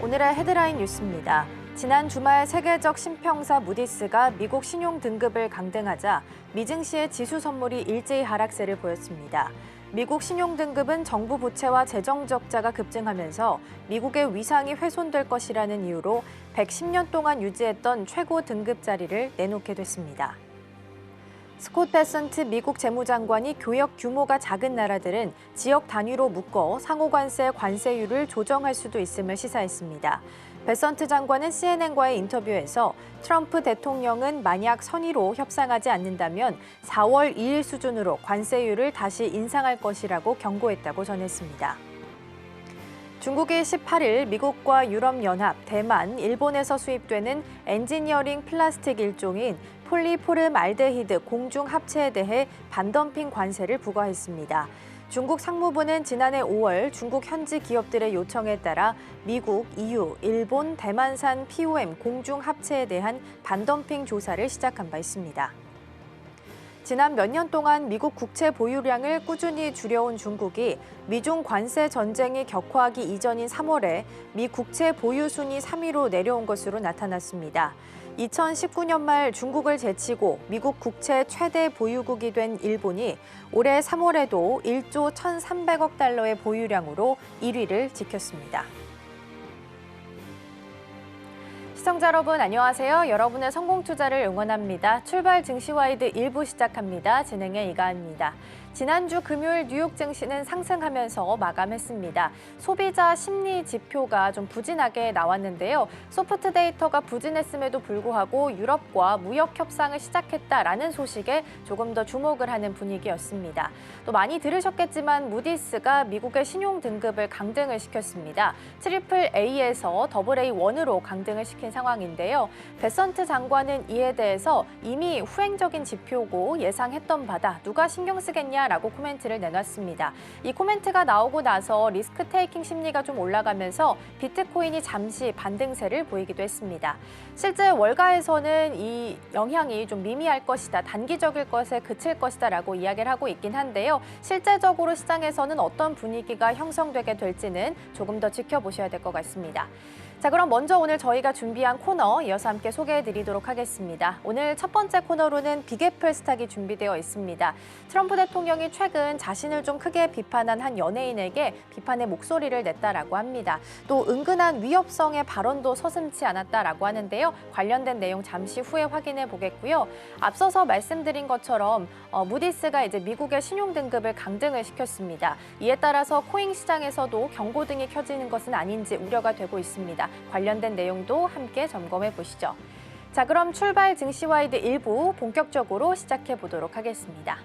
오늘의 헤드라인 뉴스입니다. 지난 주말 세계적 신평사 무디스가 미국 신용 등급을 강등하자 미증시의 지수 선물이 일제히 하락세를 보였습니다. 미국 신용 등급은 정부 부채와 재정 적자가 급증하면서 미국의 위상이 훼손될 것이라는 이유로 110년 동안 유지했던 최고 등급 자리를 내놓게 됐습니다. 스콧 베선트 미국 재무장관이 교역 규모가 작은 나라들은 지역 단위로 묶어 상호관세 관세율을 조정할 수도 있음을 시사했습니다. 베선트 장관은 CNN과의 인터뷰에서 트럼프 대통령은 만약 선의로 협상하지 않는다면 4월 2일 수준으로 관세율을 다시 인상할 것이라고 경고했다고 전했습니다. 중국이 18일 미국과 유럽연합, 대만, 일본에서 수입되는 엔지니어링 플라스틱 일종인 폴리포름알데히드 공중 합체에 대해 반덤핑 관세를 부과했습니다. 중국 상무부는 지난해 5월 중국 현지 기업들의 요청에 따라 미국, EU, 일본, 대만산 POM 공중 합체에 대한 반덤핑 조사를 시작한 바 있습니다. 지난 몇 년 동안 미국 국채 보유량을 꾸준히 줄여온 중국이 미중 관세 전쟁이 격화하기 이전인 3월에 미 국채 보유 순위 3위로 내려온 것으로 나타났습니다. 2019년 말 중국을 제치고 미국 국채 최대 보유국이 된 일본이 올해 3월에도 1조 1,300억 달러의 보유량으로 1위를 지켰습니다. 시청자 여러분 안녕하세요. 여러분의 성공 투자를 응원합니다. 출발 증시와이드 1부 시작합니다. 진행의 이가은입니다. 지난주 금요일 뉴욕 증시는 상승하면서 마감했습니다. 소비자 심리 지표가 좀 부진하게 나왔는데요. 소프트 데이터가 부진했음에도 불구하고 유럽과 무역 협상을 시작했다라는 소식에 조금 더 주목을 하는 분위기였습니다. 또 많이 들으셨겠지만 무디스가 미국의 신용 등급을 강등을 시켰습니다. 트리플 A에서 더블 A1으로 강등을 시킨 상황인데요. 베선트 장관은 이에 대해서 이미 후행적인 지표고 예상했던 바다 누가 신경 쓰겠냐 라고 코멘트를 내놨습니다. 이 코멘트가 나오고 나서 리스크 테이킹 심리가 좀 올라가면서 비트코인이 잠시 반등세를 보이기도 했습니다. 실제 월가에서는 이 영향이 좀 미미할 것이다, 단기적일 것에 그칠 것이다 라고 이야기를 하고 있긴 한데요. 실제적으로 시장에서는 어떤 분위기가 형성되게 될지는 조금 더 지켜보셔야 될 것 같습니다. 자, 그럼 먼저 오늘 저희가 준비한 코너 이어서 함께 소개해드리도록 하겠습니다. 오늘 첫 번째 코너로는 빅애플 스탁이 준비되어 있습니다. 트럼프 대통령이 최근 자신을 좀 크게 비판한 한 연예인에게 비판의 목소리를 냈다라고 합니다. 또 은근한 위협성의 발언도 서슴지 않았다라고 하는데요. 관련된 내용 잠시 후에 확인해 보겠고요. 앞서서 말씀드린 것처럼 무디스가 이제 미국의 신용 등급을 강등을 시켰습니다. 이에 따라서 코인 시장에서도 경고등이 켜지는 것은 아닌지 우려가 되고 있습니다. 관련된 내용도 함께 점검해 보시죠. 자, 그럼 출발 증시와이드 1부 본격적으로 시작해 보도록 하겠습니다.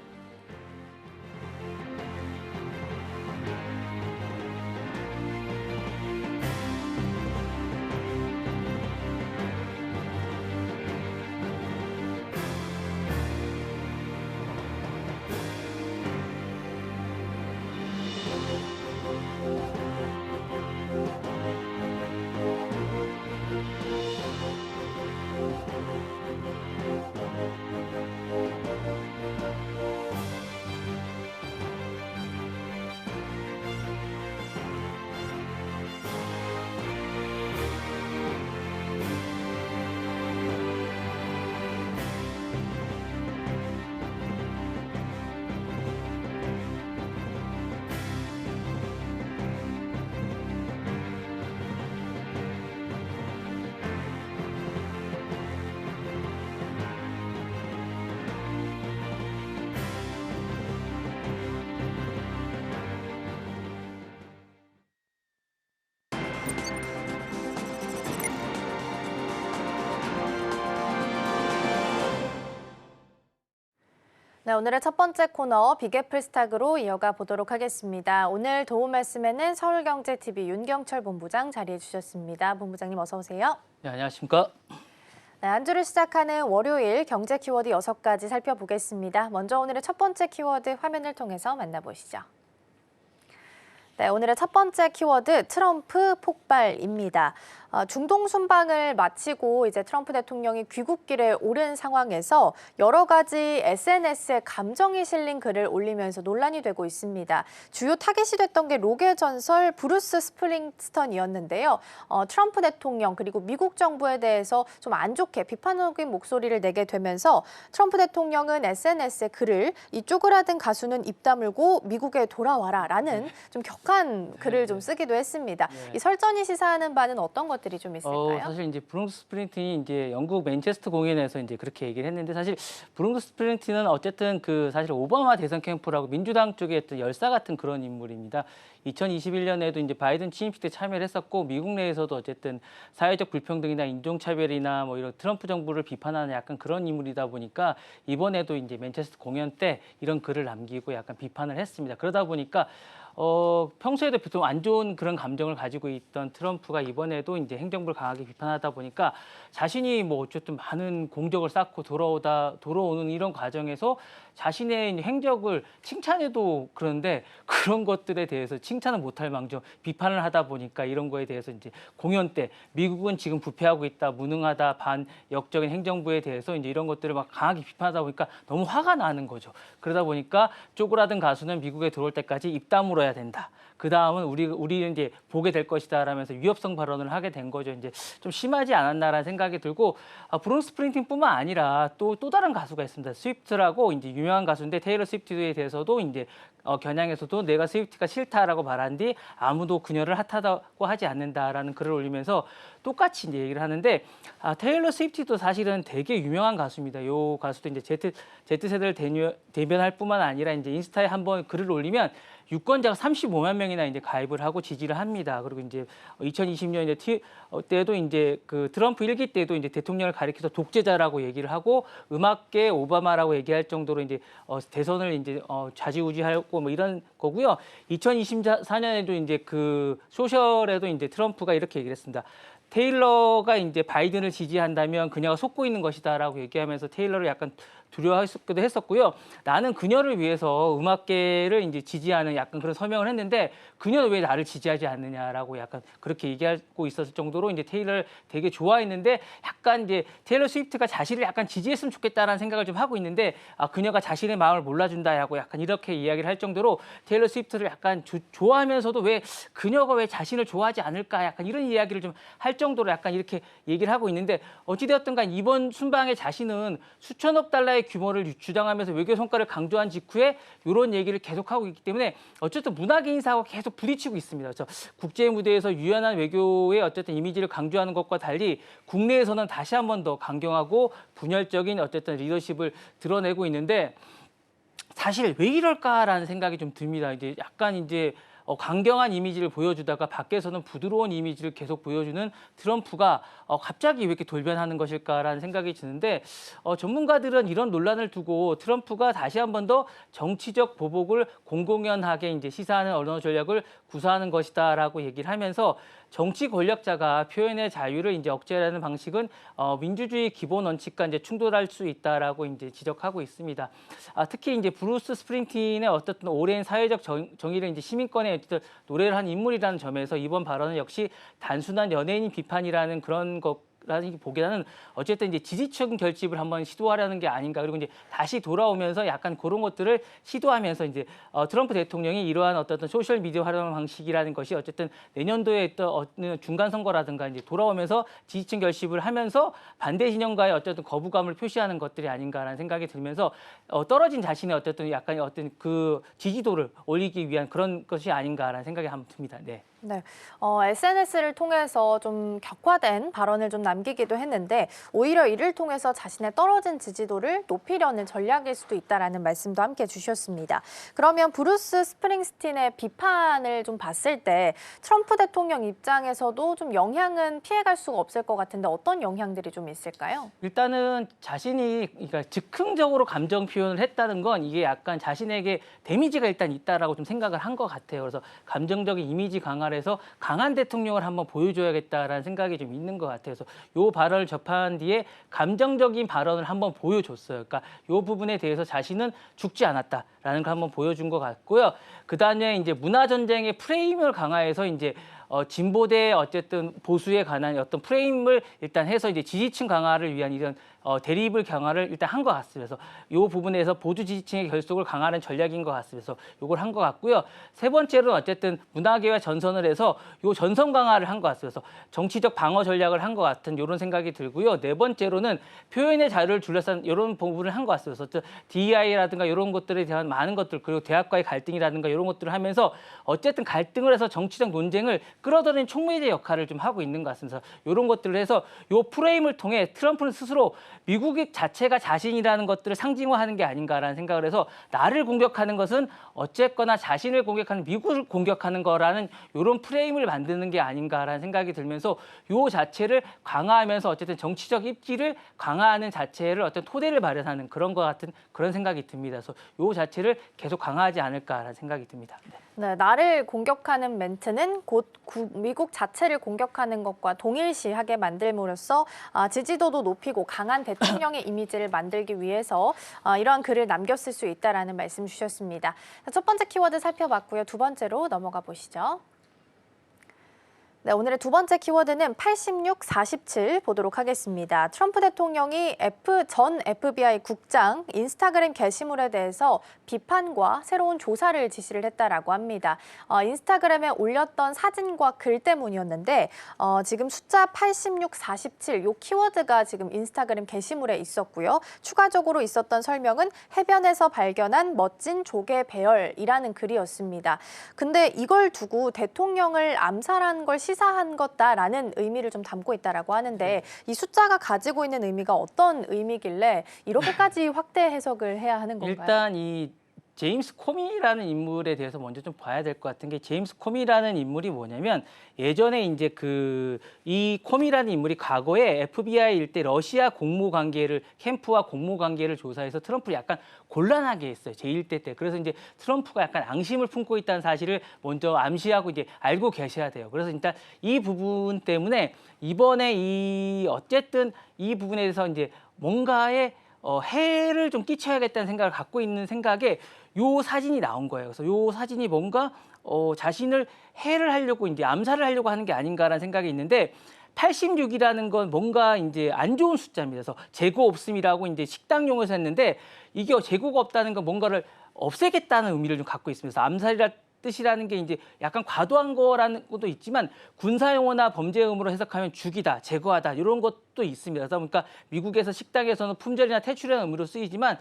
네, 오늘의 첫 번째 코너 빅애플 스탁으로 이어가 보도록 하겠습니다. 오늘 도움 말씀에는 서울경제TV 윤경철 본부장 자리해 주셨습니다. 본부장님 어서 오세요. 네, 안녕하십니까. 네, 한 주를 시작하는 월요일 경제 키워드 6가지 살펴보겠습니다. 먼저 오늘의 첫 번째 키워드 화면을 통해서 만나보시죠. 네, 오늘의 첫 번째 키워드 트럼프 폭발입니다. 중동 순방을 마치고 이제 트럼프 대통령이 귀국길에 오른 상황에서 여러 가지 SNS에 감정이 실린 글을 올리면서 논란이 되고 있습니다. 주요 타겟이 됐던 게 록의 전설 브루스 스프링스턴이었는데요. 트럼프 대통령 그리고 미국 정부에 대해서 좀 안 좋게 비판적인 목소리를 내게 되면서 트럼프 대통령은 SNS에 글을 이 쪼그라든 가수는 입 다물고 미국에 돌아와라라는 좀 격한 글을 좀 쓰기도 했습니다. 이 설전이 시사하는 바는 어떤 것들이 좀 있을까요? 사실 이제 브루스 스프링틴이 이제 영국 맨체스터 공연에서 이제 그렇게 얘기를 했는데 사실 브루스 스프링틴은 어쨌든 그 사실 오바마 대선 캠프라고 민주당 쪽에 어떤 열사 같은 그런 인물입니다. 2021년에도 이제 바이든 취임식 때 참여를 했었고 미국 내에서도 어쨌든 사회적 불평등이나 인종차별이나 뭐 이런 트럼프 정부를 비판하는 약간 그런 인물이다 보니까 이번에도 이제 맨체스터 공연 때 이런 글을 남기고 약간 비판을 했습니다. 그러다 보니까 평소에도 보통 안 좋은 그런 감정을 가지고 있던 트럼프가 이번에도 이제 행정부를 강하게 비판하다 보니까 자신이 뭐 어쨌든 많은 공적을 쌓고 돌아오는 이런 과정에서 자신의 행적을 칭찬해도 그런데 그런 것들에 대해서 칭찬을 못할 망정 비판을 하다 보니까 이런 거에 대해서 이제 공연 때 미국은 지금 부패하고 있다, 무능하다, 반역적인 행정부에 대해서 이제 이런 것들을 막 강하게 비판하다 보니까 너무 화가 나는 거죠. 그러다 보니까 쪼그라든 가수는 미국에 들어올 때까지 입 다물어야 된다. 그 다음은 우리는 이제 보게 될 것이다라면서 위협성 발언을 하게 된 거죠. 이제 좀 심하지 않았나라는 생각이 들고 브루스 스프링틴뿐만 아니라 또 다른 가수가 있습니다. 스위프트라고 이제 유명한 가수인데 테일러 스위프트에 대해서도 이제 겨냥에서도 내가 스위프트가 싫다라고 말한 뒤 아무도 그녀를 핫하다고 하지 않는다라는 글을 올리면서 똑같이 이제 얘기를 하는데 테일러 스위프트도 사실은 되게 유명한 가수입니다. 요 가수도 이제 Z세대를 대변할 뿐만 아니라 이제 인스타에 한번 글을 올리면 유권자가 35만 명이나 이제 가입을 하고 지지를 합니다. 그리고 이제 2020년 때도 이제 그 트럼프 1기 때도 이제 대통령을 가리켜서 독재자라고 얘기를 하고 음악계 오바마라고 얘기할 정도로 이제 대선을 이제 좌지우지하고 뭐 이런 거고요. 2024년에도 이제 그 소셜에도 이제 트럼프가 이렇게 얘기를 했습니다. 테일러가 이제 바이든을 지지한다면 그녀가 속고 있는 것이다라고 얘기하면서 테일러를 약간 두려워하기도 했었고요. 나는 그녀를 위해서 음악계를 이제 지지하는 약간 그런 서명을 했는데 그녀는 왜 나를 지지하지 않느냐라고 약간 그렇게 얘기하고 있었을 정도로 이제 테일러를 되게 좋아했는데 약간 이제 테일러 스위프트가 자신을 약간 지지했으면 좋겠다라는 생각을 좀 하고 있는데 그녀가 자신의 마음을 몰라준다라고 약간 이렇게 이야기를 할 정도로 테일러 스위프트를 약간 좋아하면서도 왜 그녀가 왜 자신을 좋아하지 않을까 약간 이런 이야기를 좀 할 정도로 약간 이렇게 얘기를 하고 있는데 어찌되었든 간 이번 순방에 자신은 수천억 달러의 규모를 주장하면서 외교 성과를 강조한 직후에 이런 얘기를 계속하고 있기 때문에 어쨌든 문화계 인사하고 계속 부딪히고 있습니다. 그래서 국제 무대에서 유연한 외교의 어쨌든 이미지를 강조하는 것과 달리 국내에서는 다시 한 번 더 강경하고 분열적인 어쨌든 리더십을 드러내고 있는데 사실 왜 이럴까라는 생각이 좀 듭니다. 이제 약간 이제 강경한 이미지를 보여주다가 밖에서는 부드러운 이미지를 계속 보여주는 트럼프가 갑자기 왜 이렇게 돌변하는 것일까라는 생각이 드는데 전문가들은 이런 논란을 두고 트럼프가 다시 한 번 더 정치적 보복을 공공연하게 이제 시사하는 언어 전략을 구사하는 것이다라고 얘기를 하면서 정치 권력자가 표현의 자유를 이제 억제하는 방식은 민주주의 기본 원칙과 이제 충돌할 수 있다라고 이제 지적하고 있습니다. 특히 이제 브루스 스프링틴의 어떻든 오랜 사회적 정의를 이제 시민권에 어쨌든 노래를 한 인물이라는 점에서 이번 발언은 역시 단순한 연예인 비판이라는 그런 보기보다는 어쨌든 이제 지지층 결집을 한번 시도하려는 게 아닌가. 그리고 이제 다시 돌아오면서 약간 그런 것들을 시도하면서 이제 트럼프 대통령이 이러한 어떤 소셜 미디어 활용 방식이라는 것이 어쨌든 내년도에 있던 어떤 중간 선거라든가 이제 돌아오면서 지지층 결집을 하면서 반대 진영과의 어쨌든 거부감을 표시하는 것들이 아닌가라는 생각이 들면서 떨어진 자신의 어쨌든 약간 어떤 그 지지도를 올리기 위한 그런 것이 아닌가라는 생각이 한번 듭니다. 네. 네, SNS를 통해서 좀 격화된 발언을 좀 남기기도 했는데 오히려 이를 통해서 자신의 떨어진 지지도를 높이려는 전략일 수도 있다라는 말씀도 함께 주셨습니다. 그러면 브루스 스프링스틴의 비판을 좀 봤을 때 트럼프 대통령 입장에서도 좀 영향은 피해갈 수가 없을 것 같은데 어떤 영향들이 좀 있을까요? 일단은 자신이 그러니까 즉흥적으로 감정 표현을 했다는 건 이게 약간 자신에게 데미지가 일단 있다라고 좀 생각을 한 것 같아요. 그래서 감정적인 이미지 강화 강화를 해서 강한 대통령을 한번 보여줘야겠다라는 생각이 좀 있는 것 같아요. 그래서 요 발언을 접한 뒤에 감정적인 발언을 한번 보여줬어요. 그러니까 요 부분에 대해서 자신은 죽지 않았다라는 걸 한번 보여준 것 같고요. 그다음에 이제 문화 전쟁의 프레임을 강화해서 이제 진보대 어쨌든 보수에 관한 어떤 프레임을 일단 해서 이제 지지층 강화를 위한 이런 대립을 강화를 일단 한 것 같습니다. 그래서 이 부분에서 보수 지지층의 결속을 강화하는 전략인 것 같습니다. 그래서 이걸 한 것 같고요. 세 번째로는 어쨌든 문화계와 전선을 해서 이 전선 강화를 한 것 같습니다. 그래서 정치적 방어 전략을 한 것 같은 이런 생각이 들고요. 네 번째로는 표현의 자유를 둘러싼 이런 부분을 한 것 같습니다. 그래서 DEI라든가 이런 것들에 대한 많은 것들 그리고 대학과의 갈등이라든가 이런 것들을 하면서 어쨌든 갈등을 해서 정치적 논쟁을 끌어들이는 촉매제 역할을 좀 하고 있는 것 같습니다. 이런 것들을 해서 이 프레임을 통해 트럼프는 스스로 미국 자체가 자신이라는 것들을 상징화하는 게 아닌가라는 생각을 해서 나를 공격하는 것은 어쨌거나 자신을 공격하는 미국을 공격하는 거라는 이런 프레임을 만드는 게 아닌가라는 생각이 들면서 이 자체를 강화하면서 어쨌든 정치적 입지를 강화하는 자체를 어떤 토대를 마련하는 그런 것 같은 그런 생각이 듭니다. 그래서 이 자체를 계속 강화하지 않을까라는 생각이 듭니다. 네, 나를 공격하는 멘트는 곧 미국 자체를 공격하는 것과 동일시하게 만들므로써 지지도도 높이고 강한 대통령의 이미지를 만들기 위해서 이러한 글을 남겼을 수 있다라는 말씀 주셨습니다. 첫 번째 키워드 살펴봤고요. 두 번째로 넘어가 보시죠. 네, 오늘의 두 번째 키워드는 86-47 보도록 하겠습니다. 트럼프 대통령이 전 FBI 국장 인스타그램 게시물에 대해서 비판과 새로운 조사를 지시를 했다라고 합니다. 인스타그램에 올렸던 사진과 글 때문이었는데 지금 숫자 86-47 이 키워드가 지금 인스타그램 게시물에 있었고요. 추가적으로 있었던 설명은 해변에서 발견한 멋진 조개 배열이라는 글이었습니다. 근데 이걸 두고 대통령을 암살한 걸 시사한 것다라는 의미를 좀 담고 있다라고 하는데 이 숫자가 가지고 있는 의미가 어떤 의미길래 이렇게까지 확대 해석을 해야 하는 건가요? 일단 이 제임스 코미라는 인물에 대해서 먼저 좀 봐야 될 것 같은 게 제임스 코미라는 인물이 뭐냐면 예전에 이제 이 코미라는 인물이 과거에 FBI 일대 러시아 공모 관계를 캠프와 공모 관계를 조사해서 트럼프를 약간 곤란하게 했어요. 제1대 때. 그래서 이제 트럼프가 약간 앙심을 품고 있다는 사실을 먼저 암시하고 이제 알고 계셔야 돼요. 그래서 일단 이 부분 때문에 이번에 어쨌든 이 부분에 대해서 이제 뭔가의 해를 좀 끼쳐야겠다는 생각을 갖고 있는 생각에 요 사진이 나온 거예요. 그래서 요 사진이 뭔가 자신을 해를 하려고 이제 암살을 하려고 하는 게 아닌가라는 생각이 있는데 86이라는 건 뭔가 이제 안 좋은 숫자입니다. 그래서 재고 없음이라고 이제 식당용에서 했는데 이게 재고가 없다는 건 뭔가를 없애겠다는 의미를 좀 갖고 있습니다. 그래서 암살이라 뜻이라는 게 이제 약간 과도한 거라는 것도 있지만 군사 용어나 범죄 의무로 해석하면 죽이다, 제거하다 이런 것도 있습니다. 그러다 보니까 미국에서 식당에서는 품절이나 퇴출이라는 의미로 쓰이지만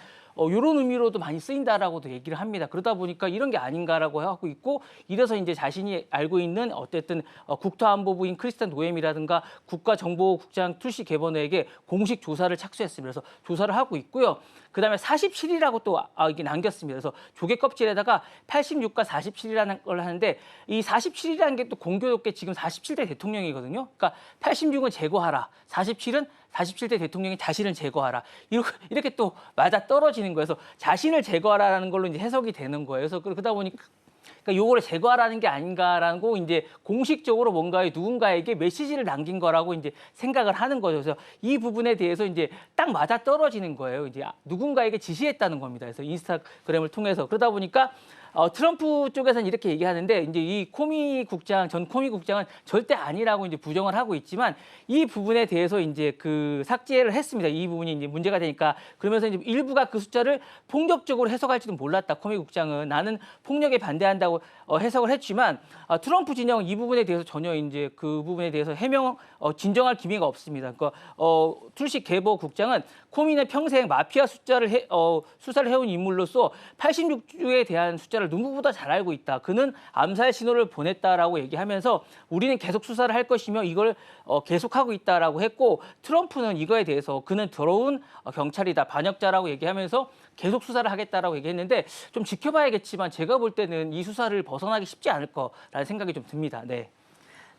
이런 의미로도 많이 쓰인다라고도 얘기를 합니다. 그러다 보니까 이런 게 아닌가라고 하고 있고 이래서 이제 자신이 알고 있는 어쨌든 국토안보부인 크리스탄 노엠이라든가 국가정보국장 툴시 게버너에게 공식 조사를 착수했습니다. 그래서 조사를 하고 있고요. 그다음에 47이라고 또 이게 남겼습니다. 그래서 조개 껍질에다가 86과 47이라는 걸 하는데 이 47이라는 게 또 공교롭게 지금 47대 대통령이거든요. 그러니까 86은 제거하라, 47은 47대 대통령이 자신을 제거하라. 이렇게 또 맞아 떨어지는 거예요. 그래서 자신을 제거하라는 걸로 이제 해석이 되는 거예요. 그래서 그러다 보니까 요거를 제거하라는 게 아닌가라고 이제 공식적으로 뭔가에 누군가에게 메시지를 남긴 거라고 이제 생각을 하는 거죠. 그래서 이 부분에 대해서 이제 딱 맞아 떨어지는 거예요. 이제 누군가에게 지시했다는 겁니다. 그래서 인스타그램을 통해서 그러다 보니까 트럼프 쪽에서는 이렇게 얘기하는데 이제 이 전 코미 국장은 절대 아니라고 이제 부정을 하고 있지만 이 부분에 대해서 이제 삭제를 했습니다. 이 부분이 이제 문제가 되니까 그러면서 이제 일부가 그 숫자를 폭력적으로 해석할지도 몰랐다. 코미 국장은 나는 폭력에 반대한다고 해석을 했지만 트럼프 진영은 이 부분에 대해서 전혀 이제 그 부분에 대해서 진정할 기미가 없습니다. 그러니까 툴시 게버 국장은 코미는 평생 마피아 수사를 해온 인물로서 86주에 대한 숫자를 누구보다 잘 알고 있다. 그는 암살 신호를 보냈다라고 얘기하면서 우리는 계속 수사를 할 것이며 이걸 계속하고 있다라고 했고 트럼프는 이거에 대해서 그는 더러운 경찰이다, 반역자라고 얘기하면서 계속 수사를 하겠다라고 얘기했는데 좀 지켜봐야겠지만 제가 볼 때는 이 수사를 벗어나기 쉽지 않을 거라는 생각이 좀 듭니다. 네.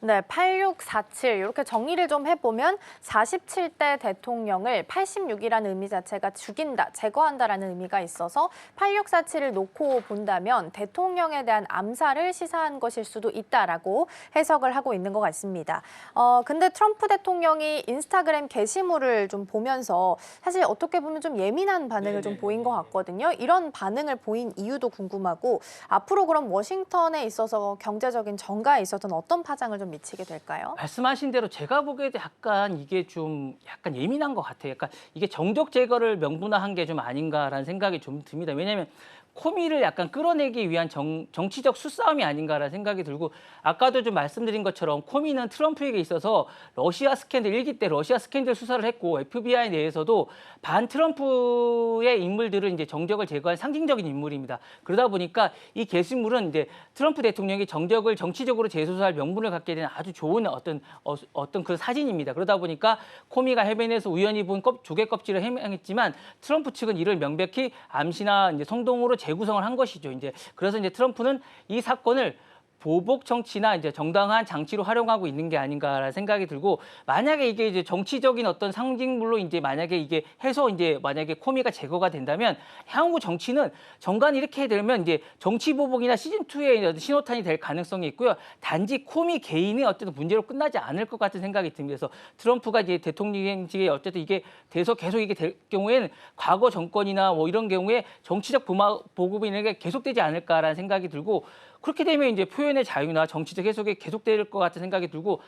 네, 8647 이렇게 정리를 좀 해보면 47대 대통령을 86이라는 의미 자체가 죽인다, 제거한다라는 의미가 있어서 8647을 놓고 본다면 대통령에 대한 암살을 시사한 것일 수도 있다라고 해석을 하고 있는 것 같습니다. 근데 트럼프 대통령이 인스타그램 게시물을 좀 보면서 사실 어떻게 보면 좀 예민한 반응을 좀 보인 것 같거든요. 이런 반응을 보인 이유도 궁금하고 앞으로 그럼 워싱턴에 있어서 경제적인 정가에 있어서는 어떤 파장을 좀 미치게 될까요? 말씀하신 대로 제가 보기에도 약간 이게 좀 약간 예민한 것 같아요. 약간 이게 정적 제거를 명분화한 게 좀 아닌가라는 생각이 좀 듭니다. 왜냐하면 코미를 약간 끌어내기 위한 정치적 수싸움이 아닌가라는 생각이 들고 아까도 좀 말씀드린 것처럼 코미는 트럼프에게 있어서 러시아 스캔들 1기 때 러시아 스캔들 수사를 했고 FBI 내에서도 반 트럼프의 인물들을 이제 정적을 제거한 상징적인 인물입니다. 그러다 보니까 이 게시물은 이제 트럼프 대통령이 정적을 정치적으로 재수사할 명분을 갖게 된 아주 좋은 어떤 그 사진입니다. 그러다 보니까 코미가 해변에서 우연히 본 조개 껍질을 해명했지만 트럼프 측은 이를 명백히 암시나 이제 성동으로 재구성을 한 것이죠. 이제 그래서 이제 트럼프는 이 사건을 보복 정치나 이제 정당한 장치로 활용하고 있는 게 아닌가라는 생각이 들고 만약에 이게 이제 정치적인 어떤 상징물로 이제 만약에 이게 해서 이제 만약에 코미가 제거가 된다면 향후 정치는 정관이 이렇게 되면 이제 정치 보복이나 시즌 2의 신호탄이 될 가능성이 있고요. 단지 코미 개인이 어쨌든 문제로 끝나지 않을 것 같은 생각이 듭니다. 그래서 트럼프가 이제 대통령직에 어쨌든 이게 돼서 계속 이게 될 경우에는 과거 정권이나 뭐 이런 경우에 정치적 보복이 이런 게 계속되지 않을까라는 생각이 들고 그렇게 되면 이제 표현의 자유나 정치적 해석이 계속될 것 같은 생각이 들고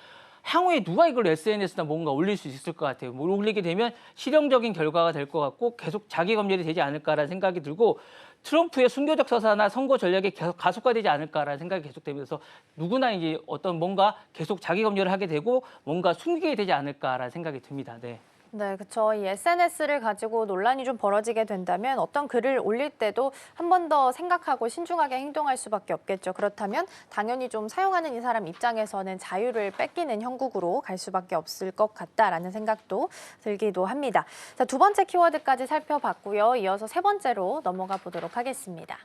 향후에 누가 이걸 SNS나 뭔가 올릴 수 있을 것 같아요. 뭘 올리게 되면 실용적인 결과가 될 것 같고 계속 자기 검열이 되지 않을까라는 생각이 들고 트럼프의 순교적 서사나 선거 전략이 계속 가속화되지 않을까라는 생각이 계속되면서 누구나 이제 어떤 뭔가 계속 자기 검열을 하게 되고 뭔가 숨기게 되지 않을까라는 생각이 듭니다. 네. 네, 그렇죠. 이 SNS를 가지고 논란이 좀 벌어지게 된다면 어떤 글을 올릴 때도 한 번 더 생각하고 신중하게 행동할 수밖에 없겠죠. 그렇다면 당연히 좀 사용하는 이 사람 입장에서는 자유를 뺏기는 형국으로 갈 수밖에 없을 것 같다라는 생각도 들기도 합니다. 자, 두 번째 키워드까지 살펴봤고요. 이어서 세 번째로 넘어가 보도록 하겠습니다.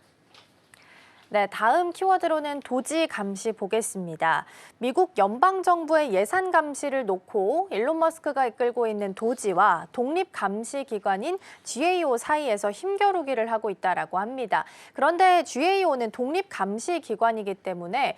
네, 다음 키워드로는 도지 감시 보겠습니다. 미국 연방정부의 예산 감시를 놓고 일론 머스크가 이끌고 있는 도지와 독립감시기관인 GAO 사이에서 힘겨루기를 하고 있다라고 합니다. 그런데 GAO는 독립감시기관이기 때문에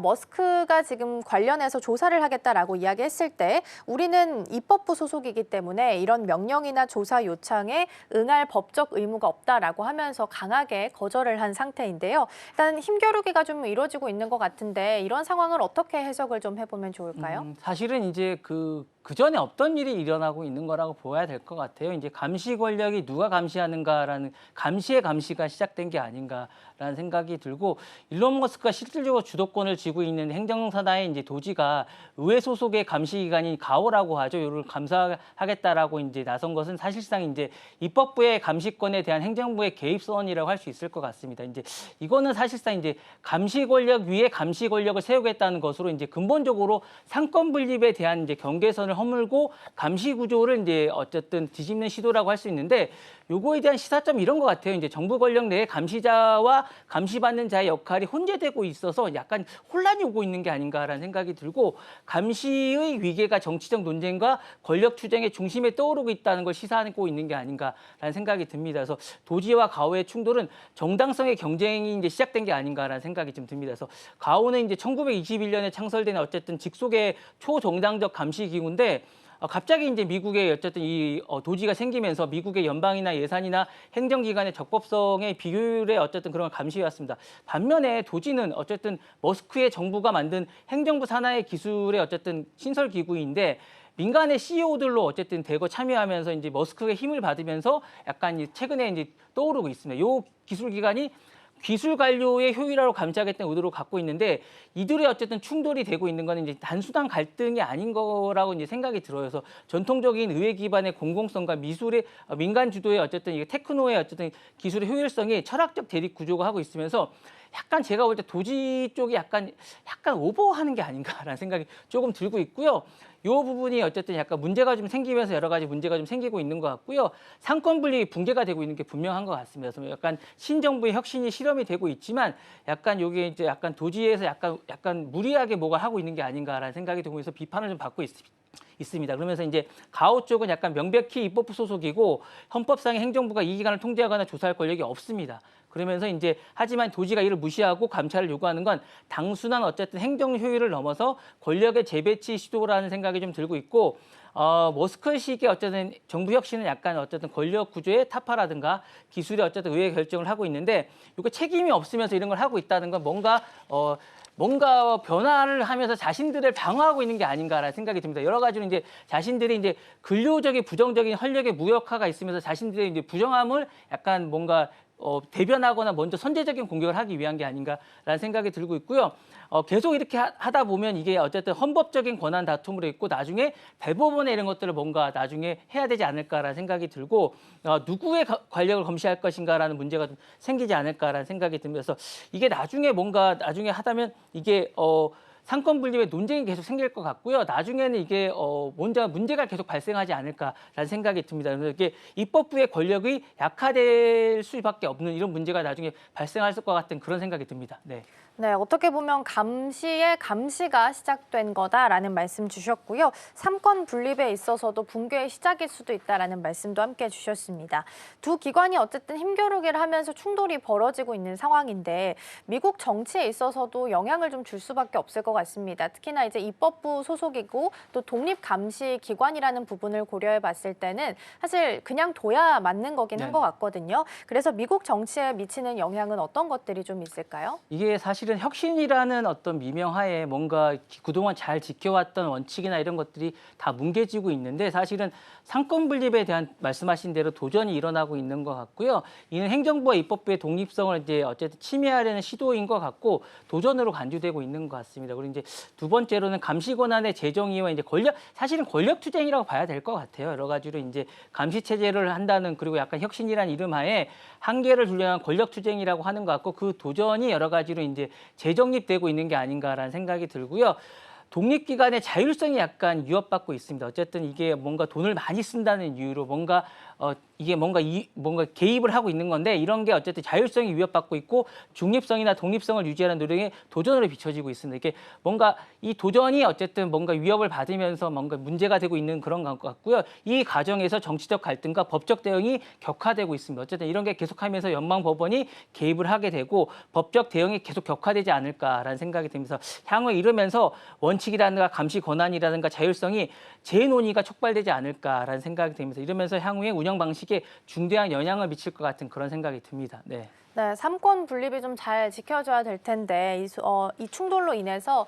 머스크가 지금 관련해서 조사를 하겠다라고 이야기했을 때 우리는 입법부 소속이기 때문에 이런 명령이나 조사 요청에 응할 법적 의무가 없다라고 하면서 강하게 거절을 한 상태인데요. 일단 힘겨루기가 좀 이루어지고 있는 것 같은데 이런 상황을 어떻게 해석을 좀 해보면 좋을까요? 사실은 이제 그 전에 없던 일이 일어나고 있는 거라고 보아야 될 것 같아요. 이제 감시 권력이 누가 감시하는가라는 감시의 감시가 시작된 게 아닌가라는 생각이 들고 일론 머스크가 실질적으로 주도권을 쥐고 있는 행정산하의 이제 도지가 의회 소속의 감시기관인 가오라고 하죠. 이를 감사하겠다라고 이제 나선 것은 사실상 이제 입법부의 감시권에 대한 행정부의 개입선이라고 할 수 있을 것 같습니다. 이제 이거는 사실상 이제 감시 권력 위에 감시 권력을 세우겠다는 것으로 이제 근본적으로 상권 분립에 대한 이제 경계선을 허물고 감시 구조를 이제 어쨌든 뒤집는 시도라고 할 수 있는데 요거에 대한 시사점이 이런 것 같아요. 이제 정부 권력 내에 감시자와 감시받는 자의 역할이 혼재되고 있어서 약간 혼란이 오고 있는 게 아닌가라는 생각이 들고 감시의 위계가 정치적 논쟁과 권력 투쟁의 중심에 떠오르고 있다는 걸 시사하고 있는 게 아닌가라는 생각이 듭니다. 그래서 도지와 가오의 충돌은 정당성의 경쟁이 이제 시작된 게 아닌가라는 생각이 좀 듭니다. 그래서 가오는 이제 1921년에 창설된 어쨌든 직속의 초정당적 감시기구인데 갑자기 이제 미국의 어쨌든 이 도지가 생기면서 미국의 연방이나 예산이나 행정기관의 적법성의 비효율의 어쨌든 그런 감시였습니다. 반면에 도지는 어쨌든 머스크의 정부가 만든 행정부 산하의 기술의 어쨌든 신설 기구인데 민간의 CEO들로 어쨌든 대거 참여하면서 이제 머스크의 힘을 받으면서 약간 최근에 이제 떠오르고 있습니다. 요 기술 기관이 기술 관료의 효율화로 감시하겠다는 의도를 갖고 있는데 이들의 어쨌든 충돌이 되고 있는 거는 이제 단순한 갈등이 아닌 거라고 이제 생각이 들어요. 그래서 전통적인 의회 기반의 공공성과 미술의 민간 주도의 어쨌든 이 테크노의 어쨌든 기술의 효율성이 철학적 대립 구조가 하고 있으면서 약간 제가 볼 때 도지 쪽이 약간 오버하는 게 아닌가라는 생각이 조금 들고 있고요. 이 부분이 어쨌든 약간 문제가 좀 생기면서 여러 가지 문제가 좀 생기고 있는 것 같고요. 상권 분립이 붕괴가 되고 있는 게 분명한 것 같습니다. 그래서 약간 신정부의 혁신이 실험이 되고 있지만 약간 요게 이제 약간 도지에서 약간 무리하게 뭐가 하고 있는 게 아닌가라는 생각이 들고 있어서 비판을 좀 받고 있습니다. 그러면서 이제 가오 쪽은 약간 명백히 입법부 소속이고 헌법상의 행정부가 이 기관을 통제하거나 조사할 권력이 없습니다. 그러면서 이제 하지만 도지가 이를 무시하고 감찰을 요구하는 건 단순한 어쨌든 행정 효율을 넘어서 권력의 재배치 시도라는 생각이 좀 들고 있고 머스크식의 어쨌든 정부 혁신은 약간 어쨌든 권력 구조의 타파라든가 기술이 어쨌든 의회 결정을 하고 있는데 이거 책임이 없으면서 이런 걸 하고 있다는 건 뭔가 변화를 하면서 자신들을 방어하고 있는 게 아닌가라는 생각이 듭니다. 여러 가지로 이제 자신들이 이제 근료적인 부정적인 권력의 무력화가 있으면서 자신들의 이제 부정함을 약간 뭔가 대변하거나 먼저 선제적인 공격을 하기 위한 게 아닌가라는 생각이 들고 있고요. 계속 이렇게 하다 보면 이게 어쨌든 헌법적인 권한 다툼으로 있고 나중에 대법원에 이런 것들을 뭔가 나중에 해야 되지 않을까라는 생각이 들고 누구의 권력을 검시할 것인가라는 문제가 좀 생기지 않을까라는 생각이 들면서 이게 나중에 하다면 이게 상권 분립의 논쟁이 계속 생길 것 같고요. 나중에는 이게 문제가 계속 발생하지 않을까라는 생각이 듭니다. 그래서 이게 입법부의 권력이 약화될 수밖에 없는 이런 문제가 나중에 발생할 것 같은 그런 생각이 듭니다. 네. 네, 어떻게 보면 감시의 감시가 시작된 거다라는 말씀 주셨고요. 삼권 분립에 있어서도 붕괴의 시작일 수도 있다라는 말씀도 함께 주셨습니다. 두 기관이 어쨌든 힘겨루기를 하면서 충돌이 벌어지고 있는 상황인데 미국 정치에 있어서도 영향을 좀 줄 수밖에 없을 것 같습니다. 특히나 이제 입법부 소속이고 또 독립 감시 기관이라는 부분을 고려해 봤을 때는 사실 그냥 둬야 맞는 거긴 한 것 같거든요. 그래서 미국 정치에 미치는 영향은 어떤 것들이 좀 있을까요? 이게 사실은 혁신이라는 어떤 미명하에 뭔가 그동안 잘 지켜왔던 원칙이나 이런 것들이 다 뭉개지고 있는데 사실은 상권 분립에 대한 말씀하신 대로 도전이 일어나고 있는 것 같고요. 이는 행정부와 입법부의 독립성을 이제 어쨌든 침해하려는 시도인 것 같고 도전으로 간주되고 있는 것 같습니다. 그리고 이제 두 번째로는 감시 권한의 재정의와 이제 사실은 권력 투쟁이라고 봐야 될 것 같아요. 여러 가지로 이제 감시 체제를 한다는 그리고 약간 혁신이라는 이름하에 한계를 두려는 권력 투쟁이라고 하는 것 같고 그 도전이 여러 가지로 이제 재정립되고 있는 게 아닌가라는 생각이 들고요. 독립기관의 자율성이 약간 위협받고 있습니다. 어쨌든 이게 뭔가 돈을 많이 쓴다는 이유로 이게 뭔가 개입을 하고 있는 건데 이런 게 어쨌든 자율성이 위협받고 있고 중립성이나 독립성을 유지하는 노력에 도전으로 비춰지고 있습니다. 이게 뭔가 이 도전이 어쨌든 뭔가 위협을 받으면서 뭔가 문제가 되고 있는 그런 것 같고요. 이 과정에서 정치적 갈등과 법적 대응이 격화되고 있습니다. 어쨌든 이런 게 계속하면서 연방법원이 개입을 하게 되고 법적 대응이 계속 격화되지 않을까라는 생각이 들면서 향후에 이러면서 원칙이라든가 감시 권한이라든가 자율성이 재논의가 촉발되지 않을까라는 생각이 들면서 이러면서 향후에 운영 방식에 중대한 영향을 미칠 것 같은 그런 생각이 듭니다. 네. 네, 삼권 분립이 좀 잘 지켜져야 될 텐데 이 충돌로 인해서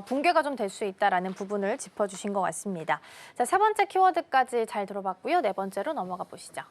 붕괴가 좀 될 수 있다라는 부분을 짚어주신 것 같습니다. 자, 세 번째 키워드까지 잘 들어봤고요. 네 번째로 넘어가 보시죠.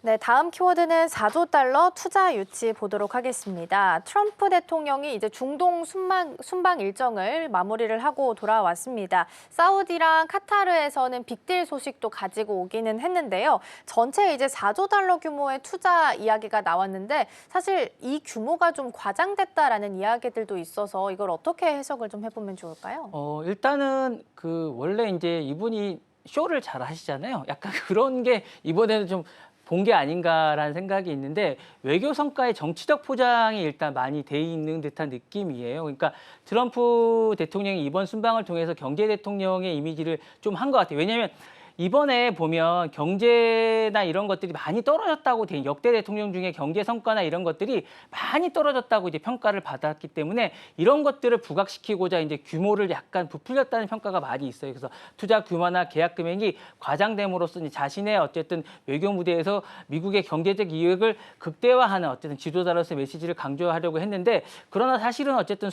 네, 다음 키워드는 4조 달러 투자 유치 보도록 하겠습니다. 트럼프 대통령이 이제 중동 순방 일정을 마무리를 하고 돌아왔습니다. 사우디랑 카타르에서는 빅딜 소식도 가지고 오기는 했는데요. 전체 이제 4조 달러 규모의 투자 이야기가 나왔는데 사실 이 규모가 좀 과장됐다라는 이야기들도 있어서 이걸 어떻게 해석을 좀 해보면 좋을까요? 일단은 원래 이제 이분이 쇼를 잘 하시잖아요. 약간 그런 게 이번에는 좀 본 게 아닌가라는 생각이 있는데 외교 성과의 정치적 포장이 일단 많이 돼 있는 듯한 느낌이에요. 그러니까 트럼프 대통령이 이번 순방을 통해서 경제 대통령의 이미지를 좀 한 것 같아요. 왜냐하면 이번에 보면 경제나 이런 것들이 많이 떨어졌다고 역대 대통령 중에 경제 성과나 이런 것들이 많이 떨어졌다고 이제 평가를 받았기 때문에 이런 것들을 부각시키고자 이제 규모를 약간 부풀렸다는 평가가 많이 있어요. 그래서 투자 규모나 계약 금액이 과장됨으로써 자신의 어쨌든 외교 무대에서 미국의 경제적 이익을 극대화하는 어쨌든 지도자로서의 메시지를 강조하려고 했는데 그러나 사실은 어쨌든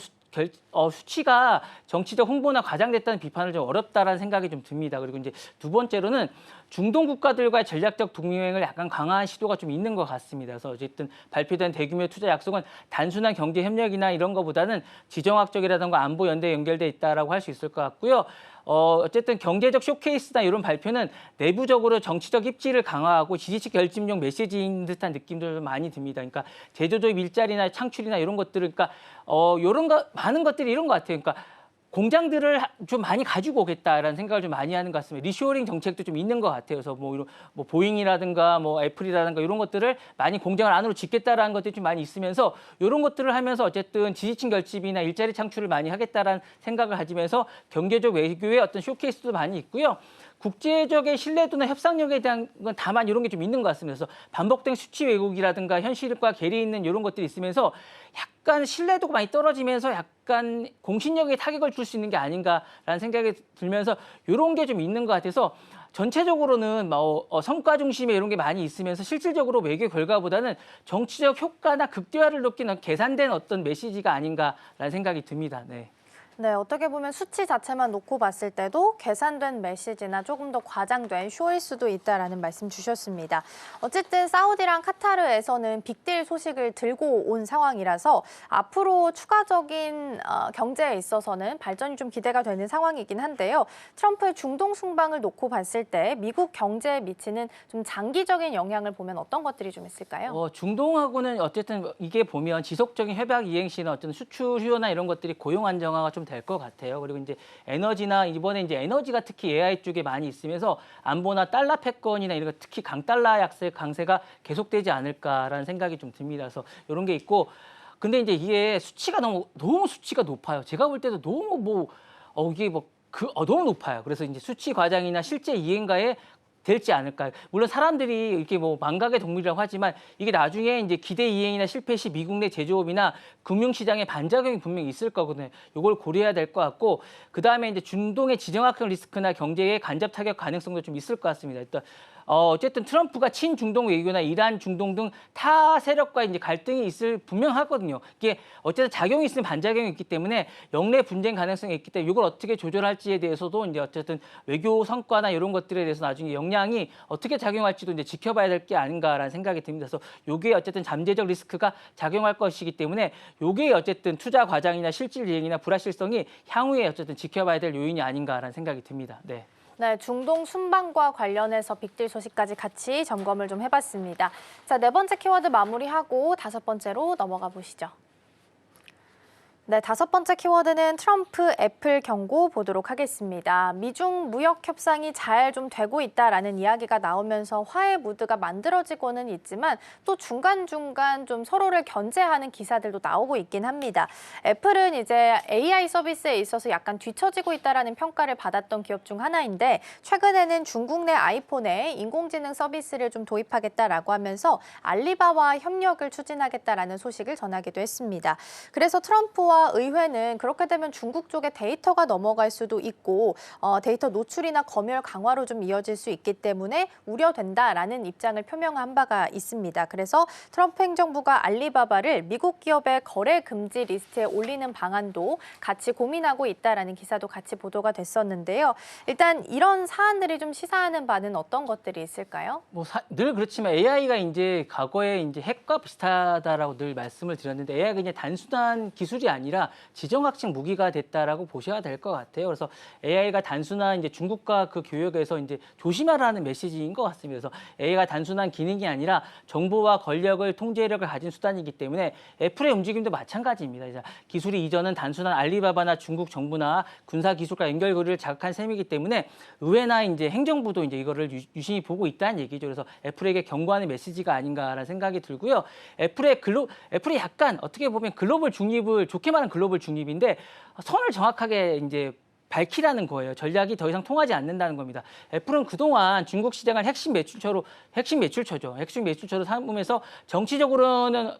수치가 정치적 홍보나 과장됐다는 비판을 좀 어렵다라는 생각이 좀 듭니다. 그리고 이제 두 번째로는 중동 국가들과의 전략적 동맹을 약간 강화한 시도가 좀 있는 것 같습니다. 그래서 어쨌든 발표된 대규모 투자 약속은 단순한 경제 협력이나 이런 것보다는 지정학적이라든가 안보 연대에 연결돼 있다라고 할 수 있을 것 같고요. 어쨌든 경제적 쇼케이스나 이런 발표는 내부적으로 정치적 입지를 강화하고 지지층 결집용 메시지인 듯한 느낌도 많이 듭니다. 그러니까 제조업 일자리나 창출이나 이런 것들을 그러니까 이런 거 많은 것들이 이런 것 같아요. 그러니까 공장들을 좀 많이 가지고 오겠다라는 생각을 좀 많이 하는 것 같습니다. 리쇼어링 정책도 좀 있는 것 같아요. 그래서 뭐 보잉이라든가 뭐 애플이라든가 이런 것들을 많이 공장을 안으로 짓겠다라는 것들이 좀 많이 있으면서 이런 것들을 하면서 어쨌든 지지층 결집이나 일자리 창출을 많이 하겠다라는 생각을 가지면서 경제적 외교의 어떤 쇼케이스도 많이 있고요. 국제적인 신뢰도나 협상력에 대한 건 다만 이런 게 좀 있는 것 같습니다. 그래서 반복된 수치 왜곡이라든가 현실과 괴리 있는 이런 것들이 있으면서 약간 신뢰도가 많이 떨어지면서 약간 공신력에 타격을 줄 수 있는 게 아닌가라는 생각이 들면서 이런 게 좀 있는 것 같아서 전체적으로는 성과 중심의 이런 게 많이 있으면서 실질적으로 외교 결과보다는 정치적 효과나 극대화를 높이는 계산된 어떤 메시지가 아닌가라는 생각이 듭니다. 네. 네, 어떻게 보면 수치 자체만 놓고 봤을 때도 계산된 메시지나 조금 더 과장된 쇼일 수도 있다라는 말씀 주셨습니다. 어쨌든 사우디랑 카타르에서는 빅딜 소식을 들고 온 상황이라서 앞으로 추가적인 경제에 있어서는 발전이 좀 기대가 되는 상황이긴 한데요. 트럼프의 중동 순방을 놓고 봤을 때 미국 경제에 미치는 좀 장기적인 영향을 보면 어떤 것들이 좀 있을까요? 중동하고는 어쨌든 이게 보면 지속적인 협약 이행 시는 어떤 수출 수요나 이런 것들이 고용 안정화가 좀 될 것 같아요. 그리고 이제 에너지나 이번에 이제 에너지가 특히 AI 쪽에 많이 있으면서 안보나 달러 패권이나 이런 거 특히 강달러 약세 강세가 계속되지 않을까라는 생각이 좀 듭니다. 그래서 이런 게 있고 근데 이제 이게 수치가 너무 수치가 높아요. 제가 볼 때도 너무 이게 너무 높아요. 그래서 이제 수치 과장이나 실제 이행가에 될지 않을까. 물론 사람들이 이렇게 망각의 동물이라고 하지만 이게 나중에 이제 기대 이행이나 실패 시 미국 내 제조업이나 금융시장에 반작용이 분명히 있을 거거든요. 이걸 고려해야 될 것 같고 그 다음에 이제 중동의 지정학적 리스크나 경제의 간접 타격 가능성도 좀 있을 것 같습니다. 일단 어쨌든 트럼프가 친중동 외교나 이란, 중동 등 타 세력과 이제 갈등이 있을 분명하거든요. 이게 어쨌든 작용이 있으면 반작용이 있기 때문에 영내 분쟁 가능성이 있기 때문에 이걸 어떻게 조절할지에 대해서도 이제 어쨌든 외교 성과나 이런 것들에 대해서 나중에 영향이 어떻게 작용할지도 이제 지켜봐야 될 게 아닌가라는 생각이 듭니다. 그래서 요게 어쨌든 잠재적 리스크가 작용할 것이기 때문에 요게 어쨌든 투자 과장이나 실질 이행이나 불확실성이 향후에 어쨌든 지켜봐야 될 요인이 아닌가라는 생각이 듭니다. 네. 네, 중동 순방과 관련해서 빅딜 소식까지 같이 점검을 좀 해봤습니다. 자, 네 번째 키워드 마무리하고 다섯 번째로 넘어가 보시죠. 네, 다섯 번째 키워드는 트럼프 애플 경고 보도록 하겠습니다. 미중 무역 협상이 잘 좀 되고 있다라는 이야기가 나오면서 화해 무드가 만들어지고는 있지만 또 중간중간 좀 서로를 견제하는 기사들도 나오고 있긴 합니다. 애플은 이제 AI 서비스에 있어서 약간 뒤처지고 있다라는 평가를 받았던 기업 중 하나인데 최근에는 중국 내 아이폰에 인공지능 서비스를 좀 도입하겠다라고 하면서 알리바바와 협력을 추진하겠다라는 소식을 전하기도 했습니다. 그래서 트럼프와 의회는 그렇게 되면 중국 쪽에 데이터가 넘어갈 수도 있고 데이터 노출이나 검열 강화로 좀 이어질 수 있기 때문에 우려된다라는 입장을 표명한 바가 있습니다. 그래서 트럼프 행정부가 알리바바를 미국 기업의 거래 금지 리스트에 올리는 방안도 같이 고민하고 있다라는 기사도 같이 보도가 됐었는데요. 일단 이런 사안들이 좀 시사하는 바는 어떤 것들이 있을까요? 늘 그렇지만 AI가 이제 과거에 이제 핵과 비슷하다라고 늘 말씀을 드렸는데 AI가 그냥 단순한 기술이 아니라 지정학적 무기가 됐다라고 보셔야 될 것 같아요. 그래서 AI가 단순한 이제 중국과 그 교역에서 이제 조심하라는 메시지인 것 같습니다. 그래서 AI가 단순한 기능이 아니라 정보와 권력을 통제력을 가진 수단이기 때문에 애플의 움직임도 마찬가지입니다. 이제 기술이 이전은 단순한 알리바바나 중국 정부나 군사 기술과 연결고리를 자극한 셈이기 때문에 의회나 이제 행정부도 이제 이거를 유심히 보고 있다는 얘기죠. 그래서 애플에게 경고하는 메시지가 아닌가라는 생각이 들고요. 애플이 약간 어떻게 보면 글로벌 중립을 좋게 말하는 글로벌 중립인데 선을 정확하게 이제 밝히라는 거예요. 전략이 더 이상 통하지 않는다는 겁니다. 애플은 그동안 중국 시장을 핵심 매출처로 삼으면서 정치적으로는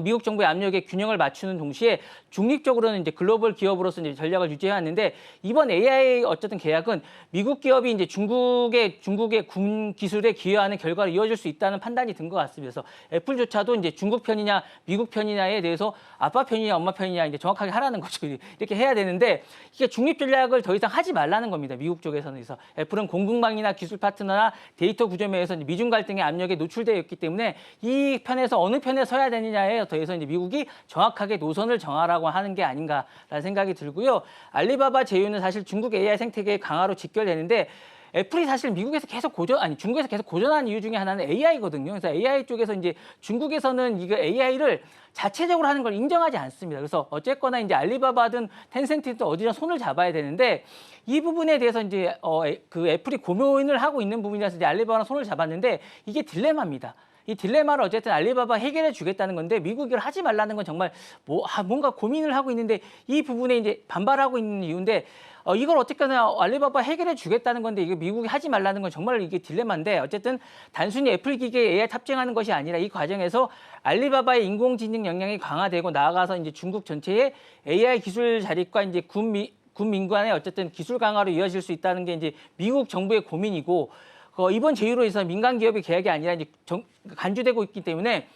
미국 정부의 압력에 균형을 맞추는 동시에 중립적으로는 이제 글로벌 기업으로서 이제 전략을 유지해 왔는데 이번 AI 어쨌든 계약은 미국 기업이 이제 중국의 군 기술에 기여하는 결과로 이어질 수 있다는 판단이 든 것 같습니다. 그래서 애플조차도 이제 중국 편이냐 미국 편이냐에 대해서 아빠 편이냐 엄마 편이냐 이제 정확하게 하라는 거죠. 이렇게 해야 되는데 이게 중립 전략을 협력을 더 이상 하지 말라는 겁니다. 미국 쪽에서는. 그래서 애플은 공급망이나 기술 파트너나 데이터 구조면에서 미중 갈등의 압력에 노출되어 있기 때문에 이 편에서 어느 편에 서야 되느냐에 더해서 이제 미국이 정확하게 노선을 정하라고 하는 게 아닌가라는 생각이 들고요. 알리바바 제휴는 사실 중국 AI 생태계의 강화로 직결되는데 애플이 사실 미국에서 계속 중국에서 계속 고전한 이유 중에 하나는 AI거든요. 그래서 AI 쪽에서 이제 중국에서는 이거 AI를 자체적으로 하는 걸 인정하지 않습니다. 그래서 어쨌거나 이제 알리바바든 텐센트든 어디나 손을 잡아야 되는데 이 부분에 대해서 이제 그 애플이 고민을 하고 있는 부분이라서 이제 알리바바랑 손을 잡았는데 이게 딜레마입니다. 이 딜레마를 어쨌든 알리바바 해결해 주겠다는 건데 미국이 이걸 하지 말라는 건 정말 뭔가 고민을 하고 있는데 이 부분에 이제 반발하고 있는 이유인데 이걸 어떻게나 알리바바 해결해 주겠다는 건데 이게 미국이 하지 말라는 건 정말 이게 딜레마인데 어쨌든 단순히 애플 기기에 AI 탑재하는 것이 아니라 이 과정에서 알리바바의 인공지능 역량이 강화되고 나아가서 이제 중국 전체의 AI 기술 자립과 이제 군민 간의 어쨌든 기술 강화로 이어질 수 있다는 게 이제 미국 정부의 고민이고 이번 제휴로 인해서 민간 기업의 계약이 아니라 이제 간주되고 있기 때문에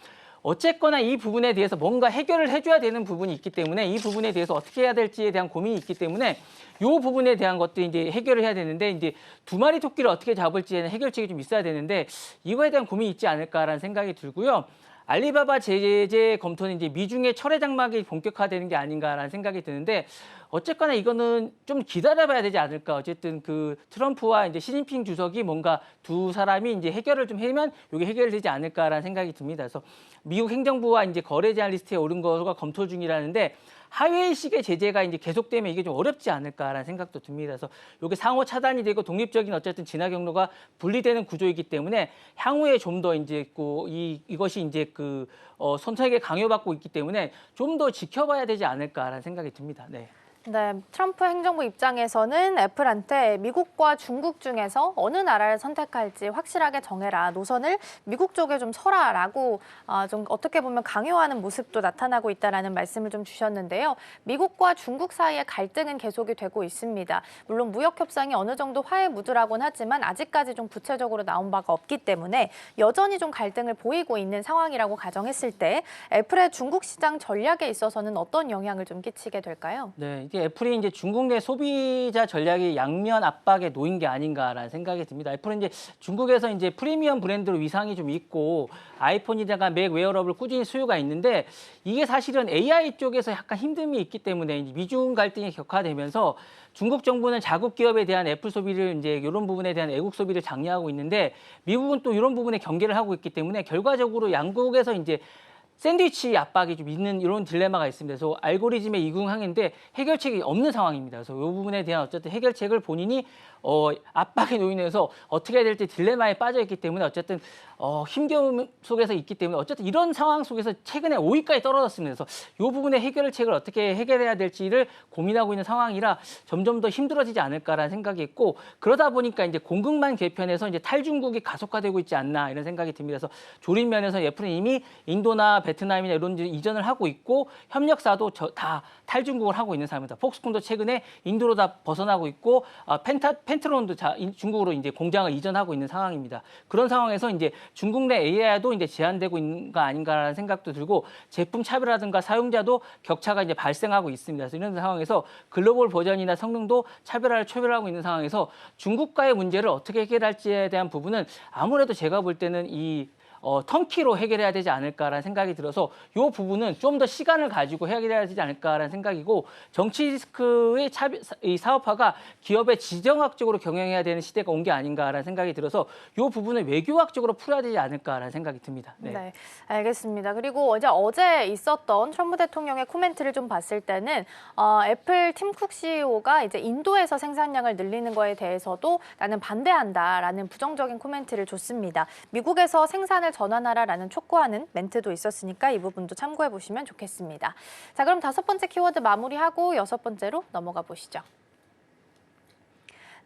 어쨌거나 이 부분에 대해서 뭔가 해결을 해줘야 되는 부분이 있기 때문에 이 부분에 대해서 어떻게 해야 될지에 대한 고민이 있기 때문에 이 부분에 대한 것도 이제 해결을 해야 되는데 이제 두 마리 토끼를 어떻게 잡을지에는 해결책이 좀 있어야 되는데 이거에 대한 고민이 있지 않을까라는 생각이 들고요. 알리바바 제재 검토는 이제 미중의 철회 장막이 본격화되는 게 아닌가라는 생각이 드는데 어쨌거나 이거는 좀 기다려봐야 되지 않을까. 어쨌든 그 트럼프와 이제 시진핑 주석이 뭔가 두 사람이 이제 해결을 좀 하면 이게 해결되지 않을까라는 생각이 듭니다. 그래서 미국 행정부와 이제 거래 제한 리스트에 오른 거가 검토 중이라는데 하웨이식의 제재가 이제 계속되면 이게 좀 어렵지 않을까라는 생각도 듭니다. 그래서 이게 상호 차단이 되고 독립적인 어쨌든 진화 경로가 분리되는 구조이기 때문에 향후에 좀 더 이제 이것이 이제 선택에 강요받고 있기 때문에 좀 더 지켜봐야 되지 않을까라는 생각이 듭니다. 네. 네, 트럼프 행정부 입장에서는 애플한테 미국과 중국 중에서 어느 나라를 선택할지 확실하게 정해라. 노선을 미국 쪽에 좀 서라라고 좀 어떻게 보면 강요하는 모습도 나타나고 있다라는 말씀을 좀 주셨는데요. 미국과 중국 사이의 갈등은 계속이 되고 있습니다. 물론 무역 협상이 어느 정도 화해 무드라고는 하지만 아직까지 좀 구체적으로 나온 바가 없기 때문에 여전히 좀 갈등을 보이고 있는 상황이라고 가정했을 때 애플의 중국 시장 전략에 있어서는 어떤 영향을 좀 끼치게 될까요? 네. 이게 애플이 이제 중국 내 소비자 전략이 양면 압박에 놓인 게 아닌가라는 생각이 듭니다. 애플은 이제 중국에서 이제 프리미엄 브랜드로 위상이 좀 있고 아이폰이다가 맥 웨어러블 꾸준히 수요가 있는데 이게 사실은 AI 쪽에서 약간 힘듦이 있기 때문에 이제 미중 갈등이 격화되면서 중국 정부는 자국 기업에 대한 애플 소비를 이제 이런 부분에 대한 애국 소비를 장려하고 있는데 미국은 또 이런 부분에 경계를 하고 있기 때문에 결과적으로 양국에서 이제 샌드위치 압박이 좀 있는 이런 딜레마가 있습니다. 그래서 알고리즘에 이궁항인데 해결책이 없는 상황입니다. 그래서 이 부분에 대한 어쨌든 해결책을 본인이 압박에 놓이면서 어떻게 해야 될지 딜레마에 빠져 있기 때문에 어쨌든 힘겨움 속에서 있기 때문에 어쨌든 이런 상황 속에서 최근에 5위까지 떨어졌습니다. 그래서 이 부분의 해결책을 어떻게 해결해야 될지를 고민하고 있는 상황이라 점점 더 힘들어지지 않을까라는 생각이 있고 그러다 보니까 이제 공급망 개편에서 이제 탈중국이 가속화되고 있지 않나 이런 생각이 듭니다. 그래서 조립 면에서 애플은 이미 인도나 베트남이나 이런 데 이전을 하고 있고 협력사도 다 탈중국을 하고 있는 상황입니다. 폭스콘도 최근에 인도로 다 벗어나고 있고 펜트론도 중국으로 이제 공장을 이전하고 있는 상황입니다. 그런 상황에서 이제 중국 내 AI도 이제 제한되고 있는 거 아닌가라는 생각도 들고 제품 차별화든가 사용자도 격차가 이제 발생하고 있습니다. 그래서 이런 상황에서 글로벌 버전이나 성능도 차별화를 초월하고 있는 상황에서 중국과의 문제를 어떻게 해결할지에 대한 부분은 아무래도 제가 볼 때는 턴키로 해결해야 되지 않을까라는 생각이 들어서 이 부분은 좀 더 시간을 가지고 해결해야 되지 않을까라는 생각이고 정치 리스크의 이 사업화가 기업의 지정학적으로 경영해야 되는 시대가 온 게 아닌가라는 생각이 들어서 이 부분을 외교학적으로 풀어야 되지 않을까라는 생각이 듭니다. 네. 네, 알겠습니다. 그리고 어제 있었던 트럼프 대통령의 코멘트를 좀 봤을 때는 애플 팀 쿡 CEO가 이제 인도에서 생산량을 늘리는 거에 대해서도 나는 반대한다라는 부정적인 코멘트를 줬습니다. 미국에서 생산을 전환하라라는 촉구하는 멘트도 있었으니까 이 부분도 참고해 보시면 좋겠습니다. 자, 그럼 5번째 키워드 마무리하고 6번째로 넘어가 보시죠.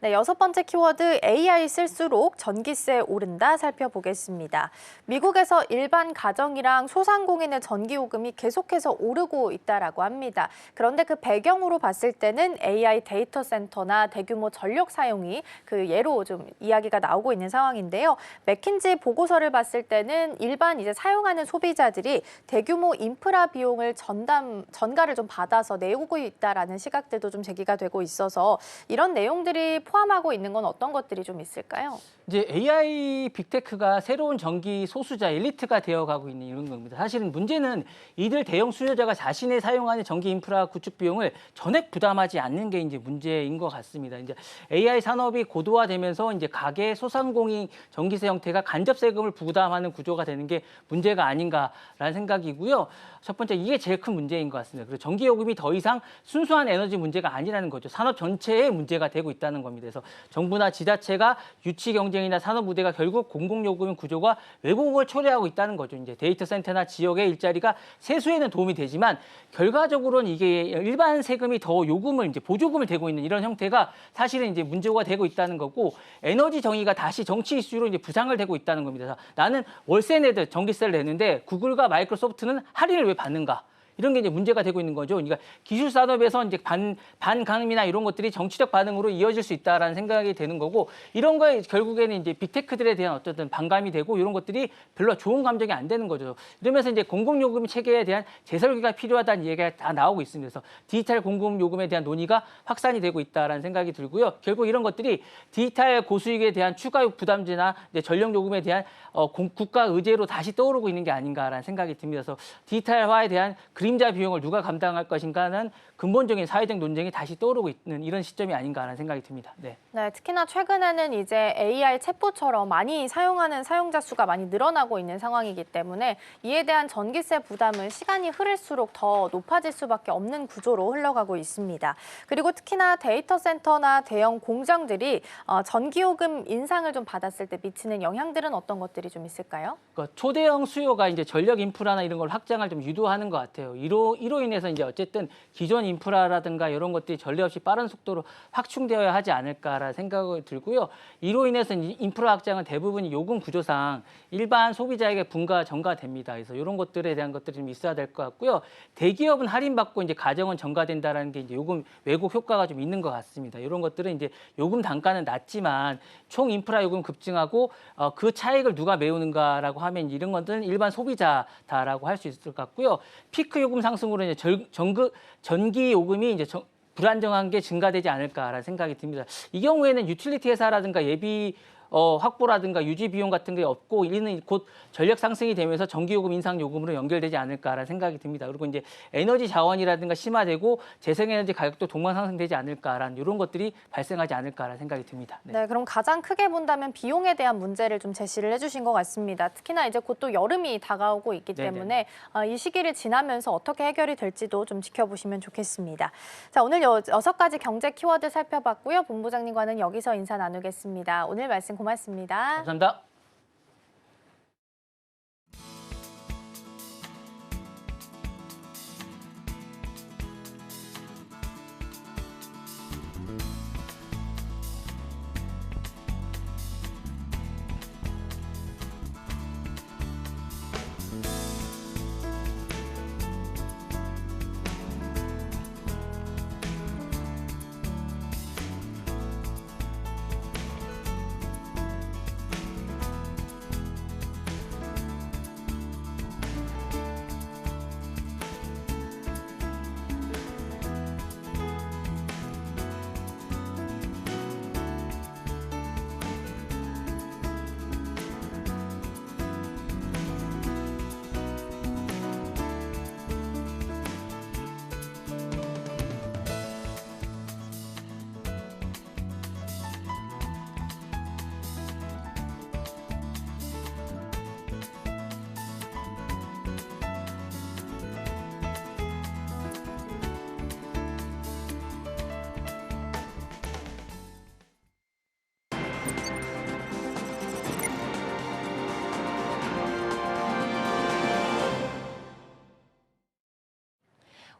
네, 여섯 번째 키워드 AI 쓸수록 전기세 오른다 살펴보겠습니다. 미국에서 일반 가정이랑 소상공인의 전기요금이 계속해서 오르고 있다라고 합니다. 그런데 그 배경으로 봤을 때는 AI 데이터 센터나 대규모 전력 사용이 그 예로 좀 이야기가 나오고 있는 상황인데요. 맥킨지 보고서를 봤을 때는 일반 이제 사용하는 소비자들이 대규모 인프라 비용을 전가를 좀 받아서 내고 있다라는 시각들도 좀 제기가 되고 있어서 이런 내용들이 포함하고 있는 건 어떤 것들이 좀 있을까요? 이제 AI 빅테크가 새로운 전기 소수자 엘리트가 되어가고 있는 이런 겁니다. 사실은 문제는 이들 대형 수요자가 자신의 사용하는 전기 인프라 구축 비용을 전액 부담하지 않는 게 이제 문제인 것 같습니다. 이제 AI 산업이 고도화되면서 이제 가계 소상공인 전기세 형태가 간접 세금을 부담하는 구조가 되는 게 문제가 아닌가라는 생각이고요. 첫 번째 이게 제일 큰 문제인 것 같습니다. 그리고 전기 요금이 더 이상 순수한 에너지 문제가 아니라는 거죠. 산업 전체의 문제가 되고 있다는 겁니다. 그래서 정부나 지자체가 유치 경쟁이나 산업 무대가 결국 공공요금 구조가 왜곡을 초래하고 있다는 거죠. 이제 데이터 센터나 지역의 일자리가 세수에는 도움이 되지만 결과적으로는 이게 일반 세금이 더 요금을 이제 보조금을 대고 있는 이런 형태가 사실은 이제 문제가 되고 있다는 거고 에너지 정의가 다시 정치 이슈로 이제 부상을 되고 있다는 겁니다. 그래서 나는 월세 내듯 전기세를 내는데 구글과 마이크로소프트는 할인을 왜 받는가? 이런 게 이제 문제가 되고 있는 거죠. 그러니까 기술 산업에서 이제 반감이나 이런 것들이 정치적 반응으로 이어질 수 있다라는 생각이 되는 거고 이런 거에 결국에는 이제 빅테크들에 대한 어쨌든 반감이 되고 이런 것들이 별로 좋은 감정이 안 되는 거죠. 이러면서 이제 공공요금 체계에 대한 재설계가 필요하다는 얘기가 다 나오고 있습니다. 그래서 디지털 공공요금에 대한 논의가 확산이 되고 있다라는 생각이 들고요. 결국 이런 것들이 디지털 고수익에 대한 추가 부담제나 전력요금에 대한 국가 의제로 다시 떠오르고 있는 게 아닌가라는 생각이 듭니다. 그래서 디지털화에 대한 그림자 비용을 누가 감당할 것인가는 근본적인 사회적 논쟁이 다시 떠오르고 있는 이런 시점이 아닌가라는 생각이 듭니다. 네. 네, 특히나 최근에는 이제 AI 챗봇처럼 많이 사용하는 사용자 수가 많이 늘어나고 있는 상황이기 때문에 이에 대한 전기세 부담은 시간이 흐를수록 더 높아질 수밖에 없는 구조로 흘러가고 있습니다. 그리고 특히나 데이터 센터나 대형 공장들이 전기요금 인상을 좀 받았을 때 미치는 영향들은 어떤 것들이 좀 있을까요? 그러니까 초대형 수요가 이제 전력 인프라나 이런 걸 확장을 좀 유도하는 것 같아요. 이로 인해서 이제 어쨌든 기존 인프라라든가 이런 것들이 전례 없이 빠른 속도로 확충되어야 하지 않을까라는 생각이 들고요. 이로 인해서 인프라 확장은 대부분 요금 구조상 일반 소비자에게 전가됩니다. 그래서 이런 것들에 대한 것들이 좀 있어야 될 것 같고요. 대기업은 할인받고 이제 가정은 전가된다라는 게 이제 요금 왜곡 효과가 좀 있는 것 같습니다. 이런 것들은 이제 요금 단가는 낮지만 총 인프라 요금 급증하고 그 차익을 누가 메우는가라고 하면 이런 것들은 일반 소비자다라고 할 수 있을 것 같고요. 피크 요금 상승으로 이제 전기 요금이 이제 불안정한 게 증가되지 않을까라는 생각이 듭니다. 이 경우에는 유틸리티 회사라든가 예비 확보라든가 유지 비용 같은 게 없고 이는 곧 전력 상승이 되면서 전기요금 인상 요금으로 연결되지 않을까라는 생각이 듭니다. 그리고 이제 에너지 자원이라든가 심화되고 재생에너지 가격도 동반 상승되지 않을까라는 이런 것들이 발생하지 않을까라는 생각이 듭니다. 네, 그럼 가장 크게 본다면 비용에 대한 문제를 좀 제시를 해주신 것 같습니다. 특히나 이제 곧 또 여름이 다가오고 있기 때문에 이 시기를 지나면서 어떻게 해결이 될지도 좀 지켜보시면 좋겠습니다. 자, 오늘 6가지 경제 키워드 살펴봤고요. 본부장님과는 여기서 인사 나누겠습니다. 오늘 말씀 고맙습니다. 감사합니다.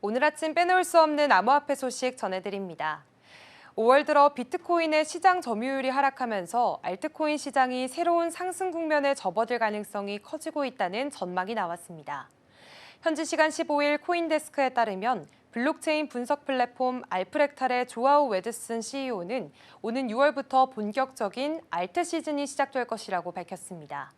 오늘 아침 빼놓을 수 없는 암호화폐 소식 전해드립니다. 5월 들어 비트코인의 시장 점유율이 하락하면서 알트코인 시장이 새로운 상승 국면에 접어들 가능성이 커지고 있다는 전망이 나왔습니다. 현지 시간 15일 코인데스크에 따르면 블록체인 분석 플랫폼 알프렉탈의 조아우 웨드슨 CEO는 오는 6월부터 본격적인 알트 시즌이 시작될 것이라고 밝혔습니다.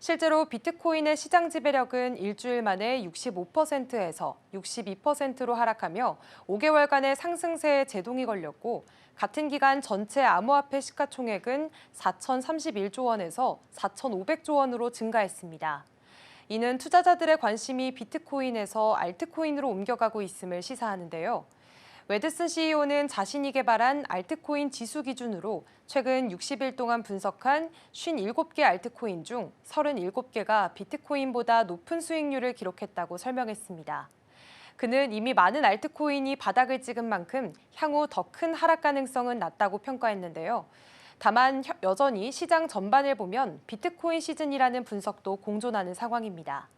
실제로 비트코인의 시장 지배력은 일주일 만에 65%에서 62%로 하락하며 5개월간의 상승세에 제동이 걸렸고 같은 기간 전체 암호화폐 시가총액은 4,031조 원에서 4,500조 원으로 증가했습니다. 이는 투자자들의 관심이 비트코인에서 알트코인으로 옮겨가고 있음을 시사하는데요. 웨드슨 CEO는 자신이 개발한 알트코인 지수 기준으로 최근 60일 동안 분석한 57개 알트코인 중 37개가 비트코인보다 높은 수익률을 기록했다고 설명했습니다. 그는 이미 많은 알트코인이 바닥을 찍은 만큼 향후 더 큰 하락 가능성은 낮다고 평가했는데요. 다만 여전히 시장 전반을 보면 비트코인 시즌이라는 분석도 공존하는 상황입니다.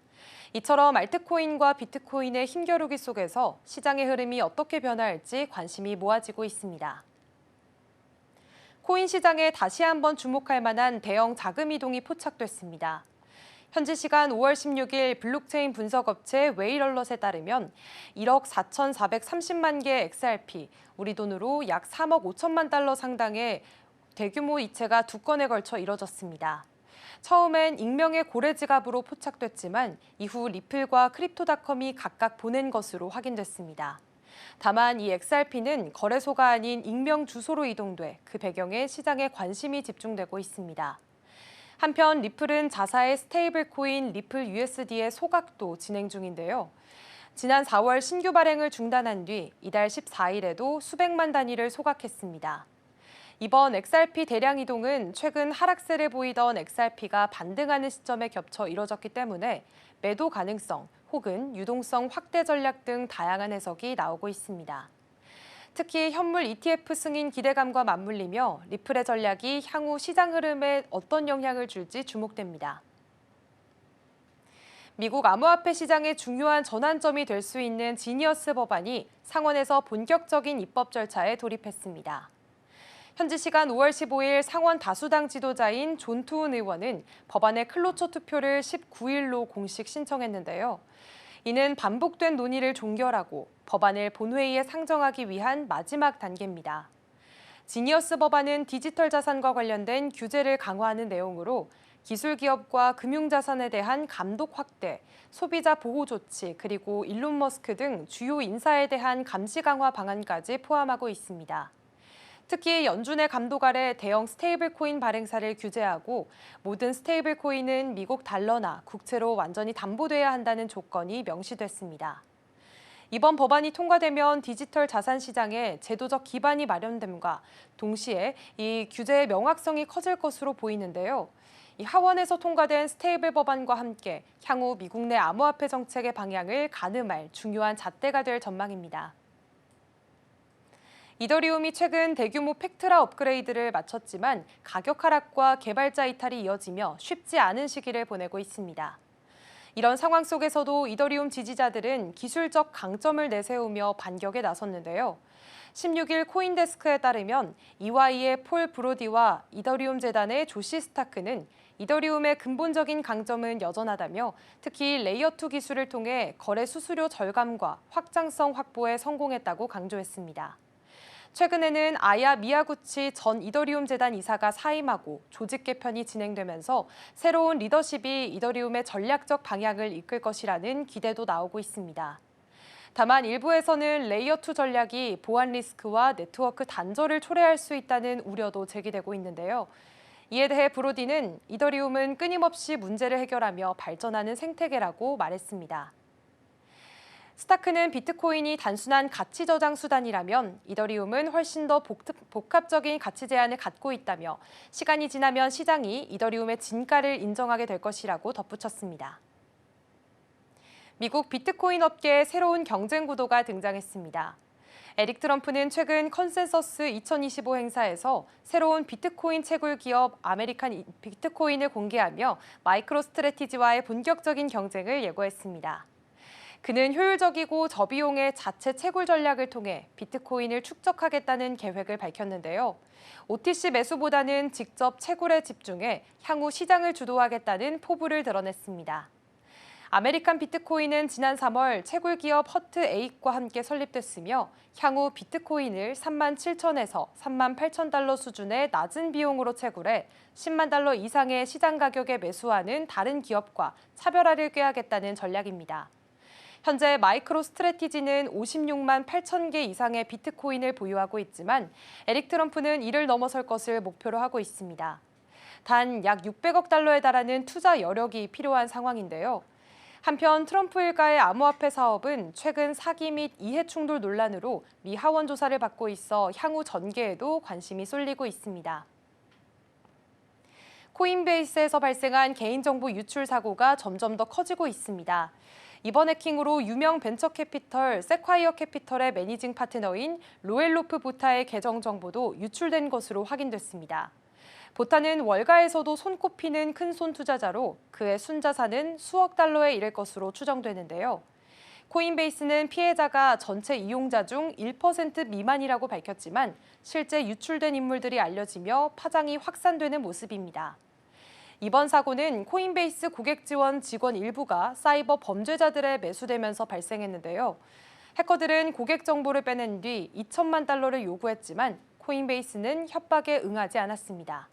이처럼 알트코인과 비트코인의 힘겨루기 속에서 시장의 흐름이 어떻게 변화할지 관심이 모아지고 있습니다. 코인 시장에 다시 한번 주목할 만한 대형 자금 이동이 포착됐습니다. 현지 시간 5월 16일 블록체인 분석업체 웨이럴럿에 따르면 1억 4,430만 개의 XRP, 우리 돈으로 약 3억 5천만 달러 상당의 대규모 이체가 두 건에 걸쳐 이뤄졌습니다. 처음엔 익명의 고래 지갑으로 포착됐지만 이후 리플과 크립토닷컴이 각각 보낸 것으로 확인됐습니다. 다만 이 XRP는 거래소가 아닌 익명 주소로 이동돼 그 배경에 시장에 관심이 집중되고 있습니다. 한편 리플은 자사의 스테이블 코인 리플 USD의 소각도 진행 중인데요. 지난 4월 신규 발행을 중단한 뒤 이달 14일에도 수백만 단위를 소각했습니다. 이번 XRP 대량 이동은 최근 하락세를 보이던 XRP가 반등하는 시점에 겹쳐 이뤄졌기 때문에 매도 가능성 혹은 유동성 확대 전략 등 다양한 해석이 나오고 있습니다. 특히 현물 ETF 승인 기대감과 맞물리며 리플의 전략이 향후 시장 흐름에 어떤 영향을 줄지 주목됩니다. 미국 암호화폐 시장의 중요한 전환점이 될 수 있는 지니어스 법안이 상원에서 본격적인 입법 절차에 돌입했습니다. 현지 시간 5월 15일 상원 다수당 지도자인 존 투운 의원은 법안의 클로처 투표를 19일로 공식 신청했는데요. 이는 반복된 논의를 종결하고 법안을 본회의에 상정하기 위한 마지막 단계입니다. 지니어스 법안은 디지털 자산과 관련된 규제를 강화하는 내용으로 기술 기업과 금융자산에 대한 감독 확대, 소비자 보호 조치, 그리고 일론 머스크 등 주요 인사에 대한 감시 강화 방안까지 포함하고 있습니다. 특히 연준의 감독 아래 대형 스테이블 코인 발행사를 규제하고 모든 스테이블 코인은 미국 달러나 국채로 완전히 담보돼야 한다는 조건이 명시됐습니다. 이번 법안이 통과되면 디지털 자산 시장에 제도적 기반이 마련됨과 동시에 이 규제의 명확성이 커질 것으로 보이는데요. 이 하원에서 통과된 스테이블 법안과 함께 향후 미국 내 암호화폐 정책의 방향을 가늠할 중요한 잣대가 될 전망입니다. 이더리움이 최근 대규모 팩트라 업그레이드를 마쳤지만 가격 하락과 개발자 이탈이 이어지며 쉽지 않은 시기를 보내고 있습니다. 이런 상황 속에서도 이더리움 지지자들은 기술적 강점을 내세우며 반격에 나섰는데요. 16일 코인데스크에 따르면 EY의 폴 브로디와 이더리움 재단의 조시 스타크는 이더리움의 근본적인 강점은 여전하다며 특히 레이어2 기술을 통해 거래 수수료 절감과 확장성 확보에 성공했다고 강조했습니다. 최근에는 아야 미야구치 전 이더리움 재단 이사가 사임하고 조직 개편이 진행되면서 새로운 리더십이 이더리움의 전략적 방향을 이끌 것이라는 기대도 나오고 있습니다. 다만 일부에서는 레이어2 전략이 보안 리스크와 네트워크 단절을 초래할 수 있다는 우려도 제기되고 있는데요. 이에 대해 브로디는 이더리움은 끊임없이 문제를 해결하며 발전하는 생태계라고 말했습니다. 스타크는 비트코인이 단순한 가치 저장 수단이라면 이더리움은 훨씬 더 복합적인 가치 제한을 갖고 있다며 시간이 지나면 시장이 이더리움의 진가를 인정하게 될 것이라고 덧붙였습니다. 미국 비트코인 업계에 새로운 경쟁 구도가 등장했습니다. 에릭 트럼프는 최근 컨센서스 2025 행사에서 새로운 비트코인 채굴 기업 아메리칸 비트코인을 공개하며 마이크로 스트래티지와의 본격적인 경쟁을 예고했습니다. 그는 효율적이고 저비용의 자체 채굴 전략을 통해 비트코인을 축적하겠다는 계획을 밝혔는데요. OTC 매수보다는 직접 채굴에 집중해 향후 시장을 주도하겠다는 포부를 드러냈습니다. 아메리칸 비트코인은 지난 3월 채굴 기업 허트에잇과 함께 설립됐으며 향후 비트코인을 37,000에서 38,000달러 수준의 낮은 비용으로 채굴해 10만 달러 이상의 시장 가격에 매수하는 다른 기업과 차별화를 꾀하겠다는 전략입니다. 현재 마이크로 스트래티지는 56만 8천 개 이상의 비트코인을 보유하고 있지만 에릭 트럼프는 이를 넘어설 것을 목표로 하고 있습니다. 단 약 600억 달러에 달하는 투자 여력이 필요한 상황인데요. 한편 트럼프 일가의 암호화폐 사업은 최근 사기 및 이해 충돌 논란으로 미 하원 조사를 받고 있어 향후 전개에도 관심이 쏠리고 있습니다. 코인베이스에서 발생한 개인정보 유출 사고가 점점 더 커지고 있습니다. 이번 해킹으로 유명 벤처 캐피털 세콰이어 캐피털의 매니징 파트너인 로엘로프 보타의 계정 정보도 유출된 것으로 확인됐습니다. 보타는 월가에서도 손꼽히는 큰손 투자자로 그의 순자산은 수억 달러에 이를 것으로 추정되는데요. 코인베이스는 피해자가 전체 이용자 중 1% 미만이라고 밝혔지만 실제 유출된 인물들이 알려지며 파장이 확산되는 모습입니다. 이번 사고는 코인베이스 고객 지원 직원 일부가 사이버 범죄자들에 매수되면서 발생했는데요. 해커들은 고객 정보를 빼낸 뒤 2천만 달러를 요구했지만 코인베이스는 협박에 응하지 않았습니다.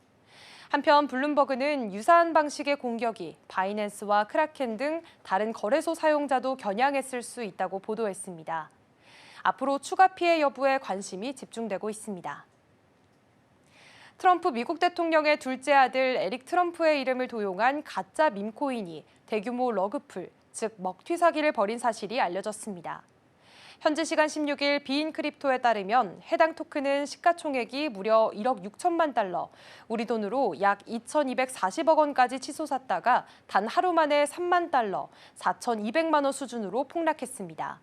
한편 블룸버그는 유사한 방식의 공격이 바이낸스와 크라켄 등 다른 거래소 사용자도 겨냥했을 수 있다고 보도했습니다. 앞으로 추가 피해 여부에 관심이 집중되고 있습니다. 트럼프 미국 대통령의 둘째 아들 에릭 트럼프의 이름을 도용한 가짜 밈코인이 대규모 러그풀, 즉 먹튀 사기를 벌인 사실이 알려졌습니다. 현지 시간 16일 비인 크립토에 따르면 해당 토큰은 시가총액이 무려 1억 6천만 달러, 우리 돈으로 약 2,240억 원까지 치솟았다가 단 하루 만에 3만 달러, 4,200만 원 수준으로 폭락했습니다.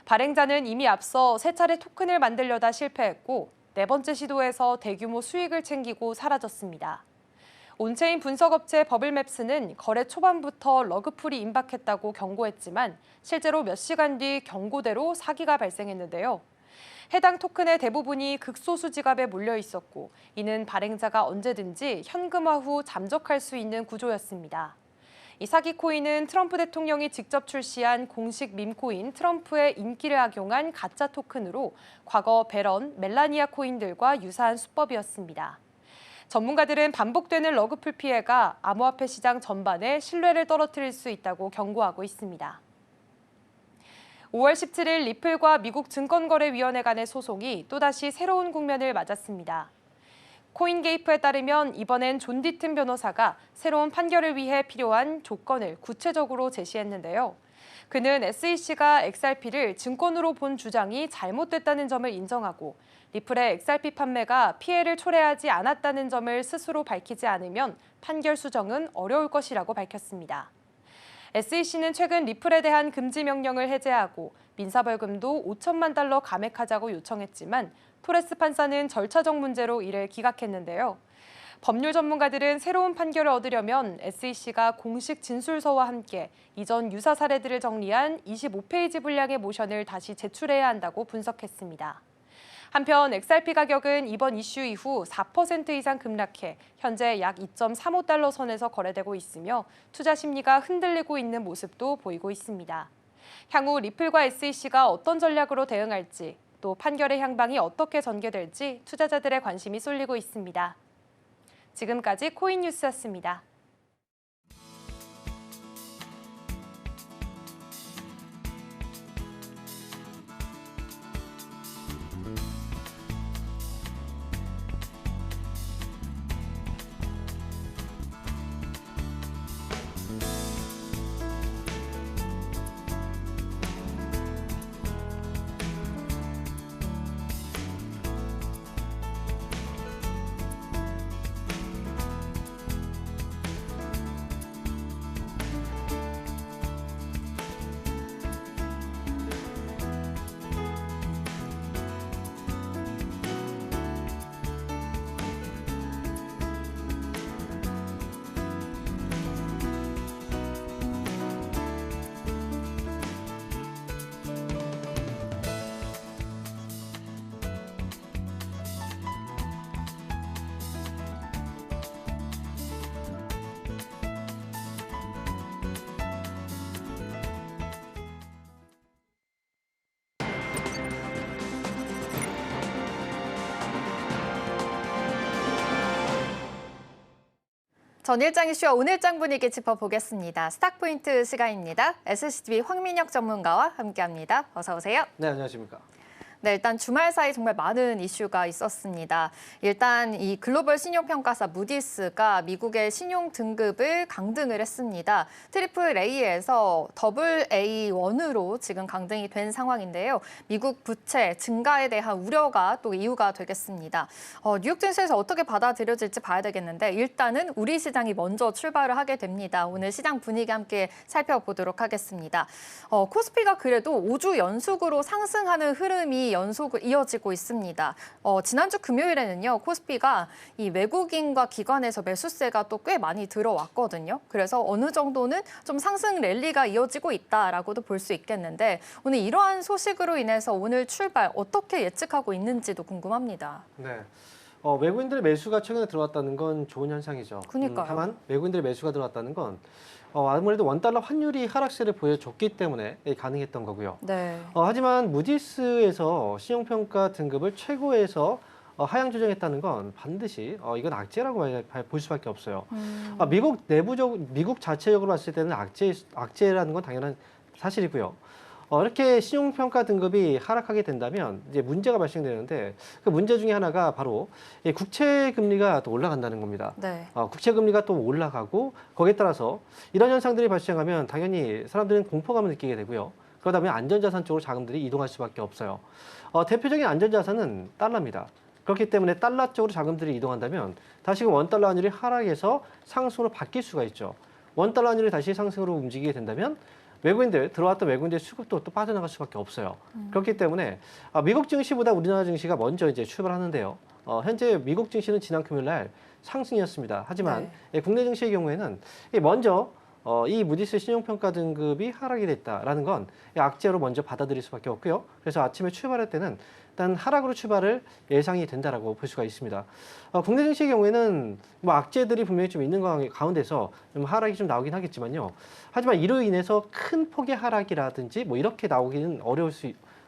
발행자는 이미 앞서 세 차례 토큰을 만들려다 실패했고 네 번째 시도에서 대규모 수익을 챙기고 사라졌습니다. 온체인 분석업체 버블맵스는 거래 초반부터 러그풀이 임박했다고 경고했지만 실제로 몇 시간 뒤 경고대로 사기가 발생했는데요. 해당 토큰의 대부분이 극소수 지갑에 몰려 있었고 이는 발행자가 언제든지 현금화 후 잠적할 수 있는 구조였습니다. 이 사기 코인은 트럼프 대통령이 직접 출시한 공식 밈코인 트럼프의 인기를 악용한 가짜 토큰으로 과거 베런, 멜라니아 코인들과 유사한 수법이었습니다. 전문가들은 반복되는 러그풀 피해가 암호화폐 시장 전반에 신뢰를 떨어뜨릴 수 있다고 경고하고 있습니다. 5월 17일 리플과 미국 증권거래위원회 간의 소송이 또다시 새로운 국면을 맞았습니다. 코인게이프에 따르면 이번엔 존 디튼 변호사가 새로운 판결을 위해 필요한 조건을 구체적으로 제시했는데요. 그는 SEC가 XRP를 증권으로 본 주장이 잘못됐다는 점을 인정하고 리플의 XRP 판매가 피해를 초래하지 않았다는 점을 스스로 밝히지 않으면 판결 수정은 어려울 것이라고 밝혔습니다. SEC는 최근 리플에 대한 금지 명령을 해제하고 민사벌금도 5천만 달러 감액하자고 요청했지만 토레스 판사는 절차적 문제로 이를 기각했는데요. 법률 전문가들은 새로운 판결을 얻으려면 SEC가 공식 진술서와 함께 이전 유사 사례들을 정리한 25페이지 분량의 모션을 다시 제출해야 한다고 분석했습니다. 한편 XRP 가격은 이번 이슈 이후 4% 이상 급락해 현재 약 2.35달러 선에서 거래되고 있으며 투자 심리가 흔들리고 있는 모습도 보이고 있습니다. 향후 리플과 SEC가 어떤 전략으로 대응할지 또 판결의 향방이 어떻게 전개될지 투자자들의 관심이 쏠리고 있습니다. 지금까지 코인 뉴스였습니다. 전일장 이슈와 오늘장 분위기 짚어보겠습니다. 스탁포인트 시간입니다. SCB 황민혁 전문가와 함께합니다. 어서 오세요. 네, 안녕하십니까. 네, 일단 주말 사이 정말 많은 이슈가 있었습니다. 일단 이 글로벌 신용평가사 무디스가 미국의 신용 등급을 강등을 했습니다. 트리플 A에서 더블 A1으로 지금 강등이 된 상황인데요. 미국 부채 증가에 대한 우려가 또 이유가 되겠습니다. 뉴욕 증시에서 어떻게 받아들여질지 봐야 되겠는데 일단은 우리 시장이 먼저 출발을 하게 됩니다. 오늘 시장 분위기 함께 살펴보도록 하겠습니다. 코스피가 그래도 5주 연속으로 상승하는 흐름이 연속으로 이어지고 있습니다. 지난주 금요일에는요, 코스피가 이 외국인과 기관에서 매수세가 또 꽤 많이 들어왔거든요. 그래서 어느 정도는 좀 상승 랠리가 이어지고 있다라고도 볼 수 있겠는데 오늘 이러한 소식으로 인해서 오늘 출발 어떻게 예측하고 있는지도 궁금합니다. 네. 외국인들의 매수가 최근에 들어왔다는 건 좋은 현상이죠. 그러니까요. 다만 외국인들의 매수가 들어왔다는 건 아무래도 원달러 환율이 하락세를 보여줬기 때문에 가능했던 거고요. 네. 하지만 무디스에서 신용평가 등급을 최고에서 하향 조정했다는 건 반드시 이건 악재라고 볼 수밖에 없어요. 미국 자체적으로 봤을 때는 악재라는 건 당연한 사실이고요. 이렇게 신용평가 등급이 하락하게 된다면 이제 문제가 발생되는데 그 문제 중에 하나가 바로 이 국채 금리가 또 올라간다는 겁니다. 네. 국채 금리가 또 올라가고 거기에 따라서 이런 현상들이 발생하면 당연히 사람들은 공포감을 느끼게 되고요. 그러다 보면 안전자산 쪽으로 자금들이 이동할 수밖에 없어요. 대표적인 안전자산은 달러입니다. 그렇기 때문에 달러 쪽으로 자금들이 이동한다면 다시금 원달러 환율이 하락해서 상승으로 바뀔 수가 있죠. 원달러 환율이 다시 상승으로 움직이게 된다면 들어왔던 외국인들의 수급도 또 빠져나갈 수밖에 없어요. 그렇기 때문에 미국 증시보다 우리나라 증시가 먼저 이제 출발하는데요. 현재 미국 증시는 지난 금요일 날 상승이었습니다. 하지만 국내 증시의 경우에는 먼저 이 무디스 신용평가 등급이 하락이 됐다라는 건 악재로 먼저 받아들일 수밖에 없고요. 그래서 아침에 출발할 때는 일단 하락으로 출발을 예상이 된다라고 볼 수가 있습니다. 국내 증시의 경우에는 뭐 악재들이 분명히 좀 있는 가운데서 좀 하락이 좀 나오긴 하겠지만요. 하지만 이로 인해서 큰 폭의 하락이라든지 뭐 이렇게 나오기는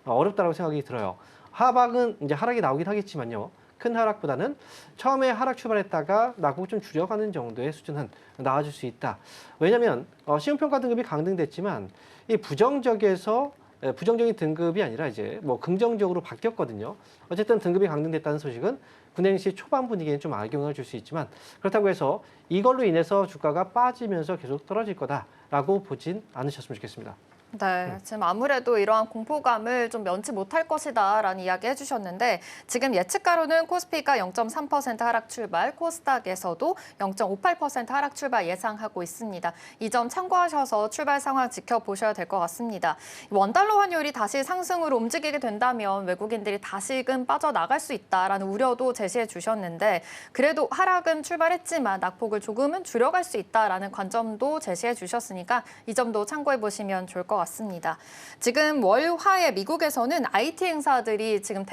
어렵다라고 생각이 들어요. 하박은 이제 하락이 나오긴 하겠지만요. 큰 하락보다는 처음에 하락 출발했다가 낙폭 좀 줄여가는 정도의 수준은 나와줄 수 있다. 왜냐하면 신용평가 등급이 강등됐지만 이 부정적인 등급이 아니라 이제 뭐 긍정적으로 바뀌었거든요. 어쨌든 등급이 강등됐다는 소식은 국내 증시 초반 분위기에는 좀 악영향을 줄 수 있지만 그렇다고 해서 이걸로 인해서 주가가 빠지면서 계속 떨어질 거다라고 보진 않으셨으면 좋겠습니다. 네, 지금 아무래도 이러한 공포감을 좀 면치 못할 것이다라는 이야기 해주셨는데 지금 예측가로는 코스피가 0.3% 하락 출발, 코스닥에서도 0.58% 하락 출발 예상하고 있습니다. 이 점 참고하셔서 출발 상황 지켜보셔야 될 것 같습니다. 원달러 환율이 다시 상승으로 움직이게 된다면 외국인들이 다시금 빠져나갈 수 있다라는 우려도 제시해 주셨는데 그래도 하락은 출발했지만 낙폭을 조금은 줄여갈 수 있다라는 관점도 제시해 주셨으니까 이 점도 참고해 보시면 좋을 것 같습니다. 지금 월화에 미국에서는 IT 행사들이 지금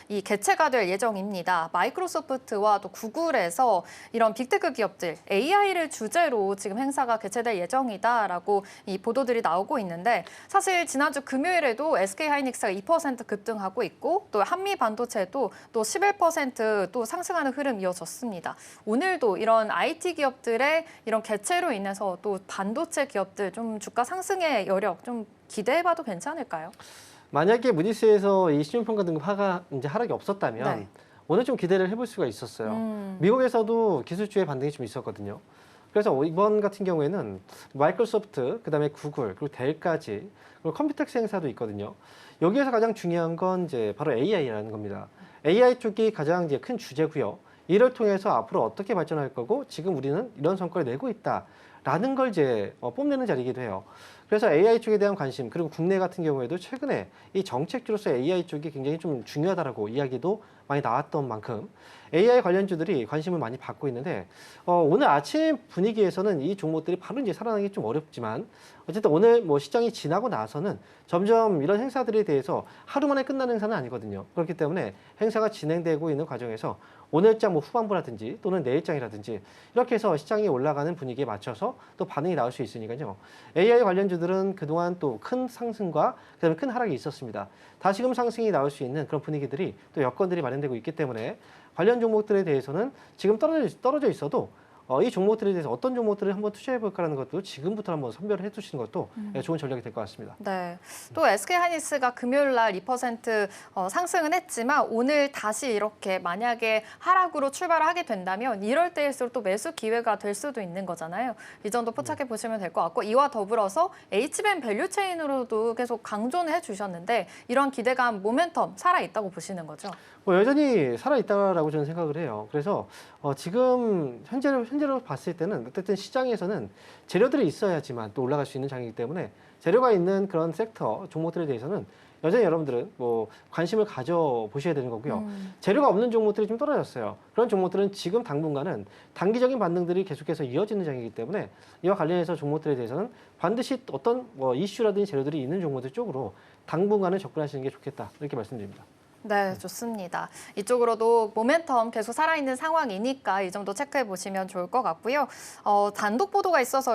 이 개최가 될 예정입니다. 마이크로소프트와 또 구글에서 이런 빅테크 기업들 AI를 주제로 지금 행사가 개최될 예정이다라고 이 보도들이 나오고 있는데 사실 지난주 금요일에도 SK하이닉스가 2% 급등하고 있고 또 한미 반도체도 또 11% 또 상승하는 흐름 이어졌습니다. 오늘도 이런 IT 기업들의 이런 개최로 인해서 또 반도체 기업들 좀 주가 상승의 여력 좀 기대해봐도 괜찮을까요? 만약에 무디스에서 이 신용평가 등급 하락이 없었다면 네. 오늘 좀 기대를 해볼 수가 있었어요. 미국에서도 기술주의 반등이 좀 있었거든요. 그래서 이번 같은 경우에는 마이크로소프트, 그다음에 구글, 그리고 델까지 그리고 컴퓨텍스 행사도 있거든요. 여기에서 가장 중요한 건 이제 바로 AI라는 겁니다. AI 쪽이 가장 이제 큰 주제고요. 이를 통해서 앞으로 어떻게 발전할 거고 지금 우리는 이런 성과를 내고 있다라는 걸 이제 뽐내는 자리이기도 해요. 그래서 AI 쪽에 대한 관심 그리고 국내 같은 경우에도 최근에 이 정책주로서 AI 쪽이 굉장히 좀 중요하다라고 이야기도 많이 나왔던 만큼 AI 관련주들이 관심을 많이 받고 있는데 오늘 아침 분위기에서는 이 종목들이 바로 이제 살아나기 좀 어렵지만 어쨌든 오늘 뭐 시장이 지나고 나서는 점점 이런 행사들에 대해서 하루 만에 끝나는 행사는 아니거든요. 그렇기 때문에 행사가 진행되고 있는 과정에서 오늘장 뭐 후반부라든지 또는 내일장이라든지 이렇게 해서 시장이 올라가는 분위기에 맞춰서 또 반응이 나올 수 있으니까요. AI 관련주들은 그동안 또 큰 상승과 그다음에 큰 하락이 있었습니다. 다시금 상승이 나올 수 있는 그런 분위기들이 또 여건들이 마련되고 있기 때문에 관련 종목들에 대해서는 지금 떨어져 있어도 이 종목들에 대해서 어떤 종목들을 한번 투자해 볼까라는 것도 지금부터 한번 선별을 해두시는 것도 좋은 전략이 될 것 같습니다. 네. 또 SK하이닉스가 금요일 날 2% 상승은 했지만 오늘 다시 이렇게 만약에 하락으로 출발을 하게 된다면 이럴 때일수록 또 매수 기회가 될 수도 있는 거잖아요. 이 정도 포착해 보시면 될 것 같고 이와 더불어서 HBM 밸류체인으로도 계속 강조는 해주셨는데 이런 기대감, 모멘텀 살아있다고 보시는 거죠? 뭐 여전히 살아있다라고 저는 생각을 해요. 그래서 지금 현재로 봤을 때는 어쨌든 시장에서는 재료들이 있어야지만 또 올라갈 수 있는 장이기 때문에 재료가 있는 그런 섹터 종목들에 대해서는 여전히 여러분들은 뭐 관심을 가져보셔야 되는 거고요. 재료가 없는 종목들이 좀 떨어졌어요. 그런 종목들은 지금 당분간은 단기적인 반등들이 계속해서 이어지는 장이기 때문에 이와 관련해서 종목들에 대해서는 반드시 어떤 뭐 이슈라든지 재료들이 있는 종목들 쪽으로 당분간은 접근하시는 게 좋겠다 이렇게 말씀드립니다. 네, 좋습니다. 이쪽으로도 모멘텀 계속 살아있는 상황이니까 이 정도 체크해 보시면 좋을 것 같고요. 단독 보도가 있어서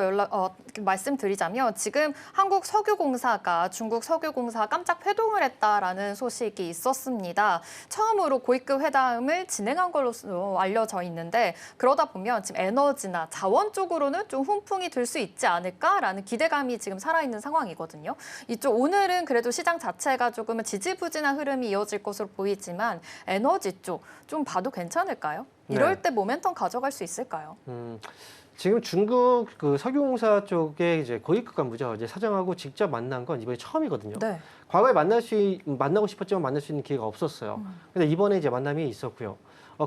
말씀드리자면 지금 한국석유공사가 중국 석유공사 깜짝 회동을 했다라는 소식이 있었습니다. 처음으로 고위급 회담을 진행한 걸로 알려져 있는데 그러다 보면 지금 에너지나 자원 쪽으로는 좀 훈풍이 들 수 있지 않을까라는 기대감이 지금 살아있는 상황이거든요. 이쪽 오늘은 그래도 시장 자체가 조금은 지지부진한 흐름이 이어질 것으로 보이지만 에너지 쪽 좀 봐도 괜찮을까요? 이럴 네. 때 모멘텀 가져갈 수 있을까요? 지금 중국 그 석유공사 쪽에 이제 고위급 간부죠. 이제 사장하고 직접 만난 건 이번이 처음이거든요. 네. 과거에 만나고 싶었지만 만날 수 있는 기회가 없었어요. 근데 이번에 이제 만남이 있었고요.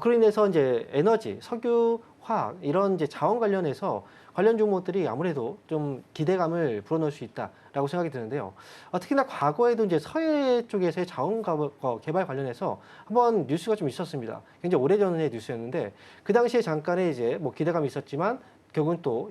그로 인해서 이제 에너지, 석유, 화학 이런 이제 자원 관련해서 관련 종목들이 아무래도 좀 기대감을 불어넣을 수 있다라고 생각이 드는데요. 특히나 과거에도 이제 서해 쪽에서의 자원 개발 관련해서 한번 뉴스가 좀 있었습니다. 굉장히 오래전의 뉴스였는데 그 당시에 잠깐의 이제 뭐 기대감이 있었지만 결국은 또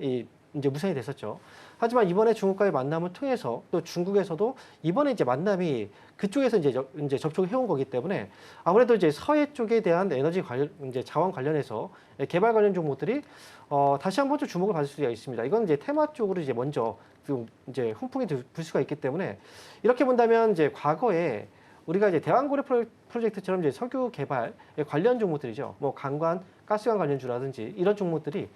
이제 무산이 됐었죠. 하지만 이번에 중국과의 만남을 통해서 또 중국에서도 이번에 이제 만남이 그쪽에서 이제 접촉을 해온 거기 때문에 아무래도 이제 서해 쪽에 대한 에너지 관련 이제 자원 관련해서 개발 관련 종목들이 다시 한번 좀 주목을 받을 수가 있습니다. 이건 이제 테마 쪽으로 이제 먼저 좀 이제 훈풍이 불 수가 있기 때문에 이렇게 본다면 이제 과거에 우리가 이제 대왕고래 프로젝트처럼 이제 석유 개발 관련 종목들이죠. 뭐 강관, 가스관 관련주라든지 이런 종목들이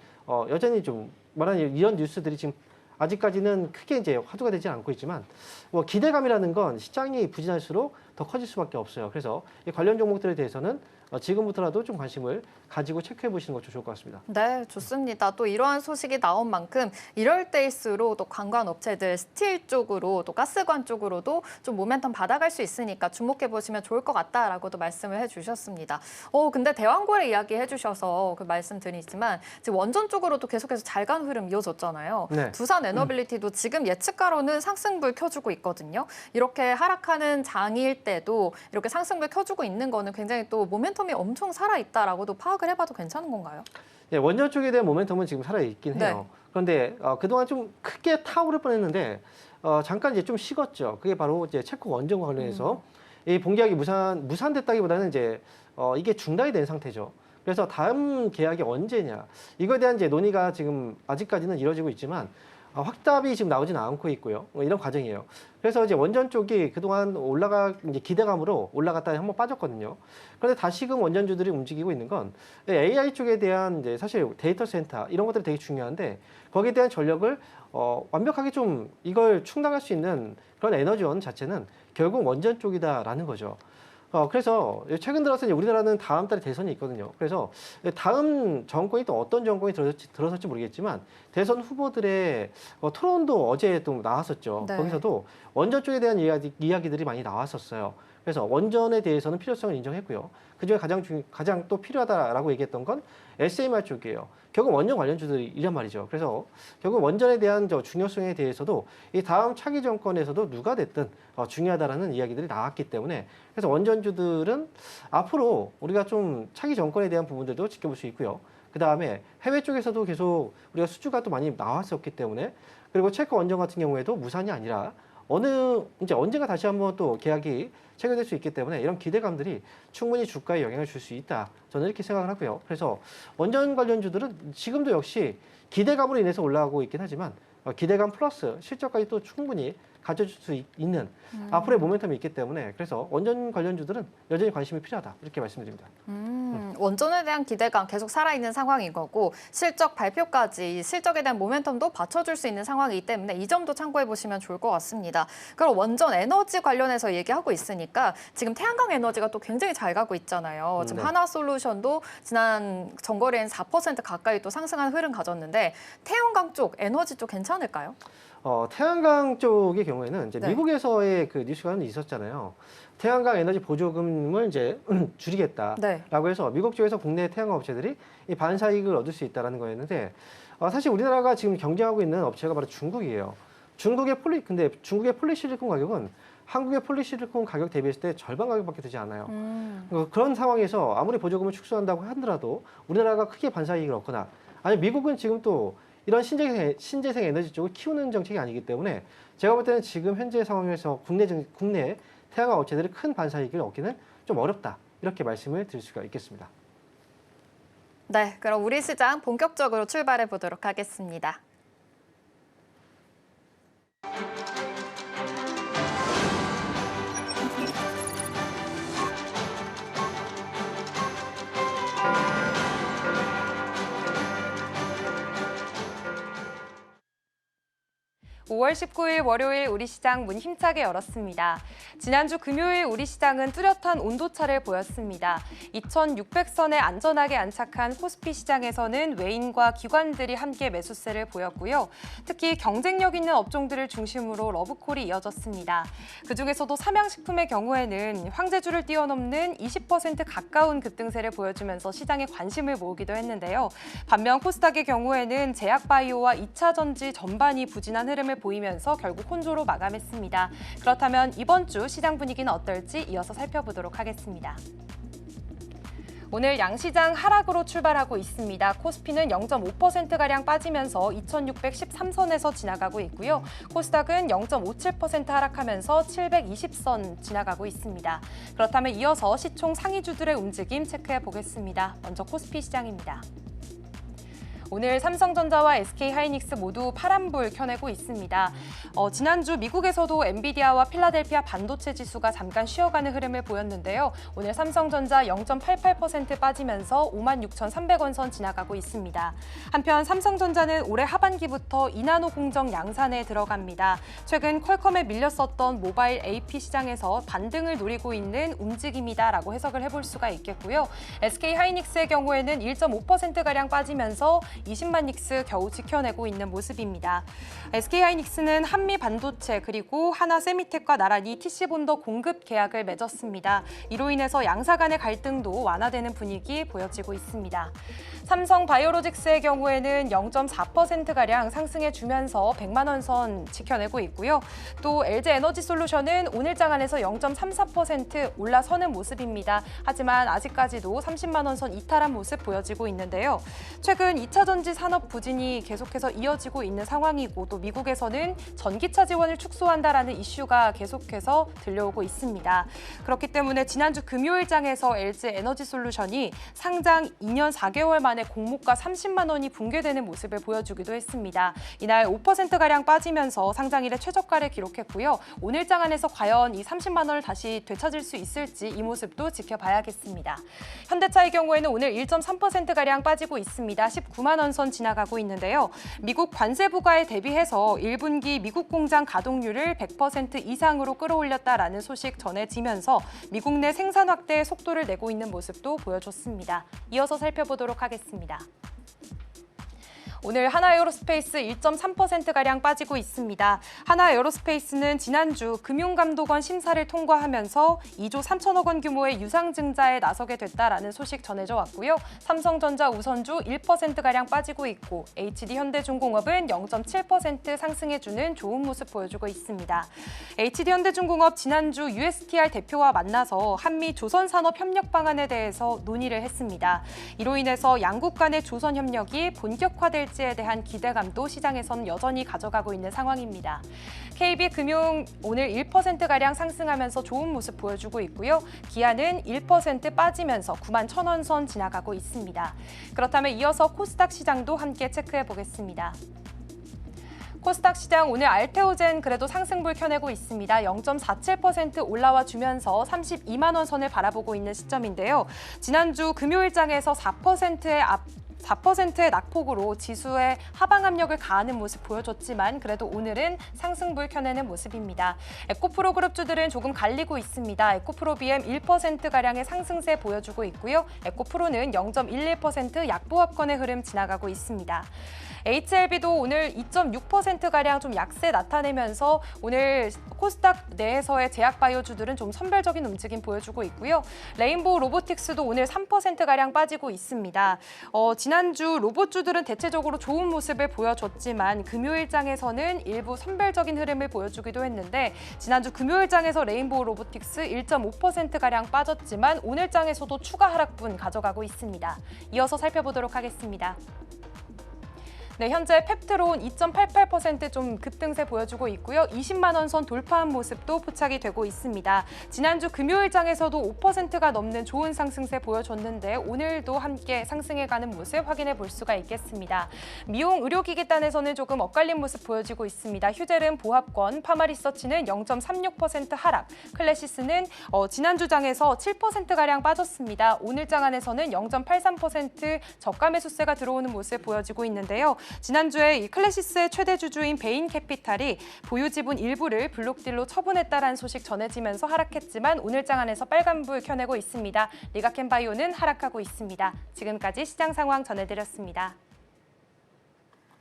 여전히 좀 말하는 이런 뉴스들이 지금 아직까지는 크게 이제 화두가 되지 않고 있지만 뭐 기대감이라는 건 시장이 부진할수록 더 커질 수밖에 없어요. 그래서 이 관련 종목들에 대해서는 지금부터라도 좀 관심을 가지고 체크해 보시는 것도 좋을 것 같습니다. 네, 좋습니다. 또 이러한 소식이 나온 만큼 이럴 때일수록 또 관광 업체들 스틸 쪽으로 또 가스관 쪽으로도 좀 모멘텀 받아갈 수 있으니까 주목해 보시면 좋을 것 같다라고도 말씀을 해주셨습니다. 근데 대왕고래 이야기 해주셔서 그 말씀드리지만 지금 원전 쪽으로도 계속해서 잘 간 흐름 이어졌잖아요. 네. 두산 에너빌리티도 지금 예측가로는 상승불 켜주고 있거든요. 이렇게 하락하는 장일 때도 이렇게 상승불 켜주고 있는 거는 굉장히 또 모멘텀이 엄청 살아있다라고도 파악을 해봐도 괜찮은 건가요? 네, 원전 쪽에 대한 모멘텀은 지금 살아있긴 해요. 네. 그런데 그동안 좀 크게 타오를 뻔했는데 잠깐 이제 좀 식었죠. 그게 바로 이제 체코 원전과 관련해서 이 봉계약이 무산됐다기보다는 이제 이게 중단이 된 상태죠. 그래서 다음 계약이 언제냐 이거에 대한 이제 논의가 지금 아직까지는 이루어지고 있지만 확답이 지금 나오지는 않고 있고요. 이런 과정이에요. 그래서 이제 원전 쪽이 그동안 이제 기대감으로 올라갔다 한번 빠졌거든요. 그런데 다시금 원전주들이 움직이고 있는 건 AI 쪽에 대한 이제 사실 데이터 센터 이런 것들이 되게 중요한데 거기에 대한 전력을 완벽하게 좀 이걸 충당할 수 있는 그런 에너지원 자체는 결국 원전 쪽이다라는 거죠. 그래서 최근 들어서 이제 우리나라는 다음 달에 대선이 있거든요. 그래서 다음 정권이 또 어떤 정권이 들어설지 모르겠지만 대선 후보들의 토론도 어제 또 나왔었죠. 네. 거기서도 원전 쪽에 대한 이야기들이 많이 나왔었어요. 그래서 원전에 대해서는 필요성을 인정했고요. 그중에 가장 또 필요하다라고 얘기했던 건 SMR 쪽이에요. 결국 원전 관련주들이 이란 말이죠. 그래서 결국 원전에 대한 중요성에 대해서도 이 다음 차기 정권에서도 누가 됐든 중요하다라는 이야기들이 나왔기 때문에 그래서 원전주들은 앞으로 우리가 좀 차기 정권에 대한 부분들도 지켜볼 수 있고요. 그 다음에 해외 쪽에서도 계속 우리가 수주가 또 많이 나왔었기 때문에 그리고 체코 원전 같은 경우에도 무산이 아니라 이제 언젠가 다시 한번 또 계약이 체결될 수 있기 때문에 이런 기대감들이 충분히 주가에 영향을 줄 수 있다. 저는 이렇게 생각을 하고요. 그래서 원전 관련주들은 지금도 역시 기대감으로 인해서 올라가고 있긴 하지만 기대감 플러스 실적까지 또 충분히 가져줄 수 있는 앞으로의 모멘텀이 있기 때문에 그래서 원전 관련주들은 여전히 관심이 필요하다. 이렇게 말씀드립니다. 원전에 대한 기대감 계속 살아있는 상황인 거고 실적 발표까지 실적에 대한 모멘텀도 받쳐줄 수 있는 상황이기 때문에 이 점도 참고해 보시면 좋을 것 같습니다. 그리고 원전 에너지 관련해서 얘기하고 있으니까 지금 태양광 에너지가 또 굉장히 잘 가고 있잖아요. 지금 네. 하나솔루션도 지난 전거래엔 4% 가까이 또 상승한 흐름 가졌는데 태양광 쪽, 에너지 쪽 괜찮을까요? 태양광 쪽의 경우에는 이제 네. 미국에서의 그 뉴스가 있었잖아요. 태양광 에너지 보조금을 이제 줄이겠다라고 네. 해서 미국 쪽에서 국내 태양광 업체들이 이 반사이익을 얻을 수 있다는 거였는데 사실 우리나라가 지금 경쟁하고 있는 업체가 바로 중국이에요. 근데 중국의 폴리실리콘 가격은 한국의 폴리실리콘 가격 대비했을 때 절반 가격밖에 되지 않아요. 그런 상황에서 아무리 보조금을 축소한다고 하더라도 우리나라가 크게 반사이익을 얻거나 아니 미국은 지금 또 이런 신재생 에너지 쪽을 키우는 정책이 아니기 때문에 제가 볼 때는 지금 현재 상황에서 국내 태양광 업체들이 큰 반사이익을 얻기는 좀 어렵다. 이렇게 말씀을 드릴 수가 있겠습니다. 네, 그럼 우리 시장 본격적으로 출발해 보도록 하겠습니다. (5월 19일) 월요일 우리 시장 문 힘차게 열었습니다. 지난주 금요일 우리 시장은 뚜렷한 온도차를 보였습니다. 2600선에 안전하게 안착한 코스피 시장에서는 외인과 기관들이 함께 매수세를 보였고요. 특히 경쟁력 있는 업종들을 중심으로 러브콜이 이어졌습니다. 그중에서도 삼양식품의 경우에는 황제주를 뛰어넘는 20% 가까운 급등세를 보여주면서 시장에 관심을 모으기도 했는데요. 반면 코스닥의 경우에는 제약바이오와 2차 전지 전반이 부진한 흐름을 보이면서 결국 혼조로 마감했습니다. 그렇다면 이번 주 시장 분위기는 어떨지 이어서 살펴보도록 하겠습니다. 오늘 양시장 하락으로 출발하고 있습니다. 코스피는 0.5%가량 빠지면서 2613선에서 지나가고 있고요. 코스닥은 0.57% 하락하면서 720선 지나가고 있습니다. 그렇다면 이어서 시총 상위주들의 움직임 체크해 보겠습니다. 먼저 코스피 시장입니다. 오늘 삼성전자와 SK하이닉스 모두 파란불 켜내고 있습니다. 지난주 미국에서도 엔비디아와 필라델피아 반도체 지수가 잠깐 쉬어가는 흐름을 보였는데요. 오늘 삼성전자 0.88% 빠지면서 56,300원 선 지나가고 있습니다. 한편 삼성전자는 올해 하반기부터 2나노 공정 양산에 들어갑니다. 최근 퀄컴에 밀렸었던 모바일 AP 시장에서 반등을 노리고 있는 움직임이다라고 해석을 해볼 수가 있겠고요. SK하이닉스의 경우에는 1.5%가량 빠지면서 20만 닉스 겨우 지켜내고 있는 모습입니다. SK하이닉스는 한미 반도체 그리고 하나 세미텍과 나란히 TC본더 공급 계약을 맺었습니다. 이로 인해서 양사 간의 갈등도 완화되는 분위기 보여지고 있습니다. 삼성 바이오로직스의 경우에는 0.4%가량 상승해주면서 100만 원 선 지켜내고 있고요. 또 LG에너지솔루션은 오늘 장안에서 0.34% 올라서는 모습입니다. 하지만 아직까지도 30만 원 선 이탈한 모습 보여지고 있는데요. 최근 2차 전지 산업 부진이 계속해서 이어지고 있는 상황이고 또 미국에서는 전기차 지원을 축소한다라는 이슈가 계속해서 들려오고 있습니다. 그렇기 때문에 지난주 금요일장에서 LG에너지솔루션이 상장 2년 4개월 만에 공모가 30만 원이 붕괴되는 모습을 보여주기도 했습니다. 이날 5%가량 빠지면서 상장일에 최저가를 기록했고요. 오늘 장안에서 과연 이 30만 원을 다시 되찾을 수 있을지 이 모습도 지켜봐야겠습니다. 현대차의 경우에는 오늘 1.3%가량 빠지고 있습니다. 19만 원 선 지나가고 있는데요. 미국 관세 부과에 대비해서 1분기 미국 공장 가동률을 100% 이상으로 끌어올렸다라는 소식 전해지면서 미국 내 생산 확대에 속도를 내고 있는 모습도 보여줬습니다. 이어서 살펴보도록 하겠습니다. 오늘 하나에어로스페이스 1.3%가량 빠지고 있습니다. 하나에어로스페이스는 지난주 금융감독원 심사를 통과하면서 2조 3천억 원 규모의 유상증자에 나서게 됐다라는 소식 전해져 왔고요. 삼성전자 우선주 1%가량 빠지고 있고 HD현대중공업은 0.7% 상승해주는 좋은 모습 보여주고 있습니다. HD현대중공업 지난주 USTR 대표와 만나서 한미 조선산업 협력 방안에 대해서 논의를 했습니다. 이로 인해서 양국 간의 조선 협력이 본격화될 에 대한 기대감도 시장에서는 여전히 가져가고 있는 상황입니다. KB금융 오늘 1%가량 상승하면서 좋은 모습 보여주고 있고요. 기아는 1% 빠지면서 9만 1,000원 선 지나가고 있습니다. 그렇다면 이어서 코스닥 시장도 함께 체크해 보겠습니다. 코스닥 시장 오늘 알테오젠 그래도 상승불 켜내고 있습니다. 0.47% 올라와 주면서 32만 원 선을 바라보고 있는 시점인데요. 지난주 금요일장에서 4%의 낙폭으로 지수의 하방 압력을 가하는 모습 보여줬지만 그래도 오늘은 상승불 켜내는 모습입니다. 에코프로 그룹주들은 조금 갈리고 있습니다. 에코프로 BM 1%가량의 상승세 보여주고 있고요. 에코프로는 0.11% 약보합권의 흐름 지나가고 있습니다. HLB도 오늘 2.6%가량 좀 약세 나타내면서 오늘 코스닥 내에서의 제약바이오주들은 좀 선별적인 움직임 보여주고 있고요. 레인보우 로보틱스도 오늘 3%가량 빠지고 있습니다. 지난주 로봇주들은 대체적으로 좋은 모습을 보여줬지만 금요일장에서는 일부 선별적인 흐름을 보여주기도 했는데 지난주 금요일장에서 레인보우 로보틱스 1.5%가량 빠졌지만 오늘장에서도 추가 하락분 가져가고 있습니다. 이어서 살펴보도록 하겠습니다. 네, 현재 펩트론 2.88% 좀 급등세 보여주고 있고요. 20만 원 선 돌파한 모습도 포착이 되고 있습니다. 지난주 금요일장에서도 5%가 넘는 좋은 상승세 보여줬는데 오늘도 함께 상승해가는 모습 확인해 볼 수가 있겠습니다. 미용 의료기기단에서는 조금 엇갈린 모습 보여지고 있습니다. 휴젤은 보합권, 파마리서치는 0.36% 하락, 클래시스는 지난주장에서 7%가량 빠졌습니다. 오늘장 안에서는 0.83% 저가 매수세가 들어오는 모습 보여지고 있는데요. 지난주에 이 클래시스의 최대 주주인 베인캐피탈이 보유 지분 일부를 블록딜로 처분했다라는 소식 전해지면서 하락했지만 오늘장 안에서 빨간불 켜내고 있습니다. 리가켄바이오는 하락하고 있습니다. 지금까지 시장 상황 전해드렸습니다.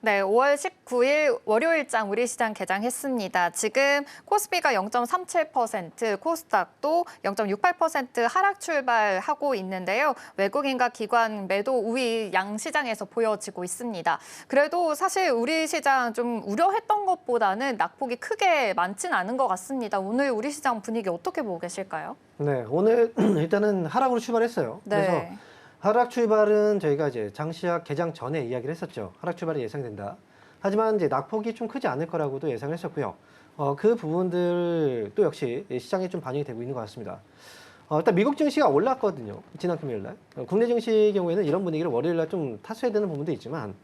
네, 5월 19일 월요일장 우리 시장 개장했습니다. 지금 코스피가 0.37%, 코스닥도 0.68% 하락 출발하고 있는데요. 외국인과 기관 매도 우위 양 시장에서 보여지고 있습니다. 그래도 사실 우리 시장 좀 우려했던 것보다는 낙폭이 크게 많진 않은 것 같습니다. 오늘 우리 시장 분위기 어떻게 보고 계실까요? 네, 오늘 일단은 하락으로 출발했어요. 그래서 네. 하락 출발은 저희가 이제 장시작 개장 전에 이야기를 했었죠. 하락 출발이 예상된다. 하지만 이제 낙폭이 좀 크지 않을 거라고도 예상을 했었고요. 그 부분들도 역시 시장에 좀 반영이 되고 있는 것 같습니다. 일단 미국 증시가 올랐거든요. 지난 금요일 날. 국내 증시의 경우에는 이런 분위기를 월요일 날 좀 탔어야 되는 부분도 있지만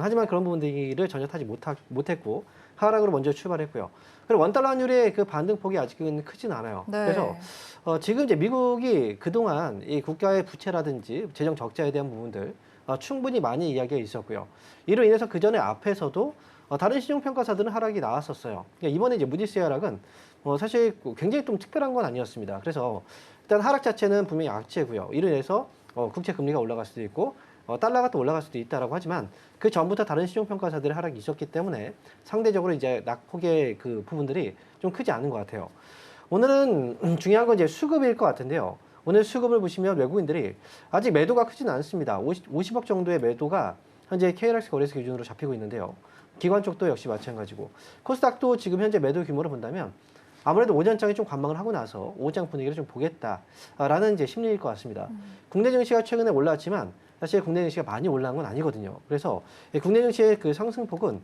하지만 그런 부분들을 전혀 타지 못했고 하락으로 먼저 출발했고요. 그리고 원달러 환율의 그 반등폭이 아직은 크진 않아요. 네. 그래서 지금 이제 미국이 그동안 이 국가의 부채라든지 재정 적자에 대한 부분들 충분히 많이 이야기가 있었고요. 이로 인해서 그 전에 앞에서도 다른 신용평가사들은 하락이 나왔었어요. 그러니까 이번에 이제 무디스의 하락은 사실 굉장히 좀 특별한 건 아니었습니다. 그래서 일단 하락 자체는 분명히 악재고요. 이로 인해서 국채 금리가 올라갈 수도 있고 달러가 또 올라갈 수도 있다라고 하지만 그 전부터 다른 신용평가사들의 하락이 있었기 때문에 상대적으로 이제 낙폭의 그 부분들이 좀 크지 않은 것 같아요. 오늘은 중요한 건 이제 수급일 것 같은데요. 오늘 수급을 보시면 외국인들이 아직 매도가 크지는 않습니다. 50억 정도의 매도가 현재 KLX 거래소 기준으로 잡히고 있는데요. 기관 쪽도 역시 마찬가지고 코스닥도 지금 현재 매도 규모를 본다면 아무래도 오전장에 좀 관망을 하고 나서 오후장 분위기를 좀 보겠다라는 이제 심리일 것 같습니다. 국내 증시가 최근에 올랐지만 사실 국내 증시가 많이 올라간 건 아니거든요. 그래서 국내 증시의 그 상승폭은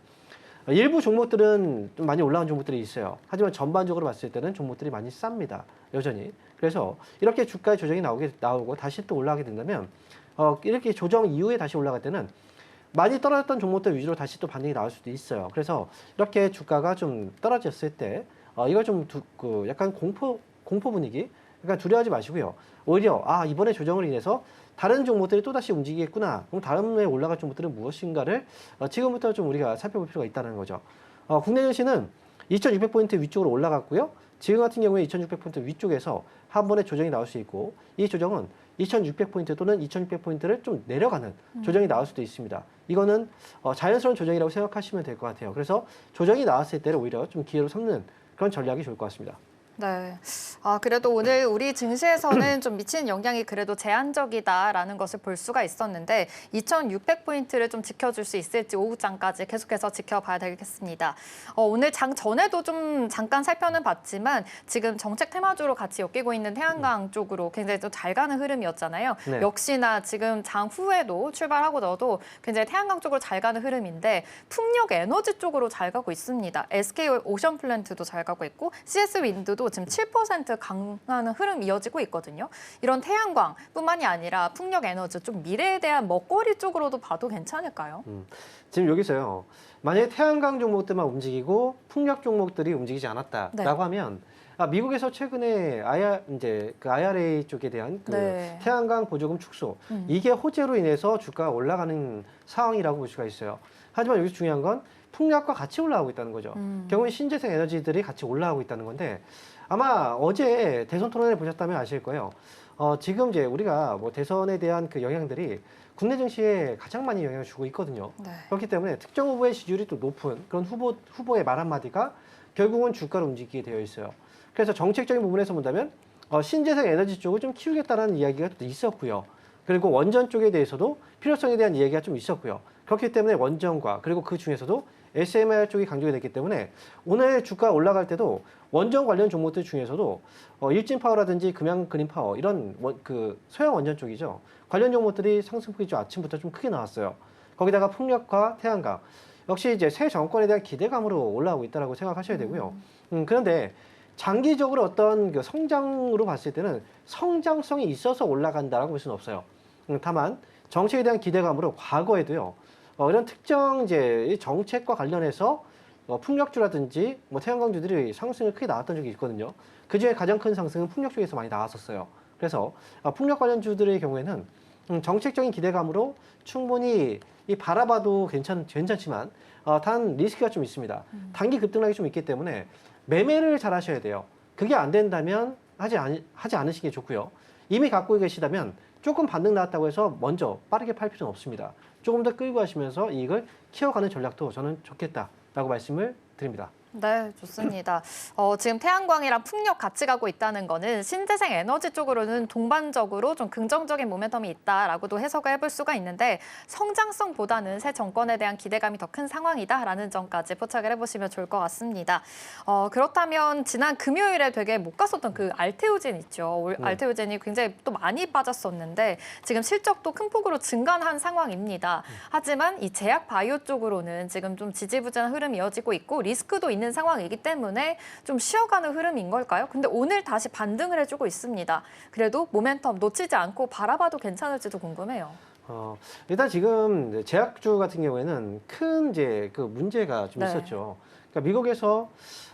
일부 종목들은 좀 많이 올라온 종목들이 있어요. 하지만 전반적으로 봤을 때는 종목들이 많이 쌉니다. 여전히. 그래서 이렇게 주가의 조정이 나오고 다시 또 올라가게 된다면 이렇게 조정 이후에 다시 올라갈 때는 많이 떨어졌던 종목들 위주로 다시 또 반등이 나올 수도 있어요. 그래서 이렇게 주가가 좀 떨어졌을 때 이걸 좀 약간 공포 분위기, 그러니까 두려워하지 마시고요. 오히려 이번에 조정을 인해서 다른 종목들이 또다시 움직이겠구나. 그럼 다음에 올라갈 종목들은 무엇인가를 지금부터 좀 우리가 살펴볼 필요가 있다는 거죠. 국내 증시는 2600포인트 위쪽으로 올라갔고요. 지금 같은 경우에 2600포인트 위쪽에서 한 번에 조정이 나올 수 있고 이 조정은 2600포인트 또는 2600포인트를 좀 내려가는 조정이 나올 수도 있습니다. 이거는 자연스러운 조정이라고 생각하시면 될 것 같아요. 그래서 조정이 나왔을 때를 오히려 좀 기회로 삼는 그런 전략이 좋을 것 같습니다. 네. 그래도 오늘 우리 증시에서는 좀 미치는 영향이 그래도 제한적이다라는 것을 볼 수가 있었는데 2,600포인트를 좀 지켜줄 수 있을지 오후장까지 계속해서 지켜봐야 되겠습니다. 오늘 장 전에도 좀 잠깐 살펴는 봤지만 지금 정책 테마주로 같이 엮이고 있는 태양광 쪽으로 굉장히 좀 잘 가는 흐름이었잖아요. 네. 역시나 지금 장 후에도 출발하고 너도 굉장히 태양광 쪽으로 잘 가는 흐름인데 풍력 에너지 쪽으로 잘 가고 있습니다. SK 오션플랜트도 잘 가고 있고 CS 윈드도 지금 7% 강한 흐름 이어지고 있거든요. 이런 태양광뿐만이 아니라 풍력 에너지 좀 미래에 대한 먹거리 쪽으로도 봐도 괜찮을까요? 지금 여기서요. 만약에 태양광 종목들만 움직이고 풍력 종목들이 움직이지 않았다라고 네. 하면 미국에서 최근에 이제 그 IRA 쪽에 대한 그 네. 태양광 보조금 축소 이게 호재로 인해서 주가가 올라가는 상황이라고 볼 수가 있어요. 하지만 여기서 중요한 건 풍력과 같이 올라가고 있다는 거죠. 결국은 신재생 에너지들이 같이 올라가고 있다는 건데 아마 어제 대선 토론회 보셨다면 아실 거예요. 지금 이제 우리가 뭐 대선에 대한 그 영향들이 국내 증시에 가장 많이 영향을 주고 있거든요. 네. 그렇기 때문에 특정 후보의 지지율이 또 높은 그런 후보의 말 한마디가 결국은 주가를 움직이게 되어 있어요. 그래서 정책적인 부분에서 본다면 신재생 에너지 쪽을 좀 키우겠다는 이야기가 또 있었고요. 그리고 원전 쪽에 대해서도 필요성에 대한 이야기가 좀 있었고요. 그렇기 때문에 원전과 그리고 그 중에서도 SMR 쪽이 강조가 됐기 때문에 오늘 주가 올라갈 때도 원전 관련 종목들 중에서도 일진파워라든지 금양그린파워 이런 그 소형 원전 쪽이죠. 관련 종목들이 상승폭이 좀 아침부터 좀 크게 나왔어요. 거기다가 풍력과 태양광 역시 이제 새 정권에 대한 기대감으로 올라오고 있다고 생각하셔야 되고요. 그런데 장기적으로 어떤 그 성장으로 봤을 때는 성장성이 있어서 올라간다라고 볼 수는 없어요. 다만 정책에 대한 기대감으로 과거에도요. 이런 특정 이제 정책과 관련해서 풍력주라든지 뭐 태양광주들이 상승을 크게 나왔던 적이 있거든요. 그 중에 가장 큰 상승은 풍력 쪽에서 많이 나왔었어요. 그래서 풍력 관련주들의 경우에는 정책적인 기대감으로 충분히 바라봐도 괜찮지만 단 리스크가 좀 있습니다. 단기 급등락이 좀 있기 때문에 매매를 잘 하셔야 돼요. 그게 안 된다면 하지 않으시는 게 좋고요. 이미 갖고 계시다면 조금 반등 나왔다고 해서 먼저 빠르게 팔 필요는 없습니다. 조금 더 끌고 가시면서 이익을 키워가는 전략도 저는 좋겠다라고 말씀을 드립니다. 네, 좋습니다. 지금 태양광이랑 풍력 같이 가고 있다는 거는 신재생 에너지 쪽으로는 동반적으로 좀 긍정적인 모멘텀이 있다라고도 해석을 해볼 수가 있는데 성장성보다는 새 정권에 대한 기대감이 더 큰 상황이다라는 점까지 포착을 해보시면 좋을 것 같습니다. 그렇다면 지난 금요일에 되게 못 갔었던 그 알테오젠 있죠. 알테오젠이 굉장히 또 많이 빠졌었는데 지금 실적도 큰 폭으로 증가한 상황입니다. 하지만 이 제약 바이오 쪽으로는 지금 좀 지지부진한 흐름이 이어지고 있고 리스크도 있는 상황이기 때문에 좀 쉬어가는 흐름인 걸까요? 근데 오늘 다시 반등을 해주고 있습니다. 그래도 모멘텀 놓치지 않고 바라봐도 괜찮을지도 궁금해요. 일단 지금 제약주 같은 경우에는 큰 이제 그 문제가 좀 네. 있었죠. 그러니까 미국에서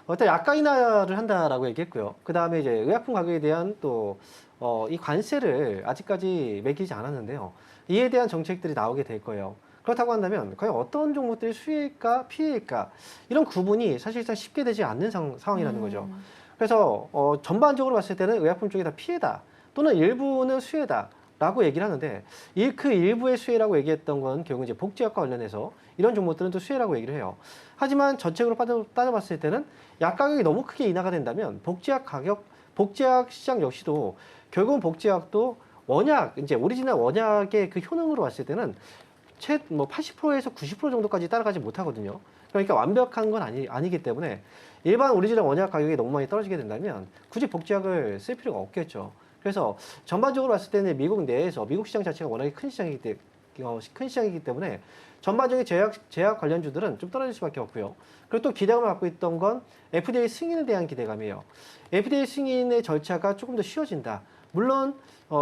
어떤 약가 인하를 한다라고 얘기했고요. 그 다음에 이제 의약품 가격에 대한 또 이 관세를 아직까지 매기지 않았는데요. 이에 대한 정책들이 나오게 될 거예요. 그렇다고 한다면 과연 어떤 종목들이 수혜일까 피해일까 이런 구분이 사실상 쉽게 되지 않는 상황이라는 거죠. 그래서 전반적으로 봤을 때는 의약품 쪽이 다 피해다 또는 일부는 수혜다라고 얘기를 하는데 그 일부의 수혜라고 얘기했던 건 결국 이제 복지약과 관련해서 이런 종목들은 또 수혜라고 얘기를 해요. 하지만 전체적으로 따져봤을 때는 약 가격이 너무 크게 인하가 된다면 복지약 시장 역시도 결국은 복지약도 원약 이제 오리지널 원약의 그 효능으로 봤을 때는 뭐 80%에서 90% 정도까지 따라가지 못하거든요. 그러니까 완벽한 건 아니기 때문에 일반 오리지널 원약 가격이 너무 많이 떨어지게 된다면 굳이 복제약을 쓸 필요가 없겠죠. 그래서 전반적으로 봤을 때는 미국 내에서 미국 시장 자체가 워낙에 큰 시장이기 때문에 전반적인 제약 관련주들은 좀 떨어질 수밖에 없고요. 그리고 또 기대감을 갖고 있던 건 FDA 승인에 대한 기대감이에요. FDA 승인의 절차가 조금 더 쉬워진다. 물론